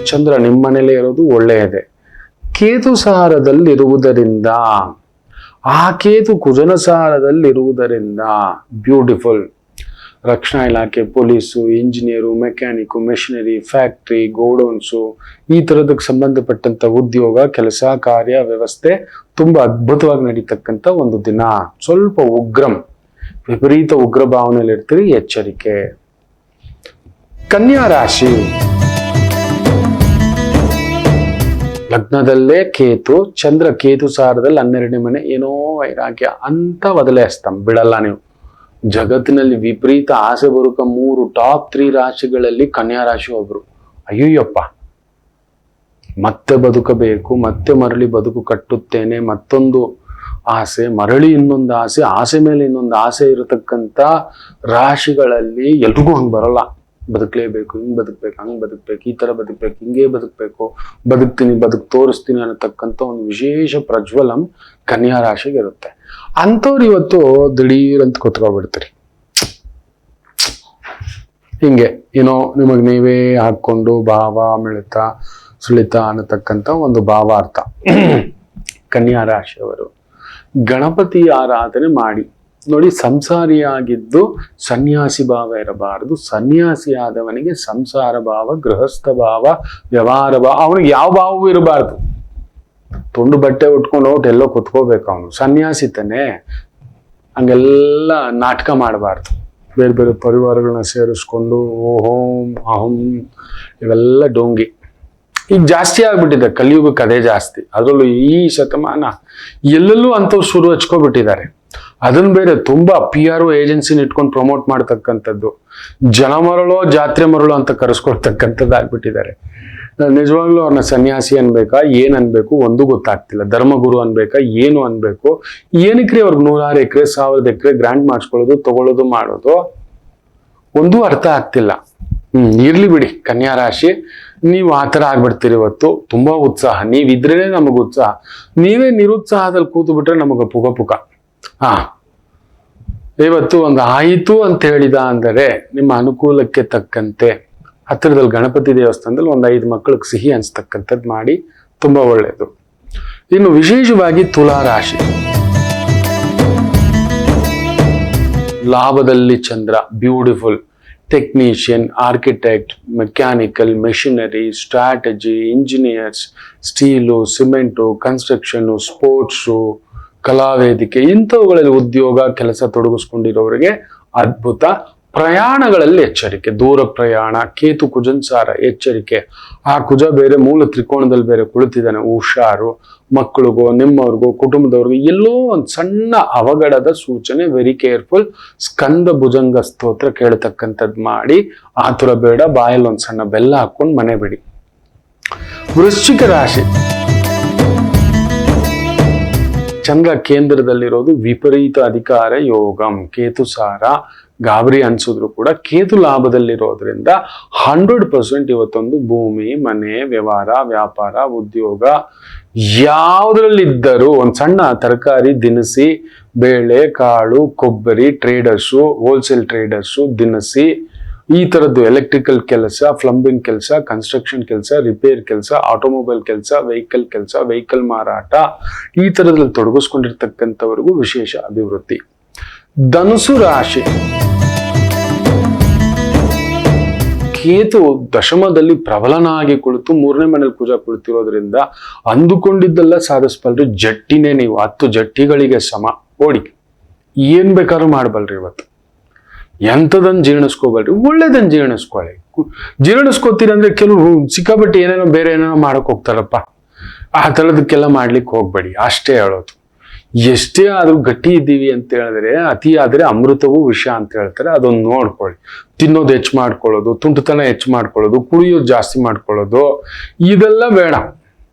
ಚಂದ್ರ ನಿಮ್ಮನೇಲೆ ಇರೋದು ಒಳ್ಳೆಯದೇ. ಕೇತು ಸಾರದಲ್ಲಿರುವುದರಿಂದ ಆ ಕೇತು ಕುಜನ ಸಾರದಲ್ಲಿರುವುದರಿಂದ ಬ್ಯೂಟಿಫುಲ್. ರಕ್ಷಣಾ ಇಲಾಖೆ, ಪೊಲೀಸು, ಇಂಜಿನಿಯರು, ಮೆಕ್ಯಾನಿಕು, ಮೆಷಿನರಿ, ಫ್ಯಾಕ್ಟ್ರಿ, ಗೋಡೌನ್ಸು, ಈ ಥರದಕ್ಕೆ ಸಂಬಂಧಪಟ್ಟಂತ ಉದ್ಯೋಗ, ಕೆಲಸ, ಕಾರ್ಯ, ವ್ಯವಸ್ಥೆ ತುಂಬಾ ಅದ್ಭುತವಾಗಿ ನಡೀತಕ್ಕಂಥ ಒಂದು ದಿನ. ಸ್ವಲ್ಪ ಉಗ್ರಂ, ವಿಪರೀತ ಉಗ್ರ ಭಾವನೆಯಲ್ಲಿ ಇರ್ತೀರಿ, ಎಚ್ಚರಿಕೆ. ಕನ್ಯಾ ರಾಶಿ, ಲಗ್ನದಲ್ಲೇ ಕೇತು, ಚಂದ್ರ ಕೇತು ಸಾರದಲ್ಲಿ 12ನೇ ಮನೆ, ಏನೋ ವೈರಾಗ್ಯ ಅಂತ ಬದಲಾಯಿಸ್ತಾಂ, ಬಿಡಲ್ಲ ನೀವು. ಜಗತ್ತಿನಲ್ಲಿ ವಿಪರೀತ ಆಸೆ ಬರುಕ 3 ಟಾಪ್ 3 ರಾಶಿಗಳಲ್ಲಿ ಕನ್ಯಾ ರಾಶಿ ಒಬ್ರು. ಅಯ್ಯಯ್ಯಪ್ಪ, ಮತ್ತೆ ಬದುಕಬೇಕು, ಮತ್ತೆ ಮರಳಿ ಬದುಕು ಕಟ್ಟುತ್ತೇನೆ, ಮತ್ತೊಂದು ಆಸೆ, ಮರಳಿ ಇನ್ನೊಂದು ಆಸೆ, ಆಸೆ ಮೇಲೆ ಇನ್ನೊಂದು ಆಸೆ ಇರತಕ್ಕಂಥ ರಾಶಿಗಳಲ್ಲಿ ಎಲ್ರಿಗೂ ಹಂಗೆ ಬರಲ್ಲ. ಬದುಕಲೇಬೇಕು, ಹಿಂಗ್ ಬದುಕ್ಬೇಕು, ಹಂಗ್ ಬದುಕ್ಬೇಕು, ಈ ತರ ಬದುಕ್ಬೇಕು, ಹಿಂಗೇ ಬದುಕ್ಬೇಕು, ಬದುಕ್ತೀನಿ, ತೋರಿಸ್ತೀನಿ ಅನ್ನತಕ್ಕಂಥ ಒಂದು ವಿಶೇಷ ಪ್ರಜ್ವಲಂ ಕನ್ಯಾ ರಾಶಿಗೆ ಇರುತ್ತೆ. ಅಂಥವ್ರು ಇವತ್ತು ದಿಢೀರಂತ ಕೂತ್ಕೊಬಿಡ್ತೀರಿ. ಹಿಂಗೆ ಏನೋ ನಿಮಗ್ ನೀವೇ ಹಾಕೊಂಡು ಭಾವ ಮಿಳಿತ ಸುಳಿತ ಅನ್ನತಕ್ಕಂಥ ಒಂದು ಭಾವಾರ್ಥ. ಕನ್ಯಾ ರಾಶಿಯವರು ಗಣಪತಿ ಆರಾಧನೆ ಮಾಡಿ ನೋಡಿ. ಸಂಸಾರಿಯಾಗಿದ್ದು ಸನ್ಯಾಸಿ ಭಾವ ಇರಬಾರದು. ಸನ್ಯಾಸಿ ಆದವನಿಗೆ ಸಂಸಾರ ಭಾವ, ಗೃಹಸ್ಥ ಭಾವ, ವ್ಯವಹಾರ ಭಾವ, ಅವನಿಗೆ ಯಾವ ಭಾವವೂ ಇರಬಾರ್ದು. ತುಂಡು ಬಟ್ಟೆ ಉಟ್ಕೊಂಡು ಹೋಗಿ ಎಲ್ಲೋ ಕುತ್ಕೋಬೇಕು ಅವನು. ಸನ್ಯಾಸಿ ತಾನೆ, ಹಂಗೆಲ್ಲ ನಾಟಕ ಮಾಡಬಾರ್ದು. ಬೇರೆ ಬೇರೆ ಪರಿವಾರಗಳನ್ನ ಸೇರಿಸ್ಕೊಂಡು ಓಹೋಂ ಅಹಂ ಇವೆಲ್ಲ ಡೋಂಗಿ ಈಗ ಜಾಸ್ತಿ ಆಗ್ಬಿಟ್ಟಿದೆ. ಕಲಿಯುಗಕ್ಕೆ ಅದೇ ಜಾಸ್ತಿ. ಅದರಲ್ಲೂ ಈ ಶತಮಾನ ಎಲ್ಲೆಲ್ಲೂ ಅಂಥವ್ರು ಶುರು ಹಚ್ಕೊಬಿಟ್ಟಿದ್ದಾರೆ. ಅದನ್ನ ಬೇರೆ ತುಂಬಾ PRO ಏಜೆನ್ಸಿನ ಇಟ್ಕೊಂಡು ಪ್ರಮೋಟ್ ಮಾಡ್ತಕ್ಕಂಥದ್ದು, ಜನ ಮರಳೋ ಜಾತ್ರೆ ಮರಳೋ ಅಂತ ಕರೆಸ್ಕೊಳ್ತಕ್ಕಂಥದ್ದು ಆಗ್ಬಿಟ್ಟಿದ್ದಾರೆ. ನಿಜವಾಗ್ಲೂ ಅವ್ರನ್ನ ಸನ್ಯಾಸಿ ಅನ್ಬೇಕಾ, ಏನ್ ಅನ್ಬೇಕು ಒಂದು ಗೊತ್ತಾಗ್ತಿಲ್ಲ. ಧರ್ಮಗುರು ಅನ್ಬೇಕಾ, ಏನು ಅನ್ಬೇಕು, ಏನಕ್ರಿ ಅವ್ರಿಗೆ 100 ಎಕರೆ 1000 ಎಕರೆ ಗ್ರಾಂಟ್ ಮಾಡಿಸ್ಕೊಳ್ಳೋದು, ತಗೊಳ್ಳೋದು, ಮಾಡೋದು ಒಂದೂ ಅರ್ಥ ಆಗ್ತಿಲ್ಲ. ಇರ್ಲಿ ಬಿಡಿ ಕನ್ಯಾ ರಾಶಿ, ನೀವು ಆ ಥರ ಆಗ್ಬಿಡ್ತೀರಿ. ಇವತ್ತು ತುಂಬಾ ಉತ್ಸಾಹ, ನೀವಿದ್ರೇನೆ ನಮಗ ಉತ್ಸಾಹ. ನೀವೇ ನಿರುತ್ಸಾಹದಲ್ಲಿ ಕೂತು ಬಿಟ್ರೆ ನಮಗ ಪುಕ. ಇವತ್ತು ಒಂದು ಆಯಿತು ಅಂತ ಹೇಳಿದ ಅಂದರೆ ನಿಮ್ಮ ಅನುಕೂಲಕ್ಕೆ ತಕ್ಕಂತೆ ಹತ್ತಿರದಲ್ಲಿ ಗಣಪತಿ ದೇವಸ್ಥಾನದಲ್ಲಿ ಒಂದು 5 ಮಕ್ಕಳಿಗೆ ಸಿಹಿ ಅನ್ಸ್ತಕ್ಕಂಥದ್ದು ಮಾಡಿ, ತುಂಬಾ ಒಳ್ಳೆಯದು. ಇನ್ನು ವಿಶೇಷವಾಗಿ ತುಲಾ ರಾಶಿ, ಲಾಭದಲ್ಲಿ ಚಂದ್ರ, beautiful. Technician, architect, mechanical, machinery, strategy, engineers, steel, cement, construction, sports, ಕಲಾವೇದಿಕೆ, ಇಂಥವುಗಳಲ್ಲಿ ಉದ್ಯೋಗ ಕೆಲಸ ತೊಡಗಿಸ್ಕೊಂಡಿರೋರಿಗೆ ಅದ್ಭುತ. ಪ್ರಯಾಣಗಳಲ್ಲಿ ಎಚ್ಚರಿಕೆ, ದೂರ ಪ್ರಯಾಣ. ಕೇತು ಕುಜನ್ಸಾರ, ಎಚ್ಚರಿಕೆ. ಆ ಕುಜ ಬೇರೆ ಮೂಲ ತ್ರಿಕೋಣದಲ್ಲಿ ಬೇರೆ ಕುಳಿತಿದ್ದಾನೆ, ಹುಷಾರು. ಮಕ್ಕಳಿಗೋ ನಿಮ್ಮವ್ರಿಗೋ ಕುಟುಂಬದವ್ರಿಗೂ ಎಲ್ಲೋ ಒಂದು ಸಣ್ಣ ಅವಘಡದ ಸೂಚನೆ, ವೆರಿ ಕೇರ್ಫುಲ್. ಸ್ಕಂದ ಭುಜಂಗ ಸ್ತೋತ್ರ ಕೇಳ್ತಕ್ಕಂಥದ್ದು ಮಾಡಿ, ಆತುರ ಬೇಡ. ಬಾಯಲ್ಲಿ ಒಂದು ಸಣ್ಣ ಬೆಲ್ಲ ಹಾಕೊಂಡು ಮನೆ ಬಿಡಿ. ವೃಶ್ಚಿಕ ರಾಶಿ, ಚಂದ್ರ ಕೇಂದ್ರದಲ್ಲಿರೋದು ವಿಪರೀತ ಅಧಿಕಾರ ಯೋಗಂ, ಕೇತು ಸಾರ. ಗಾಬರಿ ಅನ್ಸಿದ್ರು ಕೂಡ ಕೇತು ಲಾಭದಲ್ಲಿರೋದ್ರಿಂದ 100% ಇವತ್ತೊಂದು ಭೂಮಿ, ಮನೆ, ವ್ಯವಹಾರ, ವ್ಯಾಪಾರ, ಉದ್ಯೋಗ ಯಾವುದ್ರಲ್ಲಿದ್ದರೂ ಒಂದು ಸಣ್ಣ ತರಕಾರಿ, ದಿನಸಿ, ಬೇಳೆ, ಕಾಳು, ಕೊಬ್ಬರಿ, ಟ್ರೇಡರ್ಸು, ಹೋಲ್ಸೇಲ್ ಟ್ರೇಡರ್ಸು, ದಿನಸಿ, ಈ ತರದ್ದು ಎಲೆಕ್ಟ್ರಿಕಲ್ ಕೆಲಸ, ಪ್ಲಂಬಿಂಗ್ ಕೆಲಸ, ಕನ್ಸ್ಟ್ರಕ್ಷನ್ ಕೆಲಸ, ರಿಪೇರ್ ಕೆಲಸ, ಆಟೋಮೊಬೈಲ್ ಕೆಲಸ, ವೆಹಿಕಲ್ ಕೆಲಸ, ವೆಹಿಕಲ್ ಮಾರಾಟ, ಈ ತರದಲ್ಲಿ ತೊಡಗಿಸ್ಕೊಂಡಿರ್ತಕ್ಕಂಥವರಿಗೂ ವಿಶೇಷ ಅಭಿವೃದ್ಧಿ. ಧನುಸು ರಾಶಿ, ಕೇತು ದಶಮದಲ್ಲಿ ಪ್ರಬಲನಾಗಿ ಕುಳಿತು 3ನೇ ಮನೇಲಿ ಕುಜ ಕುಳಿತಿರೋದ್ರಿಂದ ಅಂದುಕೊಂಡಿದ್ದೆಲ್ಲ ಸಾಧಿಸ್ಬಲ್ರಿ. ಜಟ್ಟಿನೇ ನೀವು 10 ಜಟ್ಟಿಗಳಿಗೆ ಸಮ. ಓಡಿ ಏನ್ ಬೇಕಾದ್ರೂ ಮಾಡ್ಬಲ್ರಿ. ಇವತ್ತು ಎಂಥದನ್ನ ಜೀರ್ಣಿಸ್ಕೋಬಲ್ರಿ, ಒಳ್ಳೇದನ್ನ ಜೀರ್ಣಿಸ್ಕೊಳ್ಳಿ. ಜೀರ್ಣಿಸ್ಕೋತೀರಂದ್ರೆ ಕೆಲವರು ಸಿಕ್ಕಾಪಟ್ಟೆ ಏನೇನೋ ಬೇರೆ ಏನೇನೋ ಮಾಡಕ್ ಹೋಗ್ತಾರಪ್ಪ. ಆ ಥರದಕ್ಕೆಲ್ಲ ಮಾಡ್ಲಿಕ್ಕೆ ಹೋಗ್ಬೇಡಿ, ಅಷ್ಟೇ ಹೇಳೋದು. ಎಷ್ಟೇ ಆದ್ರೂ ಗಟ್ಟಿ ಇದ್ದೀವಿ ಅಂತ ಹೇಳಿದ್ರೆ, ಅತಿ ಆದ್ರೆ ಅಮೃತವೂ ವಿಷ ಅಂತ ಹೇಳ್ತಾರೆ. ಅದೊಂದು ನೋಡ್ಕೊಳ್ಳಿ. ತಿನ್ನೋದು ಹೆಚ್ಚು ಮಾಡ್ಕೊಳ್ಳೋದು, ತುಂಟತನ ಹೆಚ್ಚು ಮಾಡ್ಕೊಳ್ಳೋದು, ಕುಡಿಯೋದು ಜಾಸ್ತಿ ಮಾಡ್ಕೊಳ್ಳೋದು, ಇದೆಲ್ಲ ಬೇಡ,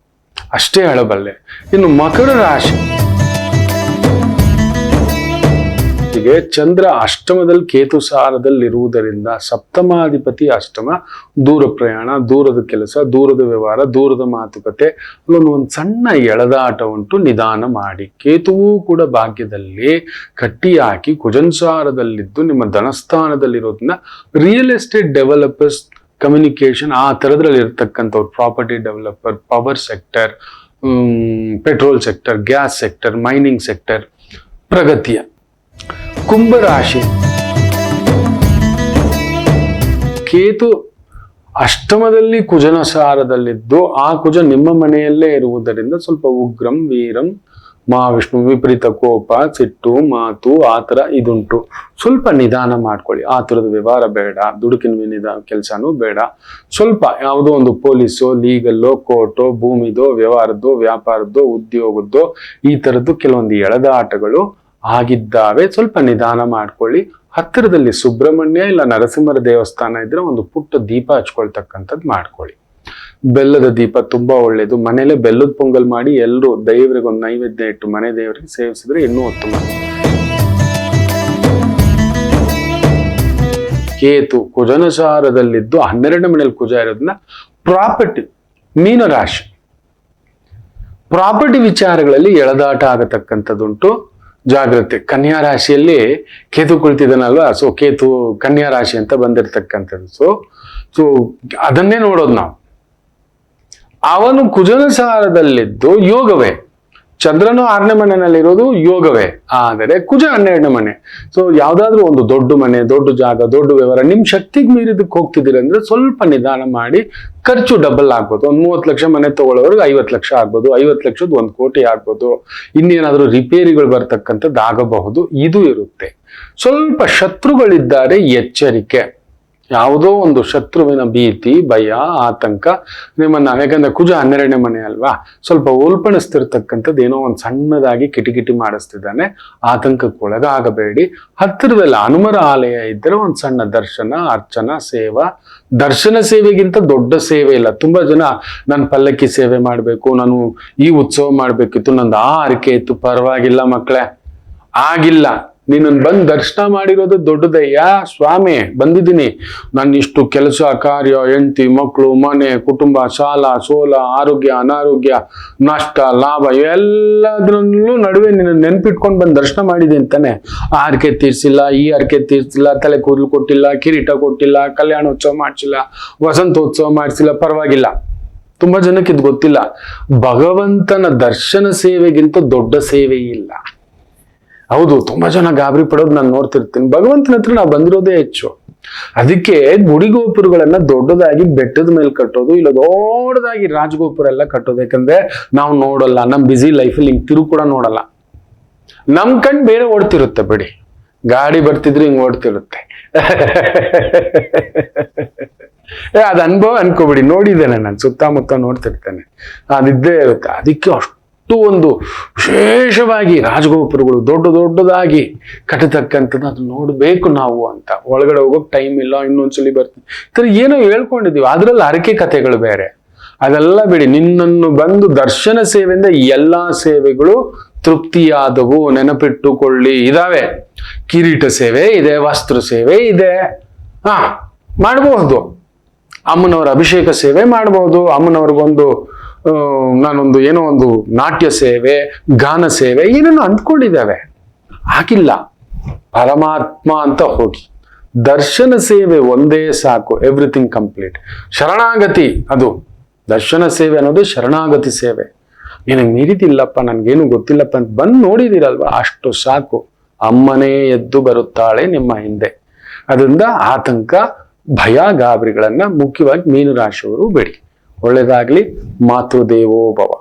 ಅಷ್ಟೇ ಹೇಳಬಲ್ಲೆ. ಇನ್ನು ಮಕರ ರಾಶಿ, ಚಂದ್ರ ಅಷ್ಟಮದಲ್ಲಿ ಕೇತು ಸಾರದಲ್ಲಿರುವುದರಿಂದ ಸಪ್ತಮಾಧಿಪತಿ ಅಷ್ಟಮ, ದೂರ ಪ್ರಯಾಣ, ದೂರದ ಕೆಲಸ, ದೂರದ ವ್ಯವಹಾರ, ದೂರದ ಮಾತುಕತೆ, ಒಂದು ಸಣ್ಣ ಎಳೆದಾಟ ಉಂಟು, ನಿಧಾನ ಮಾಡಿ. ಕೇತುವು ಕೂಡ ಭಾಗ್ಯದಲ್ಲಿ ಕಟ್ಟಿ ಹಾಕಿ ಕುಜನ್ಸಾರದಲ್ಲಿದ್ದು ನಿಮ್ಮ ಧನಸ್ಥಾನದಲ್ಲಿರೋದನ್ನ ರಿಯಲ್ ಎಸ್ಟೇಟ್ ಡೆವಲಪರ್ಸ್, ಕಮ್ಯುನಿಕೇಶನ್, ಆ ಥರದ್ರಲ್ಲಿ ಇರ್ತಕ್ಕಂಥವ್ರು, property developer, power sector, petrol sector, gas sector, mining sector ಪ್ರಗತಿಯ. ಕುಂಭರಾಶಿ ಕೇತು ಅಷ್ಟಮದಲ್ಲಿ ಕುಜನ ಸಾರದಲ್ಲಿದ್ದು ಆ ಕುಜ ನಿಮ್ಮ ಮನೆಯಲ್ಲೇ ಇರುವುದರಿಂದ ಸ್ವಲ್ಪ ಉಗ್ರಂ ವೀರಂ ಮಹಾವಿಷ್ಣು, ವಿಪರೀತ ಕೋಪ, ಸಿಟ್ಟು, ಮಾತು ಆ ಥರ ಇದುಂಟು. ಸ್ವಲ್ಪ ನಿಧಾನ ಮಾಡ್ಕೊಳ್ಳಿ. ಆ ಥರದ ವ್ಯವಹಾರ ಬೇಡ, ದುಡುಕಿನ ಕೆಲಸನೂ ಬೇಡ. ಸ್ವಲ್ಪ ಯಾವುದೋ ಒಂದು ಪೊಲೀಸೋ, ಲೀಗಲ್ಲೋ, ಕೋರ್ಟೋ, ಭೂಮಿದೋ, ವ್ಯವಹಾರದ್ದು, ವ್ಯಾಪಾರದ್ದು, ಉದ್ಯೋಗದ್ದು ಈ ಥರದ್ದು ಕೆಲವೊಂದು ಎಳೆದಾಟಗಳು ಆಗಿದ್ದಾವೆ. ಸ್ವಲ್ಪ ನಿಧಾನ ಮಾಡ್ಕೊಳ್ಳಿ. ಹತ್ತಿರದಲ್ಲಿ ಸುಬ್ರಹ್ಮಣ್ಯ ಇಲ್ಲ ನರಸಿಂಹರ ದೇವಸ್ಥಾನ ಇದ್ರೆ ಒಂದು ಪುಟ್ಟ ದೀಪ ಹಚ್ಕೊಳ್ತಕ್ಕಂಥದ್ದು ಮಾಡ್ಕೊಳ್ಳಿ. ಬೆಲ್ಲದ ದೀಪ ತುಂಬಾ ಒಳ್ಳೇದು. ಮನೇಲೆ ಬೆಲ್ಲದ ಪೊಂಗಲ್ ಮಾಡಿ ಎಲ್ಲರೂ ದೇವರಿಗೆ ಒಂದು ನೈವೇದ್ಯ ಇಟ್ಟು ಮನೆ ದೇವರಿಗೆ ಸೇವಿಸಿದ್ರೆ ಇನ್ನೂ ಉತ್ತಮ. ಕೇತು ಕುಜನ ಸಾರದಲ್ಲಿದ್ದು 12ನೇ ಮನೆಯಲ್ಲಿ ಕುಜ ಇರೋದ್ರಿಂದ ಪ್ರಾಪರ್ಟಿ, ಮೀನರಾಶಿ ಪ್ರಾಪರ್ಟಿ ವಿಚಾರಗಳಲ್ಲಿ ಎಳೆದಾಟ ಆಗತಕ್ಕಂಥದ್ದುಂಟು. ಜಾಗ್ರತೆ. ಕನ್ಯಾ ರಾಶಿಯಲ್ಲಿ ಕೇತು ಕುಳಿತಿದ್ದಾನಲ್ವಾ, ಸೊ ಕೇತು ಕನ್ಯಾ ರಾಶಿ ಅಂತ ಬಂದಿರತಕ್ಕಂಥದ್ದು. ಸೊ ಅದನ್ನೇ ನೋಡೋದು ನಾವು. ಅವನು ಕುಜನ ಸಾರದಲ್ಲಿದ್ದು ಯೋಗವೇ. ಚಂದ್ರನು 6ನೇ ಮನೆಯಲ್ಲಿರೋದು ಯೋಗವೇ, ಆದರೆ ಕುಜ 12ನೇ ಮನೆ. ಸೊ ಯಾವ್ದಾದ್ರು ಒಂದು ದೊಡ್ಡ ಮನೆ, ದೊಡ್ಡ ಜಾಗ, ದೊಡ್ಡ ವ್ಯವಹಾರ ನಿಮ್ ಶಕ್ತಿಗೆ ಮೀರಿದಕ್ಕೆ ಹೋಗ್ತಿದ್ದೀರಿ ಅಂದ್ರೆ ಸ್ವಲ್ಪ ನಿಧಾನ ಮಾಡಿ. ಖರ್ಚು ಡಬಲ್ ಆಗ್ಬೋದು. ಒಂದು 30 ಲಕ್ಷ ಮನೆ ತಗೊಳ್ಳೋರಿಗೆ 50 ಲಕ್ಷ ಆಗ್ಬೋದು, 50 ಲಕ್ಷದ 1 ಕೋಟಿ ಆಗ್ಬೋದು. ಇನ್ನೇನಾದ್ರೂ ರಿಪೇರಿಗಳು ಬರ್ತಕ್ಕಂಥದ್ದು ಆಗಬಹುದು. ಇದು ಇರುತ್ತೆ. ಸ್ವಲ್ಪ ಶತ್ರುಗಳಿದ್ದಾರೆ, ಎಚ್ಚರಿಕೆ. ಯಾವುದೋ ಒಂದು ಶತ್ರುವಿನ ಭೀತಿ, ಭಯ, ಆತಂಕ ನಿಮ್ಮನ್ನ, ಯಾಕಂದ್ರೆ ಕುಜ 12ನೇ ಮನೆ ಅಲ್ವಾ, ಸ್ವಲ್ಪ ಉಲ್ಪಣಿಸ್ತಿರ್ತಕ್ಕಂಥದ್ದು ಏನೋ ಒಂದು ಸಣ್ಣದಾಗಿ ಕಿಟಿಕಿಟಿ ಮಾಡಿಸ್ತಿದ್ದಾನೆ. ಆತಂಕಕ್ಕೊಳಗಾಗಬೇಡಿ. ಹತ್ತಿರದಲ್ಲಿ ಹನುಮರ ಆಲಯ ಇದ್ದರೆ ಒಂದು ಸಣ್ಣ ದರ್ಶನ, ಅರ್ಚನಾ, ಸೇವಾ. ದರ್ಶನ ಸೇವೆಗಿಂತ ದೊಡ್ಡ ಸೇವೆ ಇಲ್ಲ. ತುಂಬಾ ಜನ ನಾನು ಪಲ್ಲಕ್ಕಿ ಸೇವೆ ಮಾಡಬೇಕು, ನಾನು ಈ ಉತ್ಸವ ಮಾಡ್ಬೇಕಿತ್ತು, ನಂದು ಆ ಅರಿಕೆ ಇತ್ತು. ಪರವಾಗಿಲ್ಲ ಮಕ್ಕಳೇ, ಆಗಿಲ್ಲ. ನೀನನ್ನು ಬಂದು ದರ್ಶನ ಮಾಡಿರೋದು ದೊಡ್ಡದಯ್ಯ. ಸ್ವಾಮಿ ಬಂದಿದ್ದೀನಿ, ನಾನು ಇಷ್ಟು ಕೆಲಸ ಕಾರ್ಯ, ಹೆಂಡತಿ, ಮಕ್ಕಳು, ಮನೆ, ಕುಟುಂಬ, ಸಾಲ ಸೋಲ, ಆರೋಗ್ಯ ಅನಾರೋಗ್ಯ, ನಷ್ಟ ಲಾಭ ಎಲ್ಲದ್ರಲ್ಲೂ ನಡುವೆ ನಿನ್ನ ನೆನ್ಪಿಟ್ಕೊಂಡು ಬಂದು ದರ್ಶನ ಮಾಡಿದೆ ಅಂತಾನೆ. ಆ ಹರಕೆ ತೀರ್ಸಿಲ್ಲ, ಈ ಹರಕೆ ತೀರ್ಸಿಲ್ಲ, ತಲೆ ಕೂದಲು ಕೊಟ್ಟಿಲ್ಲ, ಕಿರೀಟ ಕೊಟ್ಟಿಲ್ಲ, ಕಲ್ಯಾಣೋತ್ಸವ ಮಾಡಿಸಿಲ್ಲ, ವಸಂತೋತ್ಸವ ಮಾಡಿಸಿಲ್ಲ. ಪರವಾಗಿಲ್ಲ. ತುಂಬಾ ಜನಕ್ಕೆ ಇದು ಗೊತ್ತಿಲ್ಲ. ಭಗವಂತನ ದರ್ಶನ ಸೇವೆಗಿಂತ ದೊಡ್ಡ ಸೇವೆ ಇಲ್ಲ. ಹೌದು, ತುಂಬಾ ಜನ ಗಾಬರಿ ಪಡೋದು ನಾನು ನೋಡ್ತಿರ್ತೀನಿ. ಭಗವಂತನ ಹತ್ರ ನಾವು ಬಂದಿರೋದೇ ಹೆಚ್ಚು. ಅದಕ್ಕೆ ಗುಡಿಗೋಪುರಗಳನ್ನ ದೊಡ್ಡದಾಗಿ ಬೆಟ್ಟದ ಮೇಲೆ ಕಟ್ಟೋದು, ಇಲ್ಲ ದೊಡ್ಡದಾಗಿ ರಾಜಗೋಪುರ ಎಲ್ಲ ಕಟ್ಟೋದು. ಯಾಕಂದ್ರೆ ನಾವು ನೋಡಲ್ಲ, ನಮ್ ಬ್ಯುಸಿ ಲೈಫಲ್ಲಿ ಹಿಂಗ್ ತಿರು ಕೂಡ ನೋಡಲ್ಲ. ನಮ್ ಕಣ್ ಬೇರೆ ಓಡ್ತಿರುತ್ತೆ. ಬಿಡಿ, ಗಾಡಿ ಬರ್ತಿದ್ರೆ ಹಿಂಗ್ ಓಡ್ತಿರುತ್ತೆ. ಅದ್ ಅನುಭವ ಅನ್ಕೋಬಿಡಿ. ನೋಡಿದ್ದೇನೆ ನಾನು, ಸುತ್ತಮುತ್ತ ನೋಡ್ತಿರ್ತೇನೆ, ಅದಿದ್ದೇ ಇರುತ್ತೆ. ಅದಕ್ಕೆ ಅಷ್ಟು ಒಂದು ವಿಶೇಷವಾಗಿ ರಾಜಗೋಪುರಗಳು ದೊಡ್ಡ ದೊಡ್ಡದಾಗಿ ಕಟ್ಟತಕ್ಕಂಥದ್ದು ಅದು ನೋಡ್ಬೇಕು ನಾವು ಅಂತ. ಒಳಗಡೆ ಹೋಗೋಕ್ ಟೈಮ್ ಇಲ್ಲ, ಇನ್ನೊಂದ್ಸಲಿ ಬರ್ತೀವಿ ಈ ತರ ಏನೋ ಹೇಳ್ಕೊಂಡಿದೀವಿ. ಅದ್ರಲ್ಲಿ ಹರಕೆ ಕಥೆಗಳು ಬೇರೆ. ಅದೆಲ್ಲ ಬಿಡಿ. ನಿನ್ನನ್ನು ಬಂದು ದರ್ಶನ ಸೇವೆಯಿಂದ ಎಲ್ಲಾ ಸೇವೆಗಳು ತೃಪ್ತಿಯಾದವು. ನೆನಪಿಟ್ಟುಕೊಳ್ಳಿ, ಇದಾವೆ. ಕಿರೀಟ ಸೇವೆ ಇದೆ, ವಸ್ತ್ರ ಸೇವೆ ಇದೆ, ಮಾಡಬಹುದು. ಅಮ್ಮನವರ ಅಭಿಷೇಕ ಸೇವೆ ಮಾಡಬಹುದು. ಅಮ್ಮನವ್ರಿಗೊಂದು ನಾನೊಂದು ಏನೋ ಒಂದು ನಾಟ್ಯ ಸೇವೆ, ಗಾನ ಸೇವೆ ಏನೇನೋ ಅಂದ್ಕೊಂಡಿದ್ದಾವೆ. ಆಗಿಲ್ಲ. ಪರಮಾತ್ಮ ಅಂತ ಹೋಗಿ ದರ್ಶನ ಸೇವೆ ಒಂದೇ ಸಾಕು. Everything complete. ಶರಣಾಗತಿ, ಅದು ದರ್ಶನ ಸೇವೆ ಅನ್ನೋದು ಶರಣಾಗತಿ ಸೇವೆ. ನಿನಗೆ ಮೀರಿದಿಲ್ಲಪ್ಪ, ನನ್ಗೇನು ಗೊತ್ತಿಲ್ಲಪ್ಪ ಅಂತ ಬಂದು ನೋಡಿದಿರಲ್ವಾ, ಅಷ್ಟು ಸಾಕು. ಅಮ್ಮನೇ ಎದ್ದು ಬರುತ್ತಾಳೆ ನಿಮ್ಮ ಹಿಂದೆ. ಅದರಿಂದ ಆತಂಕ, ಭಯ, ಗಾಬರಿಗಳನ್ನ ಮುಖ್ಯವಾಗಿ ಮೀನರಾಶಿಯವರು ಬೇಡಿ. ಒಳ್ಳೆಯದಾಗ್ಲಿ. ಮಾತೃದೇವೋ ಭವ.